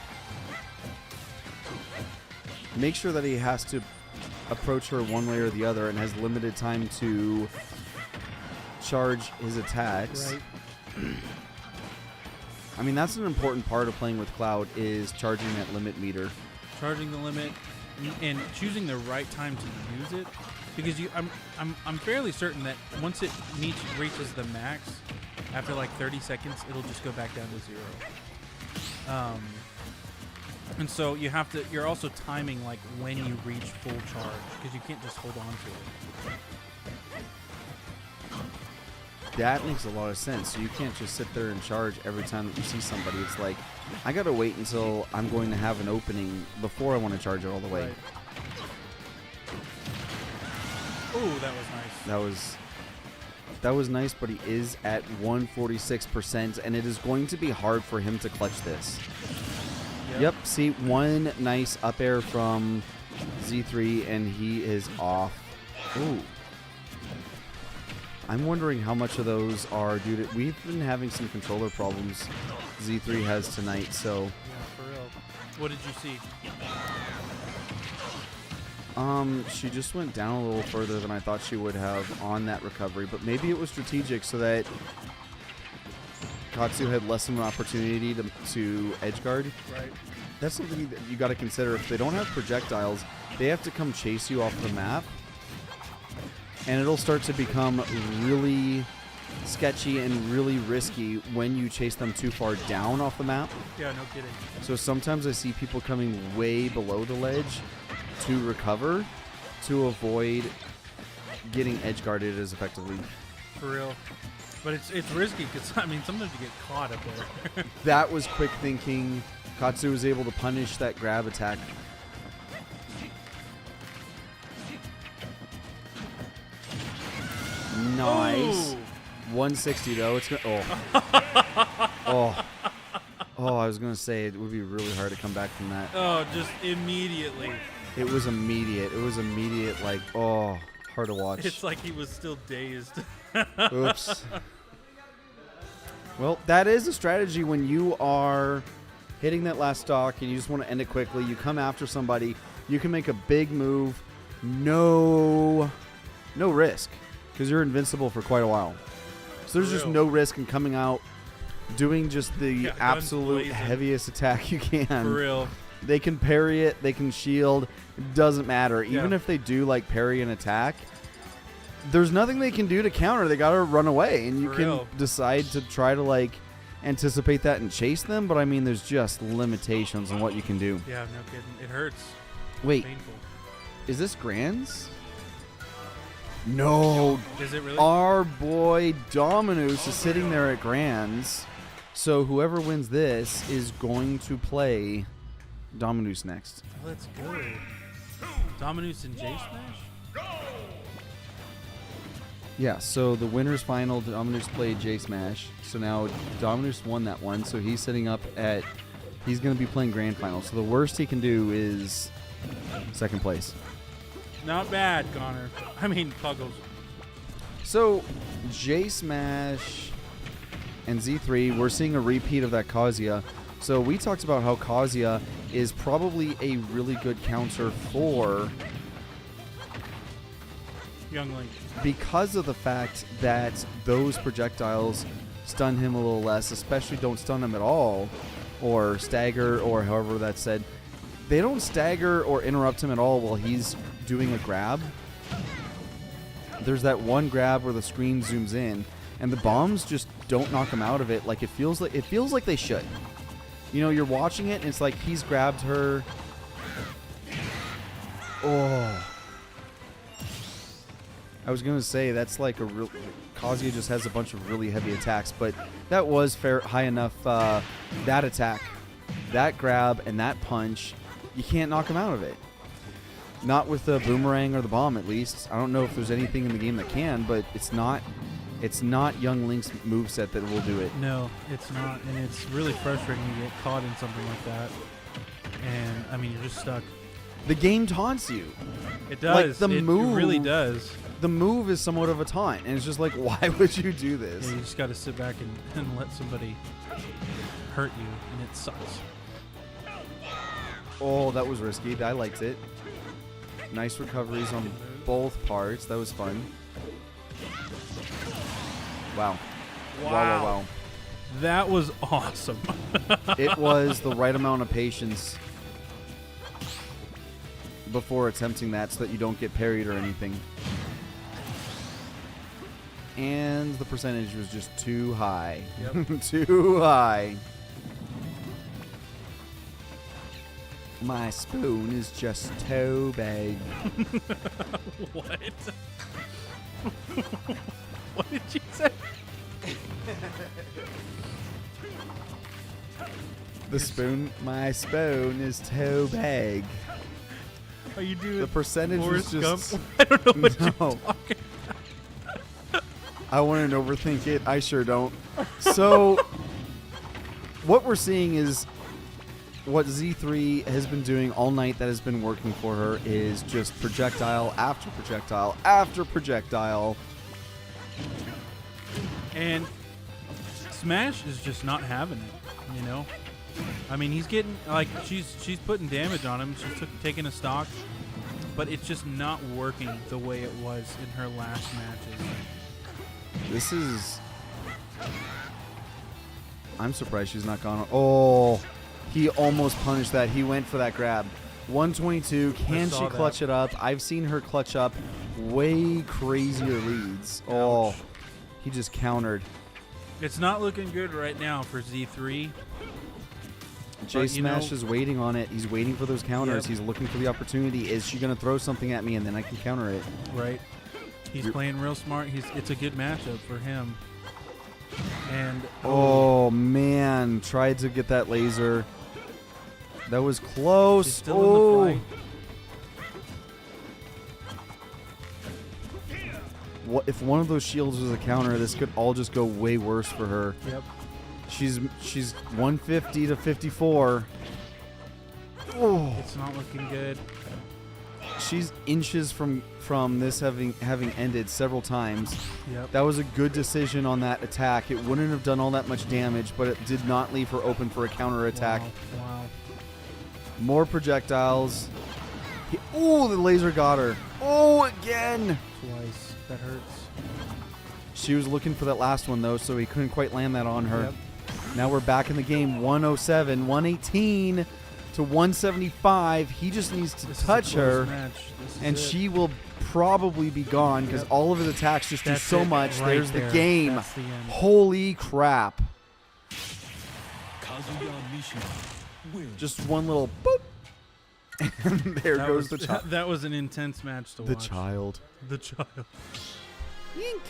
Make sure that he has to approach her one way or the other and has limited time to charge his attacks. Right. I mean, that's an important part of playing with Cloud, is charging that limit meter. Charging the limit and choosing the right time to use it, because I'm fairly certain that once it reaches the max, after like 30 seconds, it'll just go back down to 0. And so you're also timing like when you reach full charge, because you can't just hold on to it. That makes a lot of sense. So you can't just sit there and charge every time that you see somebody. It's like, I gotta wait until I'm going to have an opening before I want to charge it all the way. Right. Ooh, that was nice. That was nice, but he is at 146%, and it is going to be hard for him to clutch this. Yep, see, one nice up air from Z3, and he is off. Ooh. I'm wondering how much of those are due to... We've been having some controller problems Z3 has tonight, so... Yeah, for real. What did you see? She just went down a little further than I thought she would have on that recovery, but maybe it was strategic so that Katsu had less of an opportunity to edge guard. Right. That's something that you got to consider. If they don't have projectiles, they have to come chase you off the map, and it'll start to become really sketchy and really risky when you chase them too far down off the map. Yeah, no kidding. So sometimes I see people coming way below the ledge to recover to avoid getting edge guarded as effectively. For real. But it's risky because, I mean, sometimes you get caught up there. That was quick thinking. Katsu was able to punish that grab attack. Nice. Ooh. 160 though. It's gonna. Oh. Oh, I was gonna say it would be really hard to come back from that. Oh, just immediately. It was immediate. It was immediate. Like, oh, hard to watch. It's like he was still dazed. Oops. Well, that is a strategy when you are hitting that last stock and you just want to end it quickly. You come after somebody. You can make a big move. No risk, because you're invincible for quite a while. So there's just no risk in coming out, doing just the absolute heaviest attack you can. For real. They can parry it. They can shield. It doesn't matter. Even if they do like parry an attack, there's nothing they can do to counter. They got to run away, and you can decide to try to like anticipate that and chase them. But I mean, there's just limitations on what you can do. Yeah, no kidding. It hurts. Wait, It's painful. is this Grands? No. Is it really? Our boy Dominus is sitting there at Grands. So whoever wins this is going to play Dominus next. Let's go. Dominus and J Smash? Yeah, so the winner's final, Dominus played J Smash. So now Dominus won that one, so he's sitting up at... He's going to be playing Grand Final. So the worst he can do is second place. Not bad, Connor. I mean, Puggles. So J Smash and Z3, we're seeing a repeat of that Kazuya. So we talked about how Kazuya is probably a really good counter for... Young Link. Because of the fact that those projectiles stun him a little less, especially don't stun him at all, or stagger, or however that's said. They don't stagger or interrupt him at all while he's doing a grab. There's that one grab where the screen zooms in, and the bombs just don't knock him out of it. Like it feels like they should. You know, you're watching it, and it's like he's grabbed her. Oh. I was gonna say that's like a real. Kazuya just has a bunch of really heavy attacks, but that was high enough. That attack, that grab, and that punch, you can't knock him out of it. Not with the boomerang or the bomb, at least. I don't know if there's anything in the game that can, but it's not. It's not Young Link's moveset that will do it. No, it's not, and it's really frustrating to get caught in something like that. And I mean, you're just stuck. The game taunts you. It does. Like It really does. The move is somewhat of a taunt, and it's just like, why would you do this? Yeah, you just got to sit back and let somebody hurt you, and it sucks. Oh, that was risky. I liked it. Nice recoveries on both parts. That was fun. Wow. Wow. That was awesome. It was the right amount of patience before attempting that so that you don't get parried or anything. And the percentage was just too high. Yep. Too high. My spoon is just too big. What? What did you say? My spoon is too big. Are you doing The percentage Forrest was just... Gump? I don't know what No. you're talking. I wouldn't overthink it. I sure don't. So, what we're seeing is what Z3 has been doing all night that has been working for her is just projectile after projectile after projectile. And Smash is just not having it, you know? I mean, he's getting, like, she's putting damage on him. She's taking a stock. But it's just not working the way it was in her last matches. This is... I'm surprised she's not gone... Oh, he almost punished that. He went for that grab. 122. Can she clutch it up? I've seen her clutch up way crazier leads. Ouch. Oh, he just countered. It's not looking good right now for Z3. J Smash is waiting on it. He's waiting for those counters. Yep. He's looking for the opportunity. Is she going to throw something at me and then I can counter it? Right. He's playing real smart. It's a good matchup for him. And oh man, tried to get that laser. That was close. she's still in the fight. What if one of those shields was a counter? This could all just go way worse for her. Yep. She's 150 to 54. Oh, It's not looking good. she's inches from this having ended several times. Yep. That was a good decision on that attack. It wouldn't have done all that much damage, but it did not leave her open for a counter attack. Wow. More projectiles. Oh, the laser got her. Oh, again. Twice. That hurts. She was looking for that last one, though, so he couldn't quite land that on her. Yep. Now we're back in the game. 107, 118 to 175. He just needs to This is a touch close her, match. This is and it. she will probably be gone because Yep. all of his attacks just That's do so it much. right There's there. the game. That's the end. Holy crap. Kazuya Mishima wins. Just one little boop. And there That goes was, the child. That was an intense match to The watch. child. The child. Yink.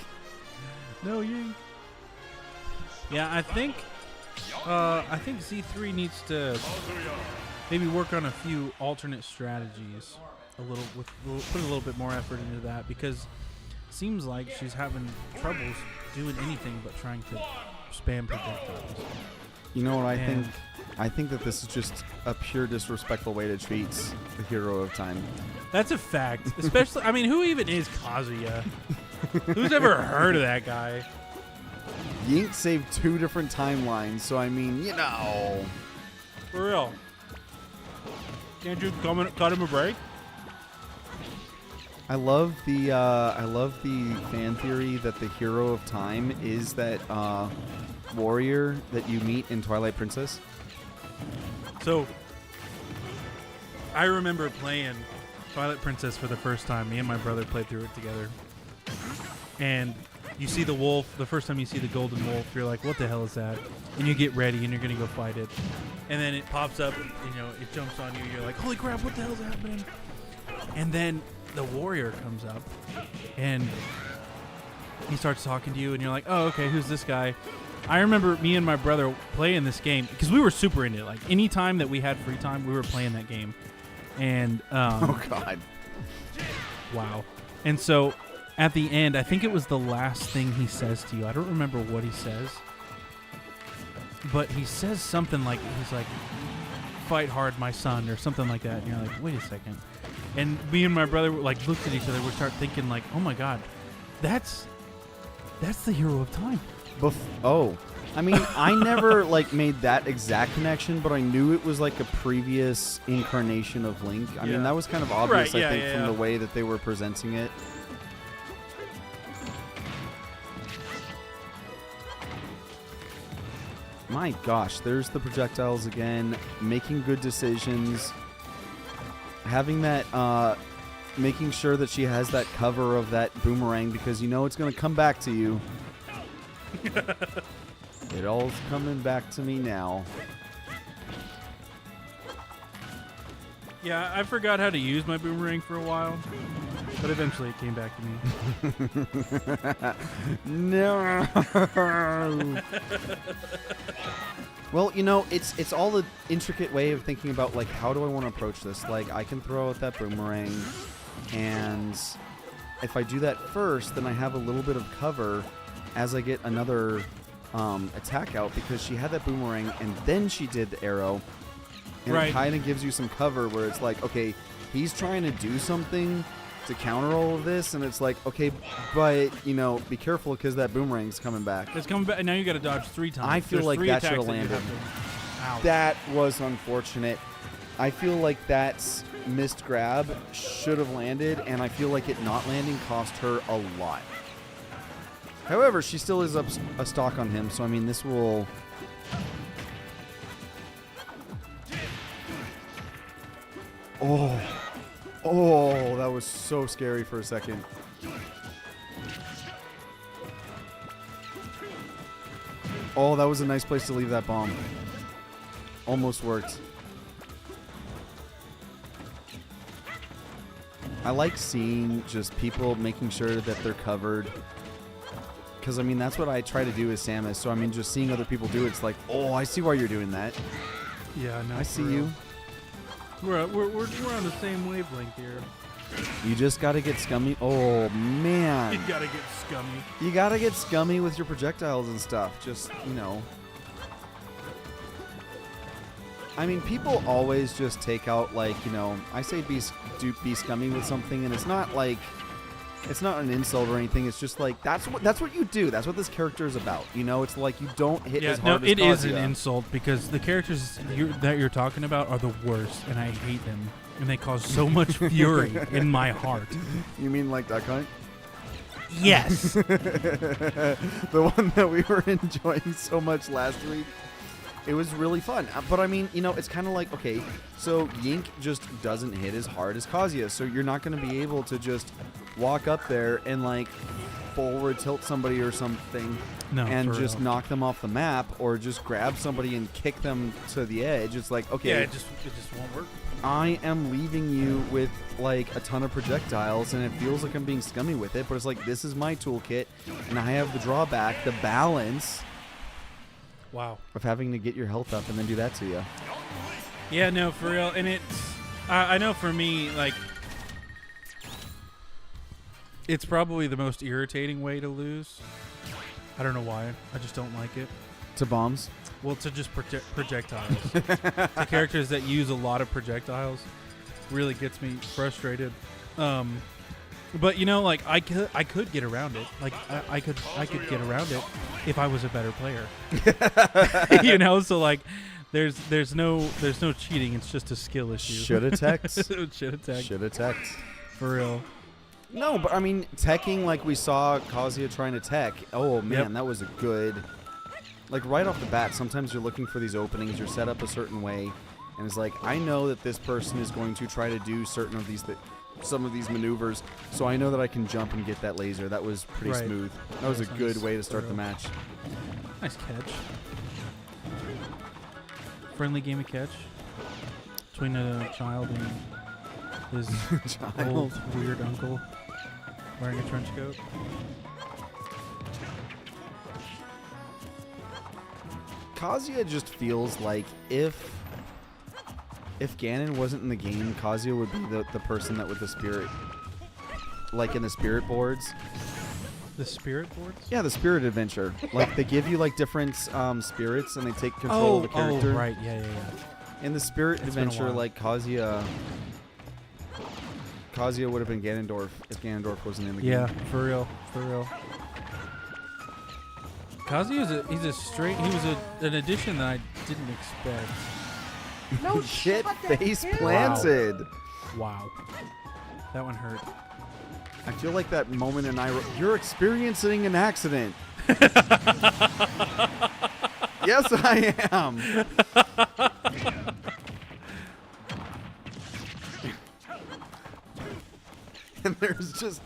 No, Ying. Yeah, I think Z3 needs to maybe work on a few alternate strategies put a little bit more effort into that, because it seems like she's having troubles doing anything but trying to spam projectiles. You know what I think? I think that this is just a pure disrespectful way to treat the hero of time. That's a fact. Especially, I mean, who even is Kazuya? Who's ever heard of that guy? Yink saved 2 different timelines, so I mean, For real. Can't you cut him a break? I love the fan theory that the hero of time is that warrior that you meet in Twilight Princess. So, I remember playing Twilight Princess for the first time. Me and my brother played through it together. And you see the wolf. The first time you see the golden wolf, you're like, what the hell is that? And you get ready and you're going to go fight it. And then it pops up, it jumps on you. You're like, holy crap, what the hell's happening? And then the warrior comes up and he starts talking to you and you're like, oh, okay, who's this guy? I remember me and my brother playing this game because we were super into it. Like, any time that we had free time, we were playing that game. And oh god, wow. And so at the end, I think it was the last thing he says to you. I don't remember what he says, but he says something like, he's like, fight hard, my son, or something like that. And you're like, wait a second. And me and my brother like looked at each other. We start thinking like, oh my god, that's the hero of time. I mean, I never made that exact connection, but I knew it was like a previous incarnation of Link. I mean, that was kind of obvious, Right, I think, from the way that they were presenting it. My gosh, there's the projectiles again, making good decisions, having that, making sure that she has that cover of that boomerang because it's going to come back to you. It all's coming back to me now. Yeah, I forgot how to use my boomerang for a while, but eventually it came back to me. No. Well, it's all the intricate way of thinking about how do I want to approach this? I can throw out that boomerang, and if I do that first, then I have a little bit of cover as I get another attack out because she had that boomerang and then she did the arrow. And right. It kind of gives you some cover where it's like, okay, he's trying to do something to counter all of this, and it's like, okay, but, be careful because that boomerang's coming back. It's coming back, and now you got to dodge 3 times. I feel like that should have landed. That was unfortunate. I feel like that missed grab should have landed, and I feel like it not landing cost her a lot. However, she still is up a stock on him, so I mean, this will... Oh, that was so scary for a second. Oh, that was a nice place to leave that bomb. Almost worked. I like seeing just people making sure that they're covered. Because, I mean, that's what I try to do as Samus. So, I mean, just seeing other people do it, it's like, oh, I see why you're doing that. Yeah, no, I see you. We're on the same wavelength here. You just got to get scummy. Oh, man. You got to get scummy. You got to get scummy with your projectiles and stuff. Just, I mean, people always just take out, I say be scummy with something, and it's not it's not an insult or anything. It's just that's what you do. That's what this character is about. It's like you don't hit as hard as it is an Kazuya. insult because the characters that you're talking about are the worst, and I hate them, and they cause so much fury in my heart. You mean like Duck Hunt? Yes. The one that we were enjoying so much last week. It was really fun. But I mean, it's kind of like, okay, so Yink just doesn't hit as hard as Kazuya, so you're not going to be able to just walk up there and forward tilt somebody or something and just knock them off the map, or just grab somebody and kick them to the edge. It's like, okay. Yeah, it just won't work. I am leaving you with like a ton of projectiles, and it feels like I'm being scummy with it, but it's like, this is my toolkit, and I have the drawback, the balance Wow. of having to get your health up and then do that to you. Yeah, no, for real. And it's, I know for me, like, it's probably the most irritating way to lose. I don't know why. I just don't like it. To bombs? Well, to just projectiles. The characters that use a lot of projectiles really gets me frustrated. But you know, like I could get around it. Like I could get around it if I was a better player. You know, so like there's no cheating. It's just a skill issue. Should have teched. Should have teched. Should have teched. For real. No, but I mean, teching like we saw Kazuya trying to tech. Oh man, Yep. that was a good. Like right off the bat, sometimes you're looking for these openings. You're set up a certain way, and it's like, I know that this person is going to try to do certain of these some of these maneuvers, so I know that I can jump and get that laser. That was pretty Right. smooth. That was a That's good nice. way to start For the real. match. Nice catch. Friendly game of catch between a child and his old weird uncle wearing a trench coat. Kazuya just feels like if Ganon wasn't in the game, Kazuya would be the person that with the spirit, like in the spirit boards. The spirit boards? Yeah, the spirit adventure. Like they give you like different spirits, and they take control of the character. Oh, right. Yeah. In the spirit It's been a adventure, while. like Kazuya would have been Ganondorf if Ganondorf wasn't in the Yeah, game. for real. Kazuya he was an addition that I didn't expect. No shit, face hell? planted. Wow. That one hurt. I feel like that moment in you're experiencing an accident. Yes, I am. And there's just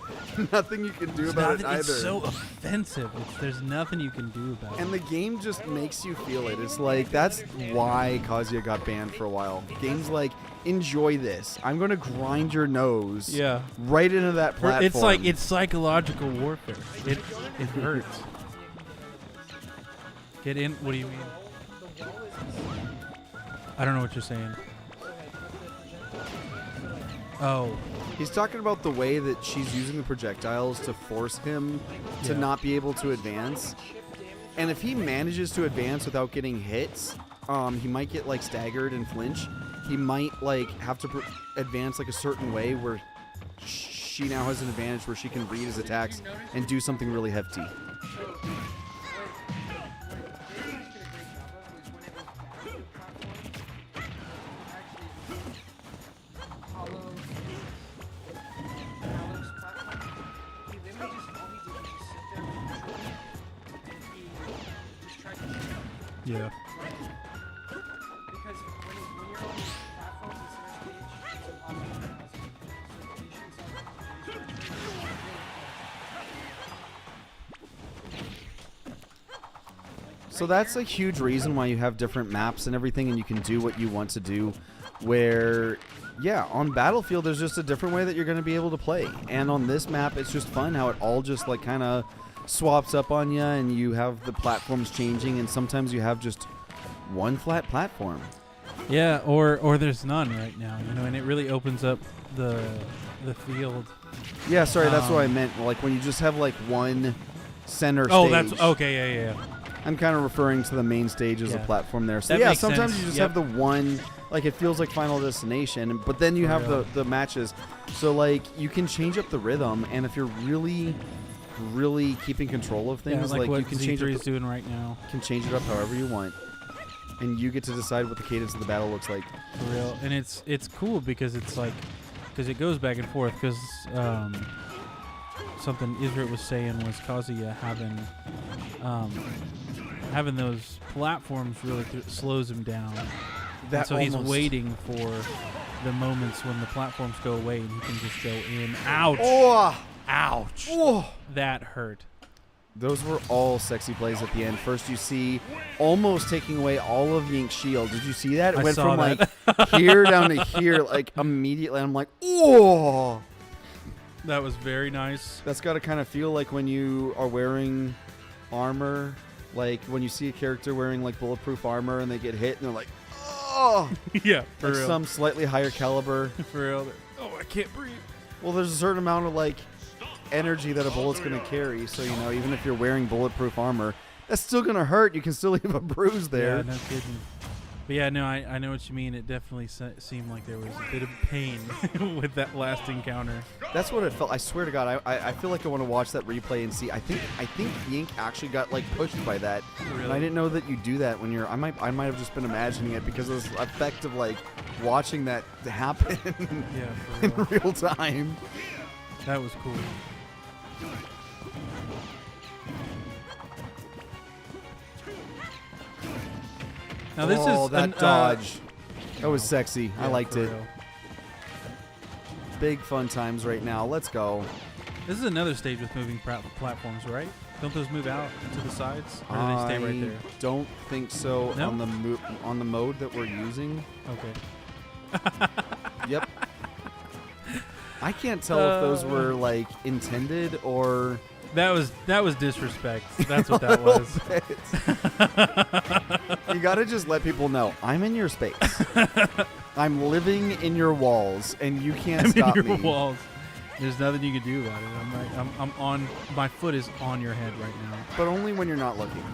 nothing you can do about it either. It's so offensive. There's nothing you can do about And it. the game just makes you feel it. It's like, that's why Kazuya got banned for a while. Games like, enjoy this. I'm going to grind your nose Yeah. right into that platform. It's like, it's psychological warfare. It hurts. Get in. What do you mean? I don't know what you're saying. Oh. He's talking about the way that she's using the projectiles to force him to Yeah. not be able to advance. And if he manages to advance without getting hits, he might get like staggered and flinch. He might like have to advance like a certain way where she now has an advantage where she can read his attacks and do something really hefty. Yeah. Because when you're on the platform, the center stage, it's impossible to pass it. So patience So that's a huge reason why you have different maps and everything, and you can do what you want to do. Where, yeah, on Battlefield, there's just a different way that you're going to be able to play. And on this map, it's just fun how it all just like kind of swaps up on you, and you have the platforms changing, and sometimes you have just one flat platform. Yeah, or there's none right now, you know, and it really opens up the field. Yeah, sorry, that's what I meant. Like when you just have like one center Oh, stage. that's okay. Yeah. I'm kind of referring to the main stage as a Yeah. platform there. So That yeah, makes sometimes sense. you just Yep. have the one, like it feels like Final Destination, but then you For have real. the matches. So like you can change up the rhythm, and if you're really keeping control of Yeah, things, like like what you can change Z3 it is doing right now. can change it up however you want, and you get to decide what the cadence of the battle looks like. For real, and it's cool because it's like, because it goes back and forth. Because something Israel was saying was Kazuya having those platforms really slows him down. And so he's waiting for the moments when the platforms go away and he can just go in. Ouch! Oh, Ouch! oh. That hurt. Those were all sexy plays at the end. First, you see almost taking away all of Yink's shield. Did you see that? It I went saw from that. like here down to here, like immediately. I'm like, oh. That was very nice. That's got to kind of feel like when you are wearing armor, like when you see a character wearing like bulletproof armor and they get hit and they're like, oh. Yeah, for Like real. some slightly higher caliber. For real. Oh, I can't breathe. Well, there's a certain amount of like energy that a bullet's going to carry. So, you know, even if you're wearing bulletproof armor, that's still going to hurt. You can still leave a bruise there. Yeah, no kidding. But yeah, no, I know what you mean. It definitely seemed like there was a bit of pain with that last encounter. That's what it felt. I swear to God, I feel like I want to watch that replay and see. I think Yink actually got like pushed by that. Really? And I didn't know that you do that when you're. I might have just been imagining it because of the effect of like watching that happen Yeah, in for real. real time. That was cool. Now this is that dodge. That was sexy. I yeah, liked for it. real. Big fun times right now. Let's go. This is another stage with moving platforms, right? Don't those move out to the sides, or do they stay right there? Don't think so No? on the mode that we're using. Okay. Yep. I can't tell if those were like intended or That was disrespect. That's what that was. You gotta just let people know I'm in your space. I'm living in your walls, and you can't stop in your me. walls. There's nothing you can do about it. I'm on. My foot is on your head right now, But only when you're not looking.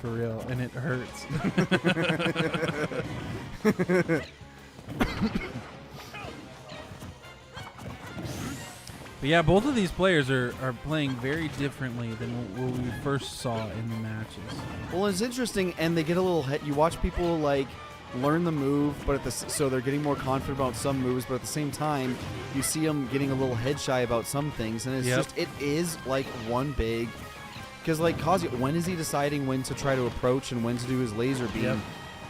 for real, and it hurts. But yeah, both of these players are playing very differently than what we first saw in the matches. Well, it's interesting, and they get a little. You watch people like learn the move, but so they're getting more confident about some moves, but at the same time, you see them getting a little head shy about some things, and it's Yep. just it is like one big. Because like Kazuya, when is he deciding when to try to approach and when to do his laser beam? Yep.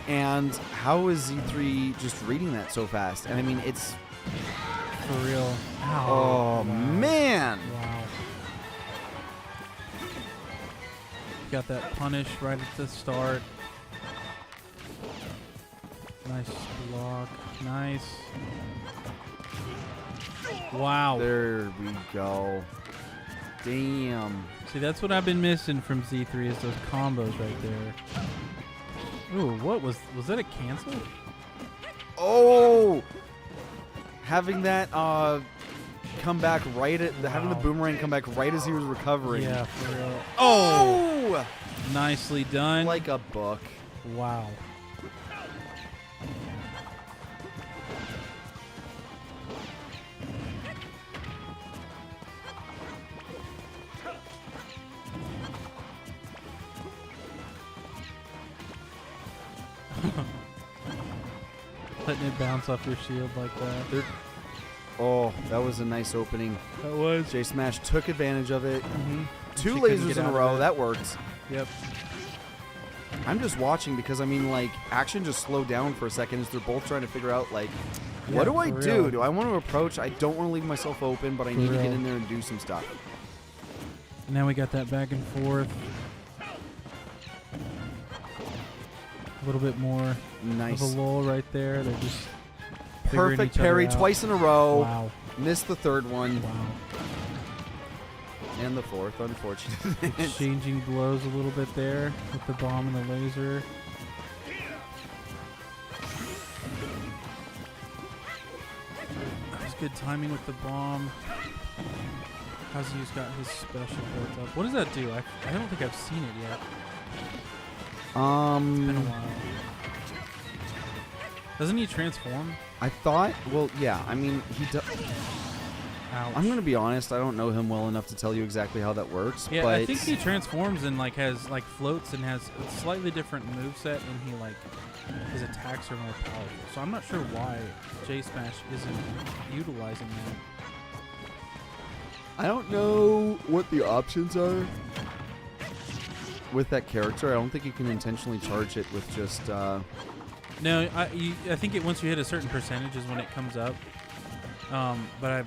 And how is Z3 just reading that so fast? And I mean, it's For real. Ow. oh Wow. man. Wow. Got that punish right at the start. Nice block. Nice. Wow. There we go. Damn. See, that's what I've been missing from Z3 is those combos right there. Ooh, what was that a cancel? Oh, having that come back right at having the Wow. boomerang come back right as he was recovering. Yeah, for real. Oh, Nicely done. like a book. Wow. Letting it bounce off your shield like that. Oh, that was a nice opening. That was. J Smash took advantage of it. Mm-hmm. Two She couldn't lasers get in a out of row. it. That worked. Yep. I'm just watching because I mean, like, action just slowed down for a second as they're both trying to figure out, like, Yeah, what do I for do? real. Do I want to approach? I don't want to leave myself open, but I For need to get real. in there and do some stuff. Now we got that back and forth. A little bit more Nice. of a lull right there. They're just figuring Perfect each other parry out. twice in a row. Wow. Missed the third one. Wow. And the fourth, unfortunately. Exchanging blows a little bit there with the bomb and the laser. That was good timing with the bomb. Kazuya's got his special built up. What does that do? I don't think I've seen it yet. It's been a while. Doesn't he transform? I thought, well, yeah, I mean, he does. Ouch. I'm going to be honest, I don't know him well enough to tell you exactly how that works, Yeah, but I think he transforms and like has like floats and has a slightly different moveset, and he like his attacks are more powerful. So I'm not sure why J Smash isn't utilizing that. I don't know what the options are with that character. I don't think you can intentionally charge it with just No, I think once you hit a certain percentage is when it comes up. But I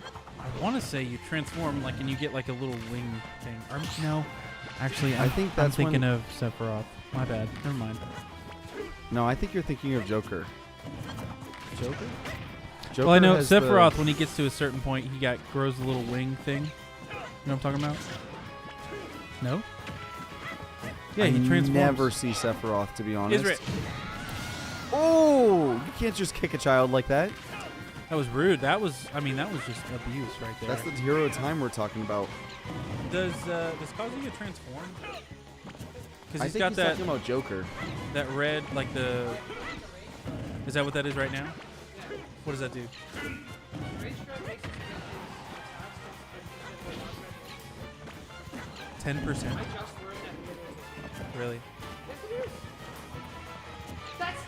want to say you transform like and you get like a little wing thing. Or no, Actually, I think that's I'm thinking when- of Sephiroth. My bad. Never mind. No, I think you're thinking of Joker. Joker? Joker Well, I know has Sephiroth, when he gets to a certain point, he grows a little wing thing. You know what I'm talking about? No? Yeah, he transforms. I never see Sephiroth, to be honest. Israel. Oh, you can't just kick a child like that. That was rude. That was just abuse right there. That's the hero of time we're talking about. Does Kazuya transform? Because I he's think got he's that talking about Joker. that red, like the. Is that what that is right now? What does that do? Rage Stroke makes it 10%. I just learned that the other day. Really? Yes, it is. That's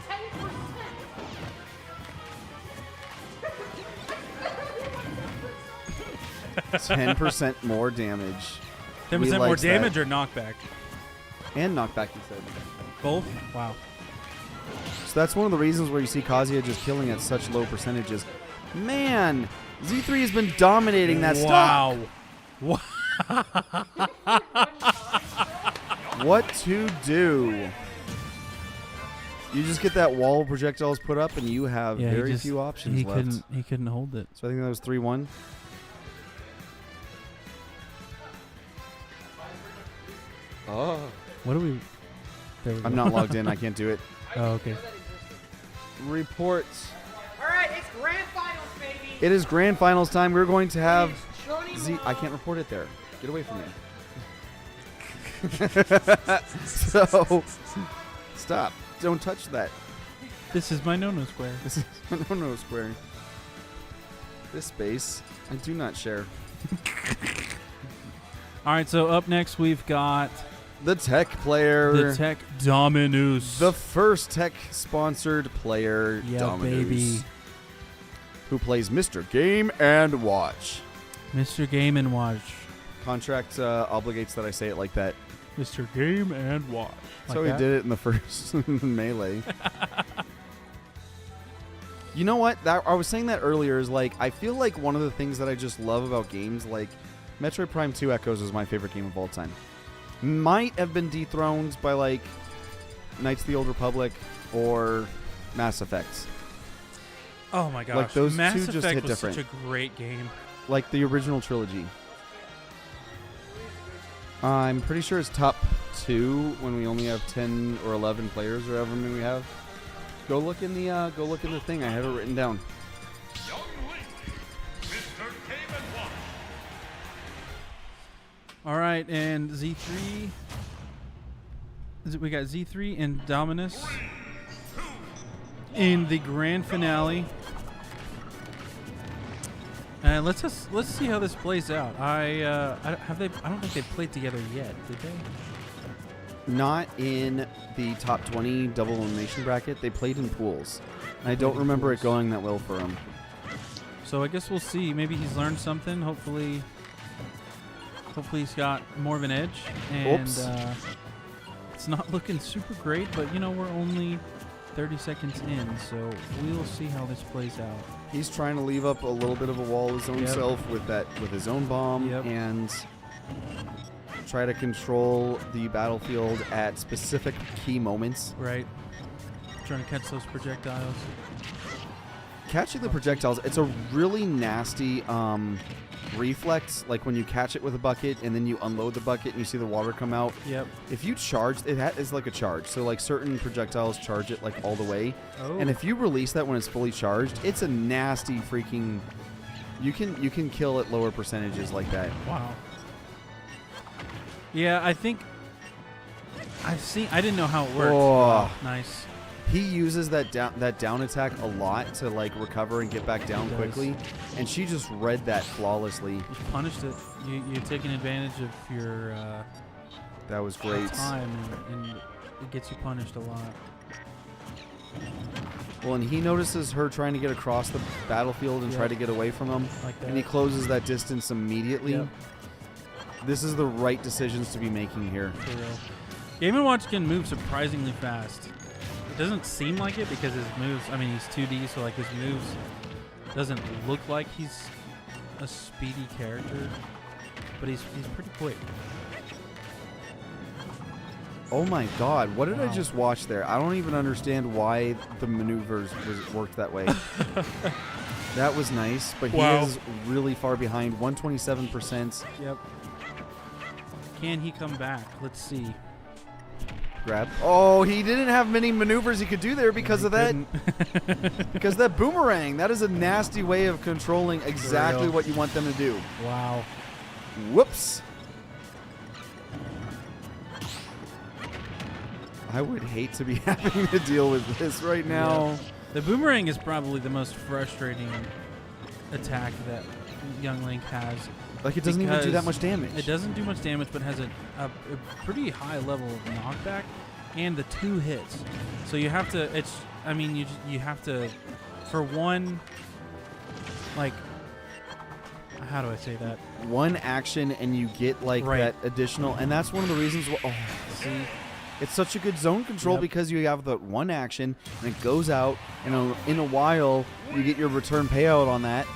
10%. 10% more damage. 10% We more likes that. damage or knockback? And knockback, he said. Both? Wow. So that's one of the reasons where you see Kazuya just killing at such low percentages. Man, Z3 has been dominating that stock. Wow. What to do? You just get that wall of projectiles put up, and you have very few options left. He couldn't hold it. So I think that was 3-1. Oh. What do we? There we I'm go. not logged in. I can't do it. Oh, okay. Reports. All right, it's grand finals, baby. It is grand finals time. We're going to have Johnny Z. Wong. I can't report it there. Get away from me. So, stop. Don't touch that. This is my no-no square. This is no square. This space, I do not share. All right, so up next we've got The tech player. the Tech Dominus. The first tech-sponsored player, Yeah, Dominus, baby. who plays Mr. Game and Watch. Mr. Game and Watch. Contract obligates that I say it like that. Mr. Game and Watch. So he did it in the first melee. You know what? I was saying that earlier. Is like I feel like one of the things that I just love about games, like Metroid Prime 2 Echoes, is my favorite game of all time. Might have been dethroned by like Knights of the Old Republic or Mass Effect. Oh my gosh. Like, those Mass two Effect just hit was different. such a great game. Like the original trilogy. I'm pretty sure it's top 2 when we only have 10 or 11 players or however many we have. Go look in the thing. I have it written down. All right, and Z3. We got Z3 and Dominus in the grand finale. And let's see how this plays out. I don't think they've played together yet, did they? Not in the top 20 double elimination bracket. They played in pools. And I don't remember it going that well for him. So I guess we'll see. Maybe he's learned something. Hopefully he's got more of an edge. And Oops. it's not looking super great, but we're only 30 seconds in, so we'll see how this plays out. He's trying to leave up a little bit of a wall his own self with his own bomb and try to control the battlefield at specific key moments. Right. Trying to catch those projectiles. Catching the projectiles, it's a really nasty reflex, like when you catch it with a bucket and then you unload the bucket and you see the water come out. Yep. If you charge, it's like a charge. So like certain projectiles charge it like all the way. Oh. And if you release that when it's fully charged, it's a nasty freaking... You can kill at lower percentages like that. Wow. Yeah, I think I didn't know how it worked. Oh. Wow, nice. He uses that down attack a lot to like recover and get back down He does. quickly, and she just read that flawlessly. You punished it. You're taking advantage of your That was great. time, and it gets you punished a lot. Well, and he notices her trying to get across the battlefield and try to get away from him, Like that. and he closes that distance immediately. Yep. This is the right decisions to be making here. For real. Game & Watch can move surprisingly fast. It doesn't seem like it because his moves, he's 2D, so like his moves doesn't look like he's a speedy character, but he's pretty quick. Oh my God! What did I Wow. just watch there? I don't even understand why the maneuvers worked that way. That was nice, but he Wow. is really far behind. 127% Yep. Can he come back? Let's see. grab. Oh, he didn't have many maneuvers he could do there because of that. Because that boomerang. That is a nasty way of controlling exactly real. what you want them to do. Wow. Whoops. I would hate to be having to deal with this right now. Yeah. The boomerang is probably the most frustrating attack that young Link has. Like, it doesn't even do that Because much damage. It doesn't do much damage, but has a pretty high level of knockback and the 2 hits. So you have to. You have to, for one. Like, how do I say that? One action and you get like Right. that additional, and that's one of the reasons. See, It's such a good zone control Yep. because you have the one action and it goes out, and in a while you get your return payout on that.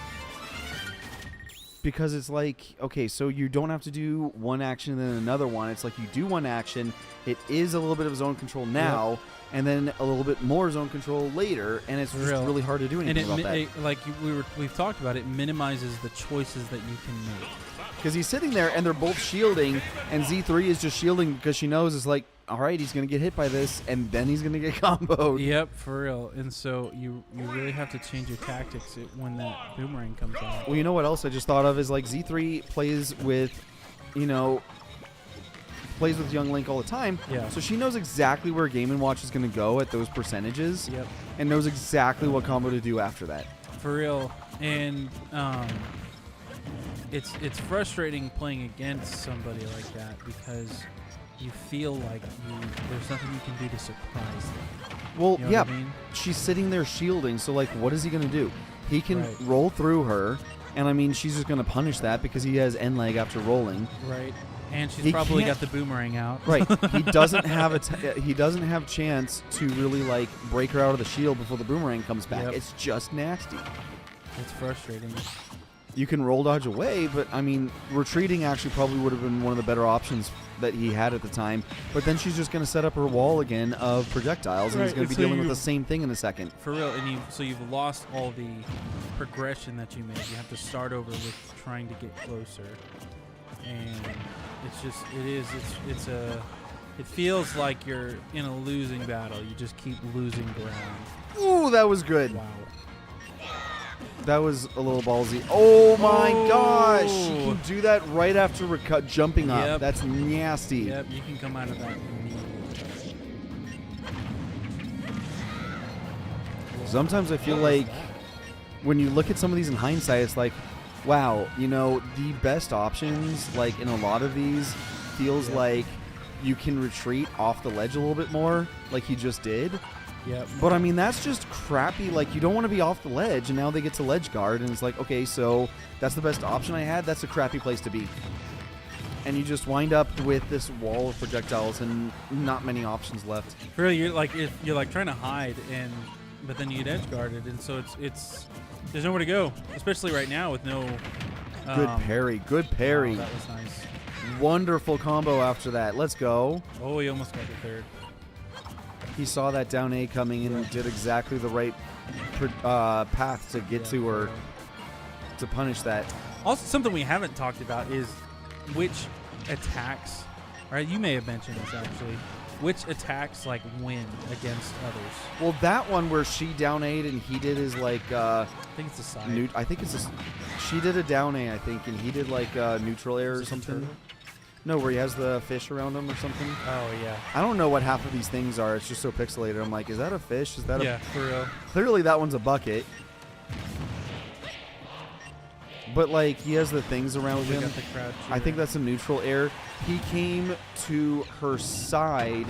Because it's like, okay, so you don't have to do one action and then another one. It's like you do one action, it is a little bit of zone control now, and then a little bit more zone control later, and it's just Real. really hard to do and anything about that. we've talked about, it minimizes the choices that you can make. Because he's sitting there and they're both shielding, and Z3 is just shielding because she knows it's like, all right, he's going to get hit by this, and then he's going to get comboed. Yep, for real. And so you really have to change your tactics when that boomerang comes out. Well, you know what else I just thought of is like Z3 plays with, plays with young Link all the time. Yeah. So she knows exactly where Game & Watch is going to go at those percentages, Yep, and knows exactly what combo to do after that. for real. And it's frustrating playing against somebody like that because you feel like there's nothing you can do to surprise them. Well, You know yeah, what I mean? she's sitting there shielding, so like, what is he going to do? He can Right. roll through her, and I mean, she's just going to punish that because he has end leg after rolling. Right. And she's He probably can't- got the boomerang out. Right. He doesn't have he doesn't have chance to really like break her out of the shield before the boomerang comes back. Yep. It's just nasty. It's frustrating. You can roll dodge away, but I mean, retreating actually probably would have been one of the better options that he had at the time. But then she's just going to set up her wall again of projectiles, and he's Right, going to be and so dealing with you- the same thing in a second. For real, and so you've lost all the progression that you made. You have to start over with trying to get closer, and it feels like you're in a losing battle. You just keep losing ground. Ooh, that was good. Wow. That was a little ballsy. Oh my Oh. gosh, she can do that right after jumping up. Yep. That's nasty. Yep, you can come out of that immediately. Sometimes I feel like when you look at some of these in hindsight, it's like, wow, the best options, like in a lot of these, feels Yep. like you can retreat off the ledge a little bit more, like he just did. Yep. But I mean, that's just crappy. Like, you don't want to be off the ledge, and now they get to ledge guard, and it's like, okay, so that's the best option I had. That's a crappy place to be. And you just wind up with this wall of projectiles and not many options left. For real, you're like trying to hide, but then you get edge guarded, and so it's there's nowhere to go, especially right now with no. Good parry. Good parry. Wow, that was nice. Wonderful combo after that. Let's go. Oh, he almost got the third. He saw that down A coming and did exactly the right path to get to her to punish that. Also, something we haven't talked about is which attacks. All right, you may have mentioned this actually. Which attacks like win against others? Well, that one where she down A'd and he did his like I think it's the side. I think it's she did a down A, I think, and he did like neutral air Is or this a something. turtle? No, where he has the fish around him or something. Oh yeah. I don't know what half of these things are. It's just so pixelated. I'm like, is that a fish? Is that Yeah, for real. Clearly that one's a bucket. But like he has the things around We him. got the crouch. I think that's a neutral air. He came to her side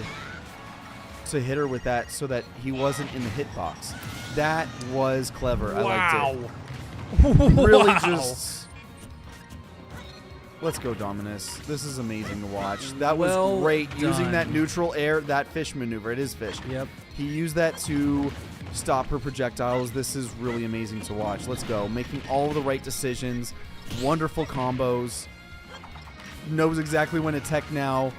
to hit her with that so that he wasn't in the hitbox. That was clever. I liked it. Really just... Let's go, Dominus. This is amazing to watch. That was Well great. Using done. that neutral air, that fish maneuver. It is fish. Yep. He used that to stop her projectiles. This is really amazing to watch. Let's go. Making all the right decisions. Wonderful combos. Knows exactly when to tech now.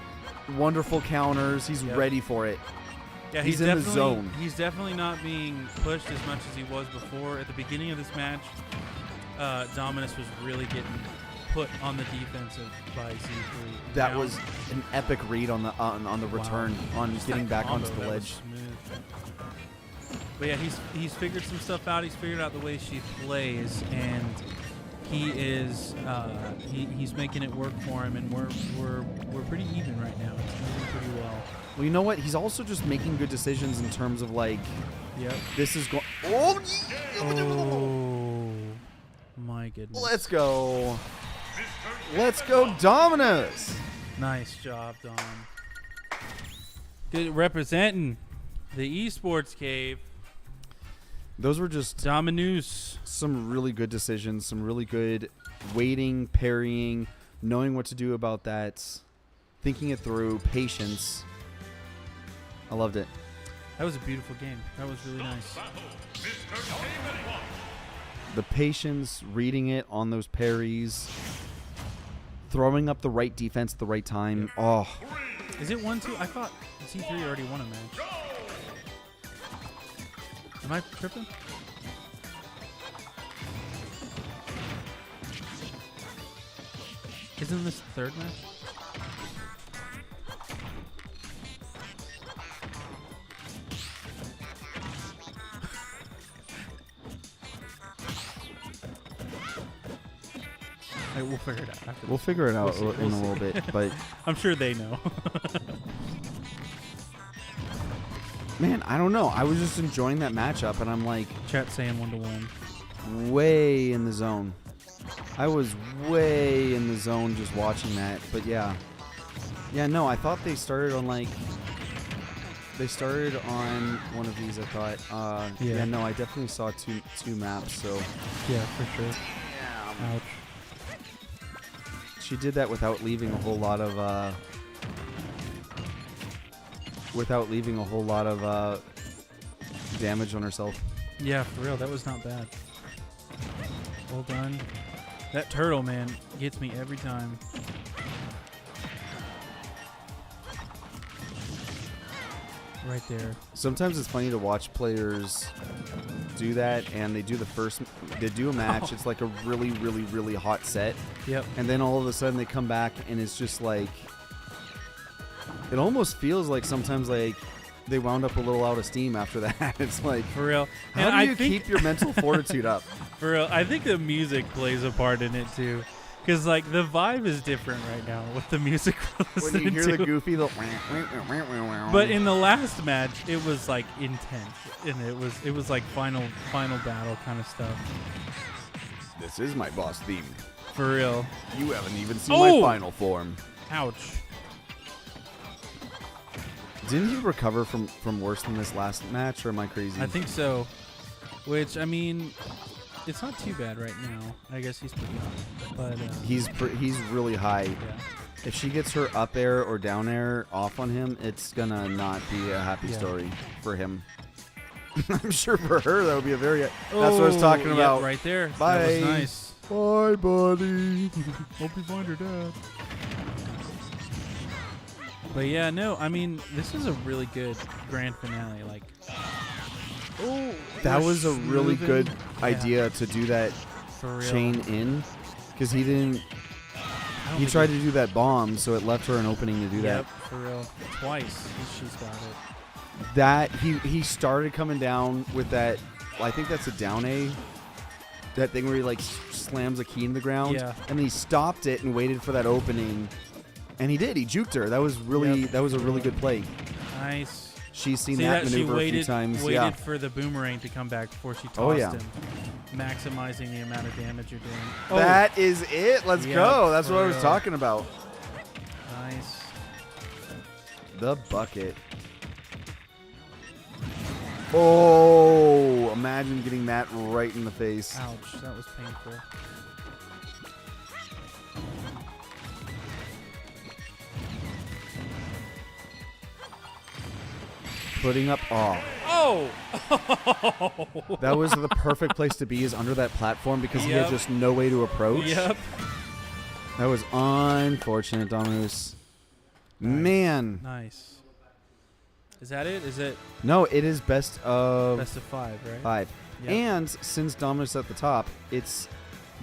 wonderful counters. He's Yep. ready for it. Yeah, He's in the zone. He's definitely not being pushed as much as he was before. At the beginning of this match, Dominus was really getting put on the defensive by Z3. That Now- was an epic read on the return on Just getting that back onto combo, the that was ledge. smooth. But yeah, he's figured some stuff out. He's figured out the way she plays, and he is he's making it work for him. And we're pretty even right now. It's moving pretty well. Well, you know what? He's also just making good decisions in terms of like, Yep. this is going. Oh, Oh my goodness! let's go, Dominus. Nice job, Dom. Good representing the esports cave. Those were just Dominus. some really good decisions, some really good waiting, parrying, knowing what to do about that, thinking it through, patience. I loved it. That was a beautiful game. That was really nice. The patience, reading it on those parries, throwing up the right defense at the right time. Oh, Is it 1-2? I thought C3 already won a match. Am I tripping? Isn't this the third match? Hey, we'll figure it out after we'll this. figure it out We'll see, in we'll a little see. bit. But I'm sure they know. man, I don't know. I was just enjoying that matchup, and I'm like Chat saying 1-1. way in the zone. I was way in the zone just watching that. But yeah, no, I thought they started on like. They started on one of these. I thought. Yeah. No, I definitely saw two maps. So Yeah, for sure. Ouch. she did that without leaving a whole lot of. Damage on herself. Yeah, for real. That was not bad. Well done. That turtle, man, gets me every time. Right there. Sometimes it's funny to watch players do that, and they do a match. It's like a really, really, really hot set, Yep. and then all of a sudden they come back, and it's just like, it almost feels like sometimes like they wound up a little out of steam after that. It's like, For real. how do I you think, keep your mental fortitude up? For real, I think the music plays a part in it too. Because, like, the vibe is different right now with the music we're When you listening hear the to. goofy, But in the last match, it was, like, intense. And it was like final battle kind of stuff. this is my boss theme. For real. You haven't even seen Oh! my final form. Ouch. Didn't he recover from worse than this last match, or am I crazy? I think so. Which, I mean, it's not too bad right now. I guess he's pretty hot. But he's really high. yeah. If she gets her up air or down air off on him, it's gonna not be a happy Yeah. story for him. I'm sure for her that would be a very. That's what I was talking yep, about. right there. Bye. That was nice. Bye, buddy. Hope you find her dad. But yeah, no, I mean, this is a really good grand finale. Like, That we're was a really smoothing- good yeah, idea to do that for real. chain in, because he didn't. I don't He think tried to do that bomb, so it left her an opening to do Yep, for real. Twice she's got it. that. That he started coming down with that. I think that's a down A. That thing where he like slams a key in the ground, Yeah. and then he stopped it and waited for that opening, and he did. He juked her. That was really Yep. that was a really good play. Nice. She's seen See that that she maneuver a few waited times. waited Yeah. for the boomerang to come back before she tossed Oh, yeah. him, maximizing the amount of damage you're doing. That is it. Let's Yep, go. That's for what I was real. talking about. Nice. The bucket. Oh, imagine getting that right in the face. Ouch, that was painful. Putting up. Oh, Oh! that was the perfect place to be, is under that platform, because he had Yep. just no way to approach. Yep. That was unfortunate, Dominus. Man. Nice. Is that it? Is it No, it is best of best of 5, right? 5. Yeah. And since Dominus at the top,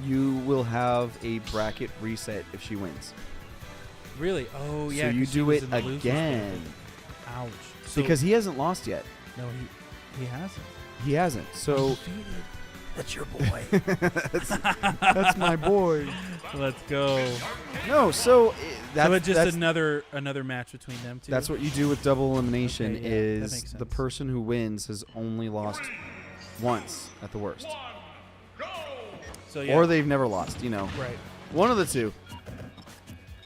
you will have a bracket reset if she wins. Really? Oh, yeah. So you 'cause she do was it in the losers again. bracket. Ouch. So, Because he hasn't lost yet. no, he hasn't. He hasn't. So That's your boy. that's my boy. Let's go. No, so that's, So it's just that's, another match between them two. that's what you do with double elimination Okay, yeah, that is makes the sense. person who wins has only lost once at the worst. So yeah. Or they've never lost, right. One of the two.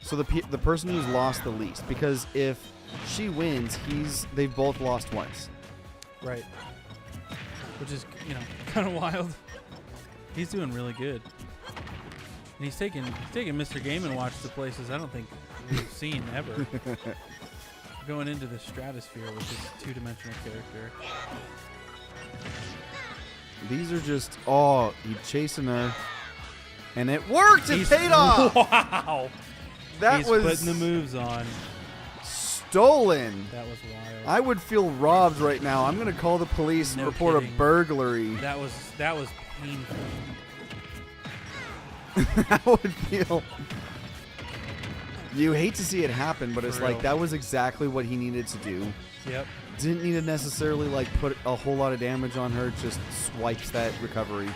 So the person who's lost the least, because if she wins, they've both lost once. Right. Which is, kind of wild. He's doing really good. And he's taking Mr. Game & Watch to places I don't think we've seen ever. Going into the stratosphere with his two-dimensional character. These are just he's chasing her, and it worked. It He's- paid off. Wow. That He's was putting the moves on. stolen. That was wild. I would feel robbed right now. I'm gonna call the police and No report kidding. a burglary. That was painful. I would feel. You hate to see it happen, but it's For like real. that was exactly what he needed to do. Yep. Didn't need to necessarily put a whole lot of damage on her. Just swipes that recovery.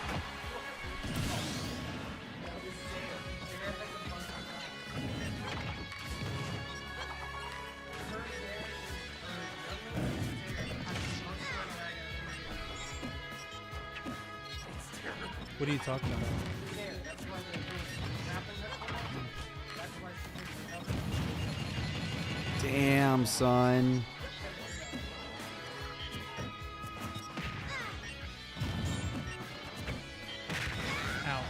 What are you talking about? Damn, son. Ouch.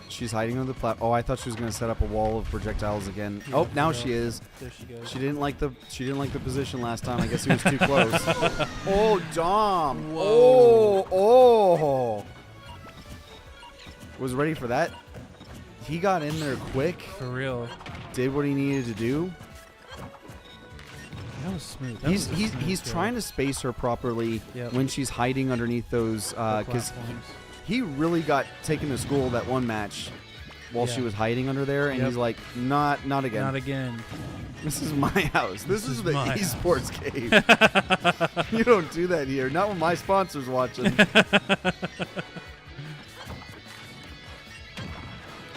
She's hiding under the platform. Oh, I thought she was gonna set up a wall of projectiles again. Yeah, Oh, now yeah. she is. There she goes. She didn't like the position last time. I guess he was too close. Oh, Dom. Whoa. Oh. Was ready for that. He got in there quick. For real. Did what he needed to do. That was smooth. He's trying to space her properly Yep. when she's hiding underneath those because he really got taken to school that one match while she Yeah. was hiding under there, and Yep. he's like, not again. Not again. This is my house. This is the my esports cave. You don't do that here. Not when my sponsor's watching.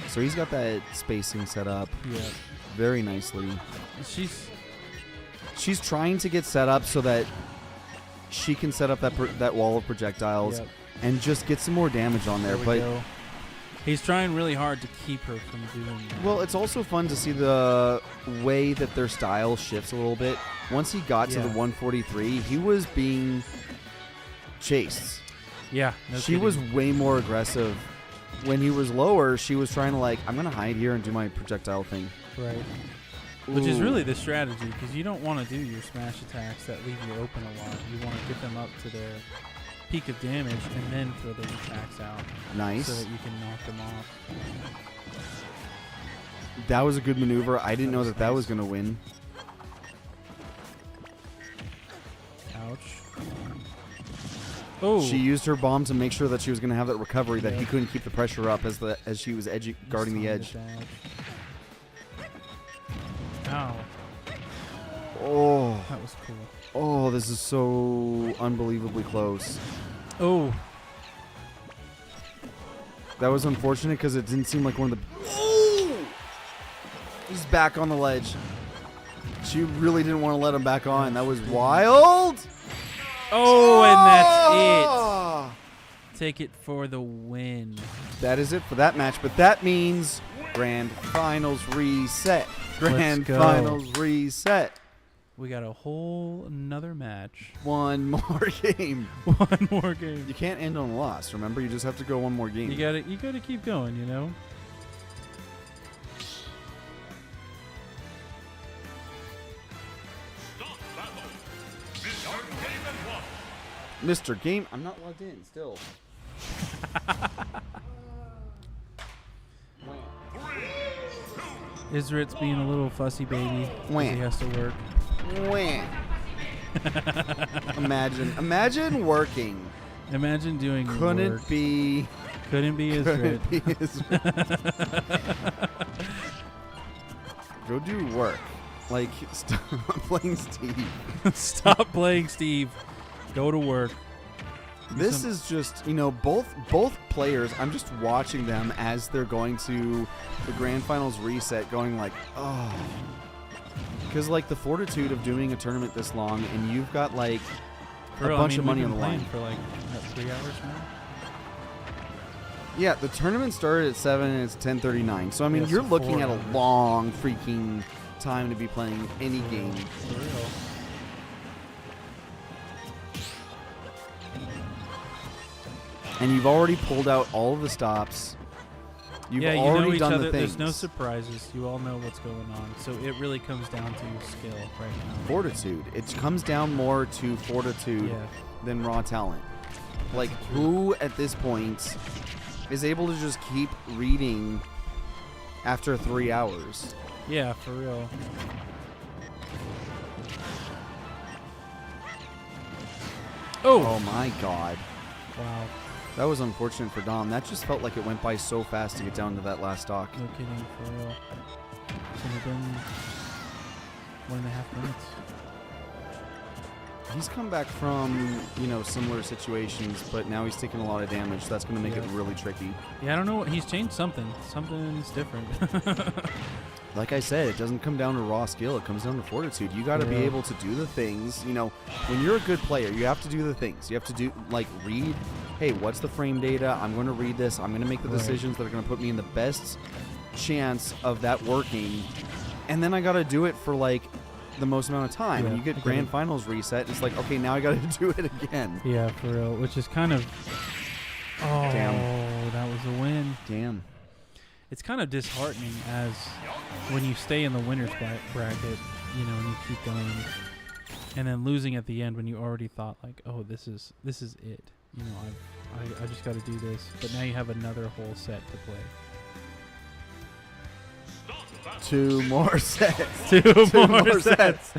So he's got that spacing set up Yeah. very nicely. She's Trying to get set up so that she can set up that wall of projectiles Yep. and just get some more damage on there. we But go. He's trying really hard to keep her from doing that. well, it's also fun to see the way that their style shifts a little bit. Once he got to the Yeah. 143, he was being chased. Yeah. No She kidding. was way more aggressive. When he was lower, she was trying to I'm going to hide here and do my projectile thing. right. Which is Ooh. really the strategy, because you don't want to do your smash attacks that leave you open a lot. You want to get them up to their peak of damage and then throw those attacks out Nice. so that you can knock them off. That was a good maneuver. I didn't That know was that was nice. going to win. Ouch. Oh. She used her bomb to make sure that she was going to have that recovery, that he Yeah. couldn't keep the pressure up as she was guarding the edge. Ow. Oh, That was cool. oh, this is so unbelievably close. Oh. That was unfortunate because it didn't seem like one of the. Oh! He's back on the ledge. She really didn't want to let him back on. That was wild. Oh, and that's Oh! it. Take it for the win. That is it for that match. But that means Grand Finals reset. Grand go. Finals reset. We got a whole another match. One more game. One more game. You can't end on a loss. Remember, you just have to go one more game. You gotta keep going, you know? Mr. Game. I'm not logged in still. Isrit's being a little fussy baby. 'Cause Wah. he has to work. Wah. Imagine working. Imagine doing Couldn't work. be Couldn't be Isrit. couldn't be Isrit. Go do work. Like, stop playing Steve. Stop playing Steve. Go to work. This is just, both players, I'm just watching them as they're going to the grand finals reset going like, oh. Because, like, the fortitude of doing a tournament this long and you've got, like, a bunch of money on the line. For, like, what, 3 hours now? Yeah, the tournament started at 7 and it's 10:39. So, I mean, Yeah, you're so looking 4 at a hours. long freaking time to be playing any game. For real. And you've already pulled out all of the stops. You've Yeah, you already know each done other. the things. There's no surprises. You all know what's going on. So it really comes down to skill right now. Fortitude. It comes down more to fortitude Yeah. than raw talent. Like, who at this point is able to just keep reading after 3 hours? Yeah, for real. Oh my god. Wow. That was unfortunate for Dom. That just felt like it went by so fast to get down to that last stock. No kidding, for real. It's only been 1.5 minutes. He's come back from, similar situations, but now he's taking a lot of damage. That's going to make it Yeah. really tricky. Yeah, I don't know. He's changed something. Something's different. Like I said, it doesn't come down to raw skill. It comes down to fortitude. You got to be Yeah. able to do the things. When you're a good player, you have to do the things. You have to do, read, hey, what's the frame data? I'm going to read this. I'm going to make the Right. decisions that are going to put me in the best chance of that working. And then I got to do it for, the most amount of time. Yeah, And you I get get grand it. finals reset. It's like, okay, now I got to do it again. Yeah, for real. Which is kind of... Oh, Damn. that was a win. Damn. It's kind of disheartening as when you stay in the winner's bracket, and you keep going, and then losing at the end when you already thought like, oh, this is it. I just got to do this. But now you have another whole set to play. 2 more sets. Two Two more sets.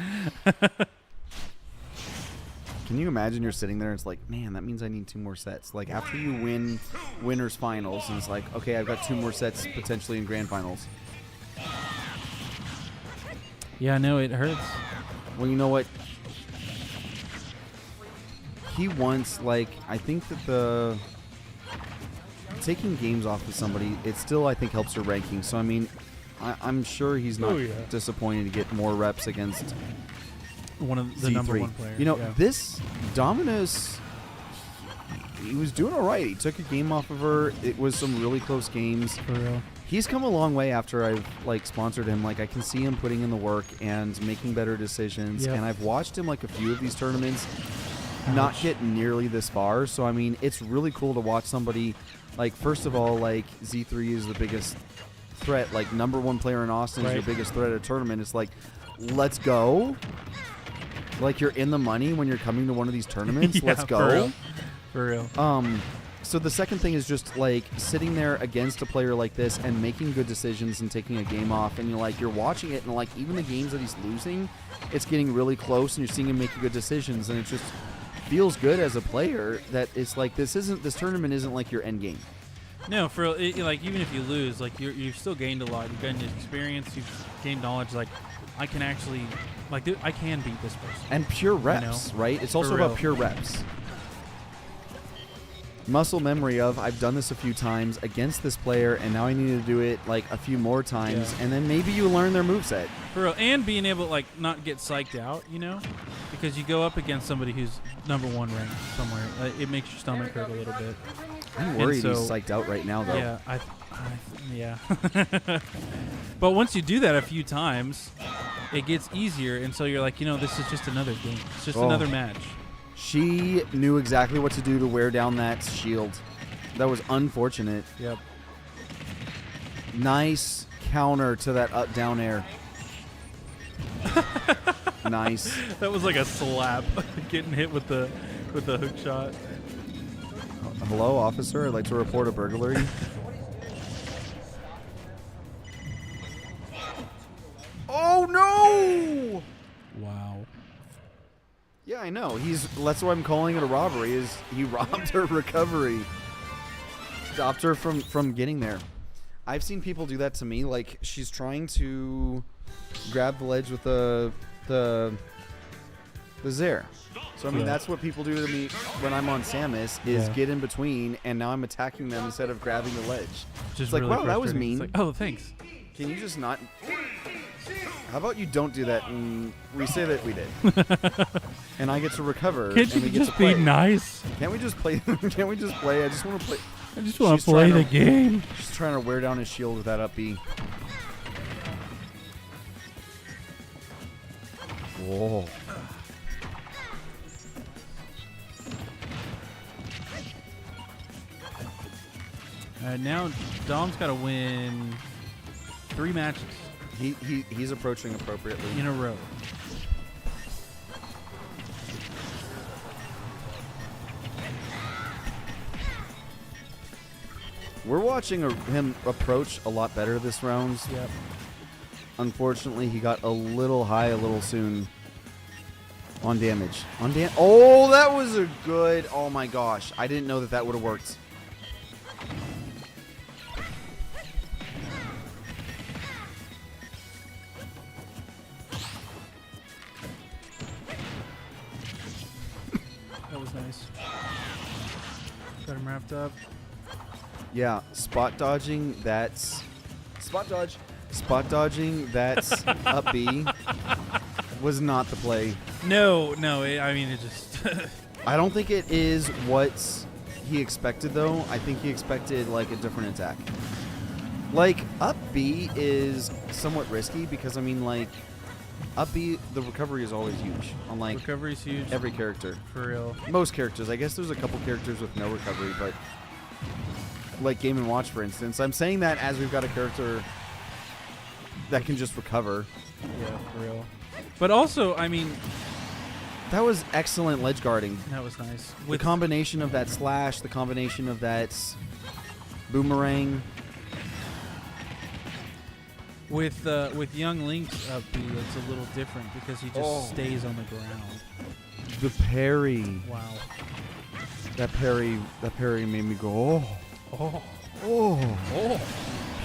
Can you imagine you're sitting there and it's like, man, that means I need 2 more sets. Like, after you win winners finals, and it's like, okay, I've got 2 more sets potentially in grand finals. Yeah, no, it hurts. Well, you know what? He wants, I think that the taking games off of somebody, it still, I think, helps your ranking. So, I mean, I'm sure he's not disappointed to get more reps against One of the Z3. number one players. Yeah. This Dominus, he was doing all right. He took a game off of her. It was some really close games. For real. He's come a long way after I've sponsored him. I can see him putting in the work and making better decisions. Yep. And I've watched him a few of these tournaments not get nearly this far. So I mean, it's really cool to watch somebody first of all, Z3 is the biggest threat. Number 1 player in Austin is your Right. biggest threat at a tournament. It's let's go. You're in the money when you're coming to one of these tournaments. Yeah, Let's for go. real. For real. So the second thing is just sitting there against a player like this and making good decisions and taking a game off, and you're watching it, and even the games that he's losing, it's getting really close, and you're seeing him make good decisions, and it just feels good as a player that it's this tournament isn't your end game. No, for real, even if you lose, you've still gained a lot. You've gained experience. You've gained knowledge. I can actually, dude, I can beat this person. And pure reps, right? It's also For about real. pure reps. Muscle memory of, I've done this a few times against this player, and now I need to do it a few more times, Yeah. and then maybe you learn their moveset. For real, and being able to not get psyched out, because you go up against somebody who's number 1 ranked somewhere. It makes your stomach hurt a little bit. I'm worried so- he's psyched out right now, though. Yeah, yeah. But once you do that a few times, it gets easier, and so you're like, this is just another game. It's just Oh. another match. She knew exactly what to do to wear down that shield. That was unfortunate. Yep. Nice counter to that up-down air. Nice. That was like a slap, getting hit with the hook shot. Hello, officer. I'd like to report a burglary. Yeah, I know. That's why I'm calling it a robbery. Is he robbed her recovery? Stopped her from getting there. I've seen people do that to me. Like she's trying to grab the ledge with the Zaire. So I mean that's what people do to me when I'm on Samus is get in between, and now I'm attacking them instead of grabbing the ledge. Just It's like, really wow, that was frustrating. mean. It's like, oh, thanks. Can you just not? How about you don't do that and we say that we did, and I get to recover. Can't and you we get just to play. be nice? Can't we just play? Can't we just play? I just want to play. I just want She's to play trying the to- game. She's trying to wear down his shield with that up B. Whoa. Now Dom's got to win 3 matches He's approaching appropriately. in a row. We're watching him approach a lot better this round. Yep. Unfortunately, he got a little high a little soon on damage. Oh, that was a good. Oh my gosh, I didn't know that would have worked. That was nice. Got him wrapped up. Yeah, spot dodging. That's spot dodge. Spot dodging. That's up B. Was not the play. No, I mean, it just... I don't think it is what he expected, though. I think he expected, like, a different attack. Like, up B is somewhat risky because, I mean, like, up B, the recovery is always huge on, like, Recovery's huge. every character. For real. Most characters. I guess there's a couple characters with no recovery, but, like, Game & Watch, for instance. I'm saying that as we've got a character that can just recover. Yeah, for real. But also, I mean... That was excellent ledge guarding. That was nice. The combination of that slash, the combination of that boomerang. With young Link's up B, it's a little different because he just stays on the ground. The parry. Wow. That parry made me go, oh.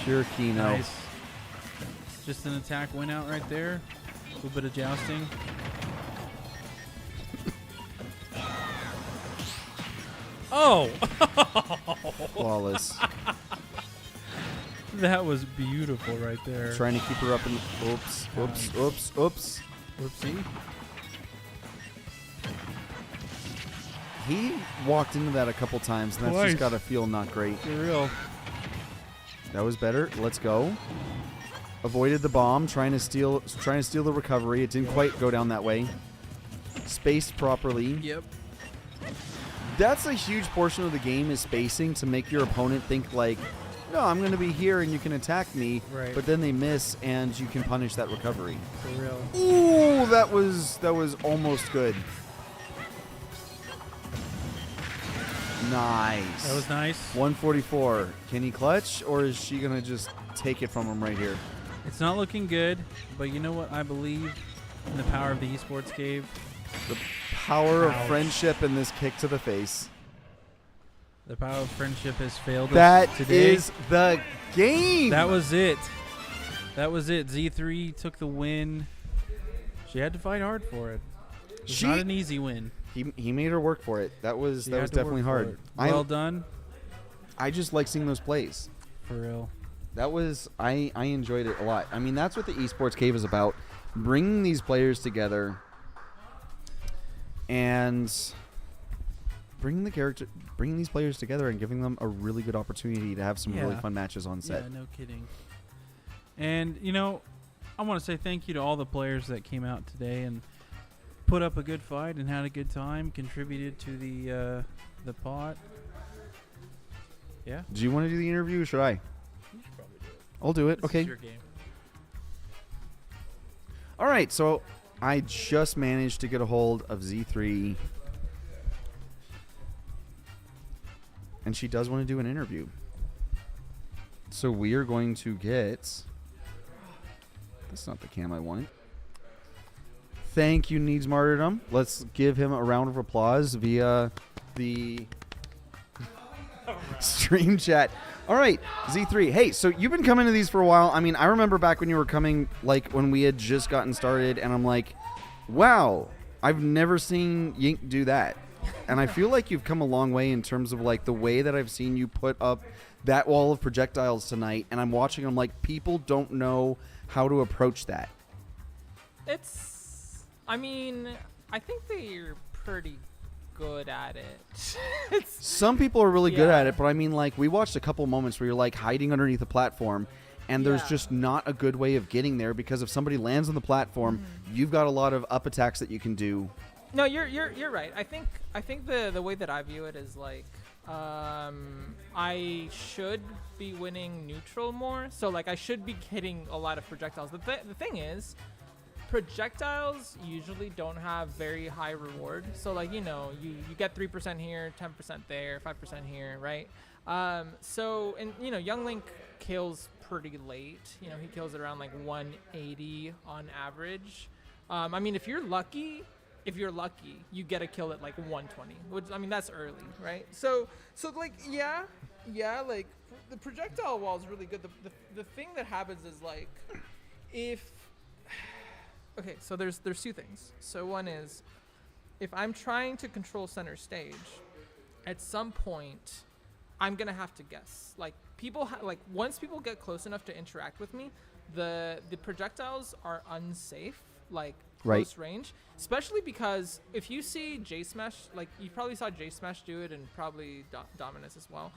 Pure Kino. Nice. Just an attack went out right there. A little bit of jousting. Oh! Flawless. That was beautiful right there. Trying to keep her up in. Oops. Whoopsie. He walked into that a couple times, and that's Twice. just got to feel not great. For real. That was better. Let's go. Avoided the bomb, trying to steal the recovery. It didn't quite go down that way. Spaced properly. Yep. That's a huge portion of the game is spacing to make your opponent think like, no, I'm going to be here and you can attack me. Right. But then they miss and you can punish that recovery. For real. Ooh, that was almost good. Nice. That was nice. 144. Can he clutch or is she going to just take it from him right here? It's not looking good, but you know what? I believe in the power of the esports game. The power of Ouch. friendship and this kick to the face. The power of friendship has failed That us today. is the game. That was it. That was it. Z3 took the win. She had to fight hard for it. It's not an easy win. He made her work for it. That was She had to definitely work for hard. it. Well done. I just like seeing those plays. For real. That was I enjoyed it a lot. I mean, that's what the esports cave is about: bringing these players together and bringing these players together and giving them a really good opportunity to have some really fun matches on set. Yeah, no kidding. And you know, I want to say thank you to all the players that came out today and put up a good fight and had a good time, contributed to the pot. Yeah. Do you want to do the interview or should I? I'll do it. This Okay. is your game. All right. So I just managed to get a hold of Z3, and she does want to do an interview. So we are going to get. That's not the cam I wanted. Thank you, needsmartyrdom. Let's give him a round of applause via the stream chat. All right, Z3. Hey, so you've been coming to these for a while. I mean, I remember back when you were coming, like when we had just gotten started, and I'm like, wow, I've never seen Yink do that. And I feel like you've come a long way in terms of like the way that I've seen you put up that wall of projectiles tonight. And I'm watching, I'm like, people don't know how to approach that. I mean, I think they're pretty good at it. Some people are really good Yeah. at it, but I mean, like, we watched a couple moments where you're like hiding underneath a platform, and there's Yeah. just not a good way of getting there because if somebody lands on the platform, you've got a lot of up attacks that you can do. No, you're right. I think the way that I view it is like I should be winning neutral more. So like I should be hitting a lot of projectiles. The thing is, projectiles usually don't have very high reward. So like, you get 3% here, 10% there, 5% here, right? So, and Young Link kills pretty late. He kills it around like 180 on average. I mean, if you're lucky, you get a kill at like 120, which, I mean, that's early, right? So like, yeah, like the projectile wall is really good. The thing that happens is like, okay, so there's two things. So one is, if I'm trying to control center stage, at some point, I'm gonna have to guess. Like once people get close enough to interact with me, the projectiles are unsafe. Like close range, especially because if you see J Smash, like you probably saw J Smash do it, and probably Dominus as well.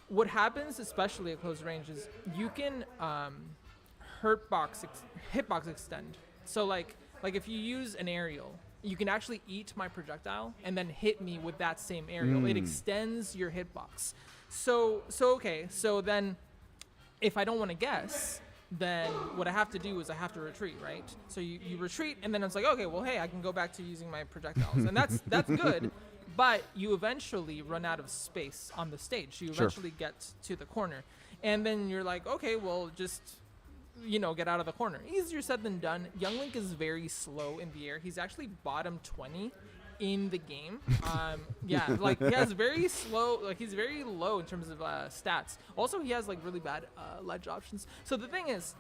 What happens, especially at close range, is you can hitbox extend. So like if you use an aerial, you can actually eat my projectile and then hit me with that same aerial. It extends your hitbox. So then if I don't want to guess, then what I have to do is I have to retreat, right? So you retreat, and then it's like, okay, well, hey, I can go back to using my projectiles, and that's good. But you eventually run out of space on the stage. You eventually get to the corner, and then you're like, okay, well, just get out of the corner. Easier said than done. Young Link is very slow in the air. He's actually bottom 20 in the game. Yeah, like he has very slow, like he's very low in terms of stats. Also, he has like really bad ledge options. So the thing is,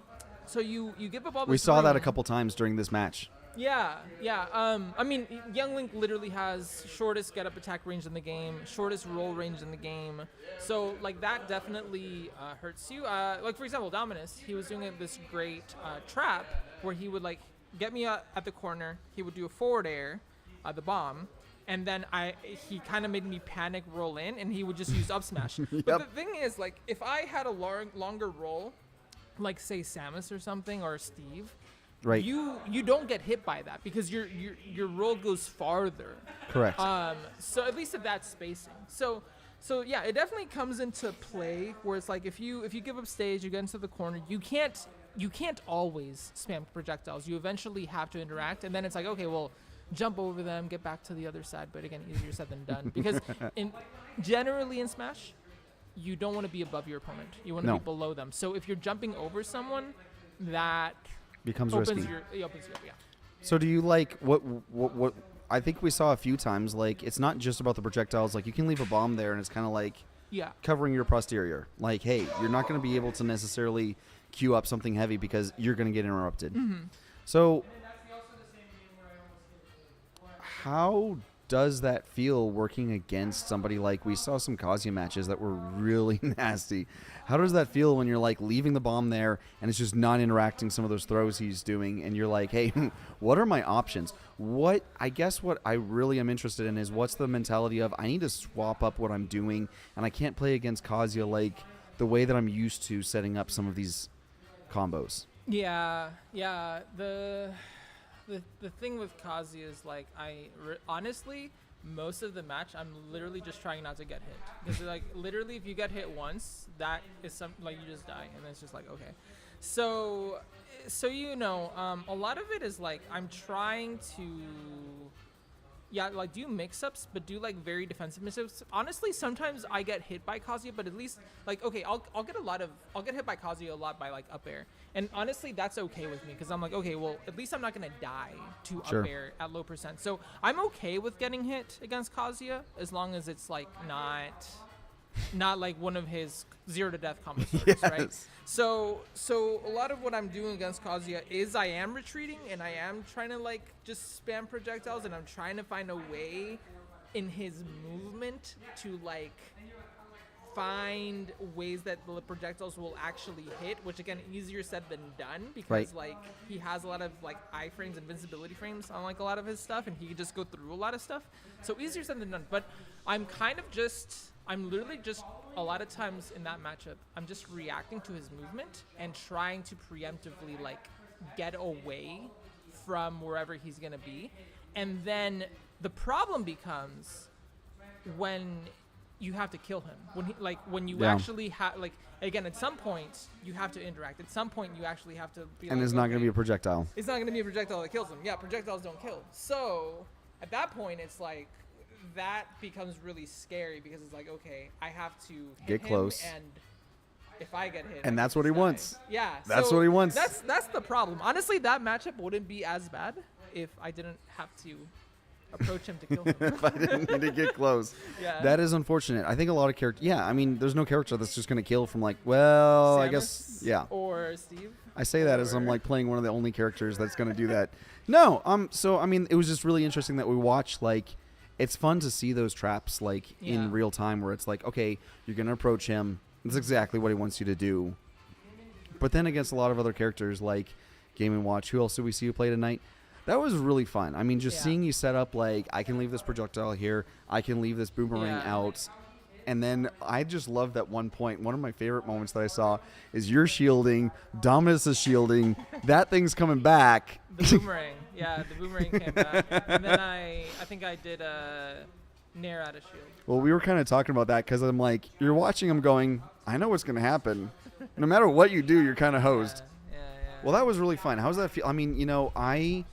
so you give up all this We saw that a room. couple times during this match. Yeah. I mean, Young Link literally has shortest get up attack range in the game, shortest roll range in the game. So like that definitely hurts you. Like for example, Dominus, he was doing this great trap where he would like get me at the corner. He would do a forward air, the bomb, and then he kind of made me panic roll in, and he would just use up smash. But the thing is, like, if I had a longer roll, like say Samus or something, or Steve, Right. you don't get hit by that because your roll goes farther. Correct. So at least at that spacing. So yeah, it definitely comes into play where it's like if you give up stage, you get into the corner, you can't always spam projectiles. You eventually have to interact, and then it's like, okay, well, jump over them, get back to the other side. But again, easier said than done, because generally in Smash, you don't want to be above your opponent. You want to be below them. So if you're jumping over someone, that Becomes opens risky. your opens your, yeah. So do you like what I think we saw a few times, like it's not just about the projectiles, like you can leave a bomb there and it's kind of like covering your posterior. Like, hey, you're not going to be able to necessarily queue up something heavy because you're going to get interrupted. So how does that feel working against somebody? Like we saw some Kazuya matches that were really nasty. How does that feel when you're like leaving the bomb there and it's just not interacting some of those throws he's doing, and you're like, hey, what are my options? What I really am interested in is what's the mentality of I need to swap up what I'm doing, and I can't play against Kazuya like the way that I'm used to setting up some of these combos. Yeah. The thing with Kazuya is like honestly, most of the match I'm literally just trying not to get hit, because like literally if you get hit once, that is like you just die, and it's just like, okay. So a lot of it is like I'm trying to Yeah, like do mix-ups, but do like very defensive mix-ups. Honestly, sometimes I get hit by Kazuya, but at least like okay, I'll get hit by Kazuya a lot by like up air, and honestly that's okay with me because I'm like okay, well at least I'm not gonna die to Sure. up air at low percent. So I'm okay with getting hit against Kazuya as long as it's like not like one of his 0 to death combo strikes, right? Yes. So a lot of what I'm doing against Kazuya is I am retreating and I am trying to like just spam projectiles and I'm trying to find a way in his movement to like find ways that the projectiles will actually hit, which again easier said than done because Right. like he has a lot of like iframes, invincibility frames on like a lot of his stuff and he can just go through a lot of stuff. So easier said than done. But I'm literally just a lot of times in that matchup, I'm just reacting to his movement and trying to preemptively like get away from wherever he's gonna be. And then the problem becomes when you have to kill him. When you Yeah. actually have like again at some point you have to interact. At some point you actually have to be And like, it's not okay, going to be a projectile. it's not going to be a projectile that kills him. Yeah, projectiles don't kill. So at that point, it's like that becomes really scary because it's like, okay, I have to hit Get close. him, and if I get hit, And I that's can what he just die. wants. Yeah, That's so what he wants. That's the problem. Honestly, that matchup wouldn't be as bad if I didn't have to approach him to kill him. If I didn't need to get close. Yeah. That is unfortunate. I think a lot of characters. Yeah, I mean, there's no character that's just going to kill from like, well, I guess, Samus yeah. Or Steve. I say that as I'm or- like playing one of the only characters that's going to do that. No, so I mean, it was just really interesting that we watched like, it's fun to see those traps like Yeah. in real time where it's like, okay, you're going to approach him. That's exactly what he wants you to do. But then against a lot of other characters like Game & Watch, who else did we see you play tonight? That was really fun. I mean, just Yeah. seeing you set up like, I can leave this projectile here, I can leave this boomerang Yeah. out. And then I just love that one point. One of my favorite moments that I saw is you're shielding, Dominus is shielding, that thing's coming back. The boomerang. Yeah, the boomerang came back. And then I think I did a Nair out of shield. Well, we were kind of talking about that because I'm like, you're watching him going, I know what's going to happen. No matter what you do, you're kind of hosed. Yeah. Well, that was really fun. How's that feel? I mean, you know, I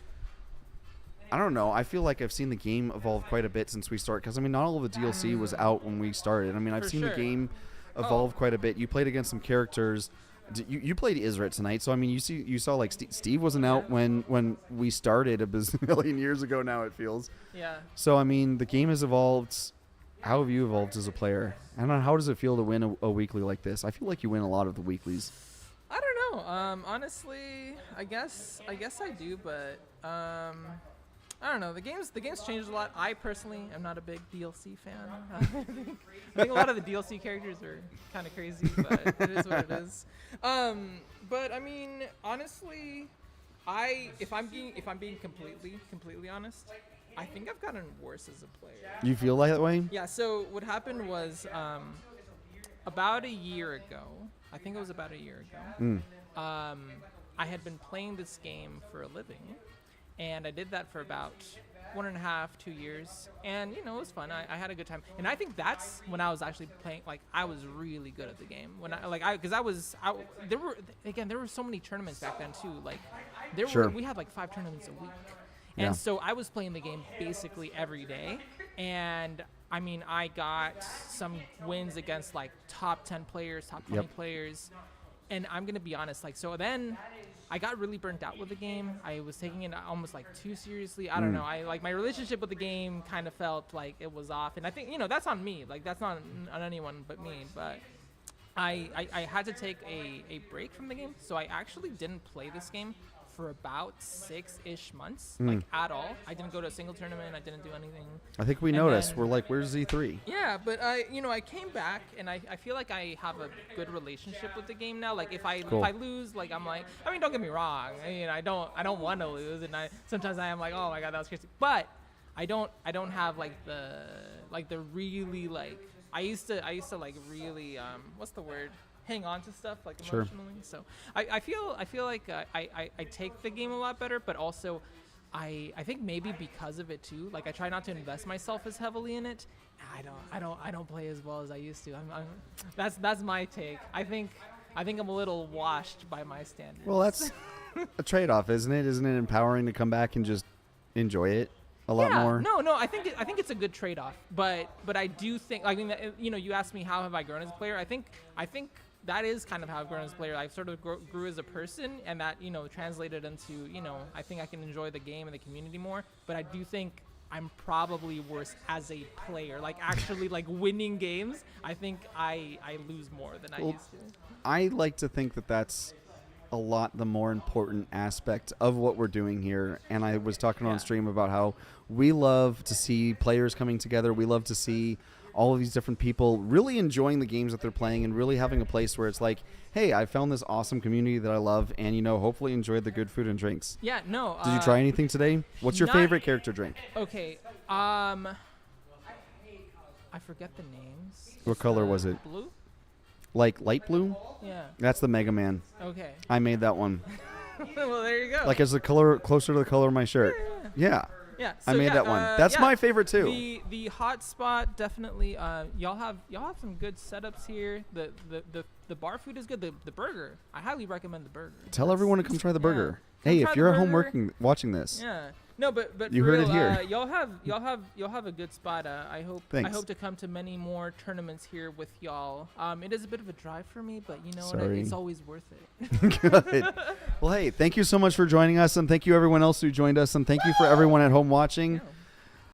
don't know. I feel like I've seen the game evolve quite a bit since we started. Because, I mean, not all of the DLC was out when we started. I mean, I've For seen sure. the game evolve quite a bit. You played against some characters. You played Isra tonight. So, I mean, you saw, like, Steve wasn't out when we started a bazillion years ago now, it feels. Yeah. So, I mean, the game has evolved. How have you evolved as a player? I don't know. How does it feel to win a weekly like this? I feel like you win a lot of the weeklies. I don't know. Honestly, I guess I do, but I don't know. The game's changed a lot. I personally am not a big DLC fan. I think a lot of the DLC characters are kind of crazy, but it is what it is. But I mean, honestly, if I'm being completely honest, I think I've gotten worse as a player. You feel like that way? Yeah. So what happened was about a year ago. I think it was about a year ago. I had been playing this game for a living, and I did that for about 1.5, 2 years, and you know it was fun. I had a good time, and I think that's when I was actually playing. Like I was really good at the game when there were so many tournaments back then too. Like Sure. we had like 5 tournaments a week, Yeah. and so I was playing the game basically every day, and I mean, I got some wins against like top 10 players, top 20 Yep. players. And I'm going to be honest, like, so then I got really burnt out with the game. I was taking it almost like too seriously. I don't know. My relationship with the game kind of felt like it was off. And I think, you know, that's on me. Like, that's not on anyone but me. But I had to take a break from the game. So I actually didn't play this game for about 6-ish months, like at all. I didn't go to a single tournament. I didn't do anything. I think we And noticed. then- We're like, where's Z3? Yeah, but I came back and I feel like I have a good relationship with the game now. Like if I lose, like I'm like, I mean, don't get me wrong. I mean, I don't want to lose, and sometimes I am like, oh my god, that was crazy. But I don't have like the really like I used to like really what's the word? Hang on to stuff like Sure. emotionally. So I feel like I take the game a lot better, but also I think maybe because of it too. Like I try not to invest myself as heavily in it. I don't play as well as I used to. That's my take. I think I'm a little washed by my standards. Well, that's a trade-off, isn't it? Isn't it empowering to come back and just enjoy it a lot more? No. I think it's a good trade-off. But I do think, I mean, you know, you asked me how have I grown as a player. I think that is kind of how I've grown as a player. I sort of grew as a person, and that, you know, translated into, you know, I think I can enjoy the game and the community more. But I do think I'm probably worse as a player. Like, actually, like, winning games, I think I lose more than I used to. I like to think that that's a lot the more important aspect of what we're doing here. And I was talking on stream about how we love to see players coming together. We love to see all of these different people really enjoying the games that they're playing and really having a place where it's like, hey, I found this awesome community that I love, and, you know, hopefully enjoyed the good food and drinks. Yeah, no. Did you try anything today? What's your favorite character drink? Okay. I forget the names. What color was it? Blue? Like light blue? Yeah. That's the Mega Man. Okay. I made that one. Well, there you go. Like as the color closer to the color of my shirt. Yeah. Yeah. I made that one. That's my favorite too. The hot spot definitely. Y'all have some good setups here. The bar food is good. The burger. I highly recommend the burger. Tell everyone to come try the burger. Come Hey, try if the you're at home burger. watching this. Yeah. No, but You for heard it real, here. Y'all have a good spot. I hope to come to many more tournaments here with y'all. It is a bit of a drive for me, but you know what? Sorry. It's always worth it. Good. Well, hey, thank you so much for joining us, and thank you everyone else who joined us, and thank you for everyone at home watching. Yeah.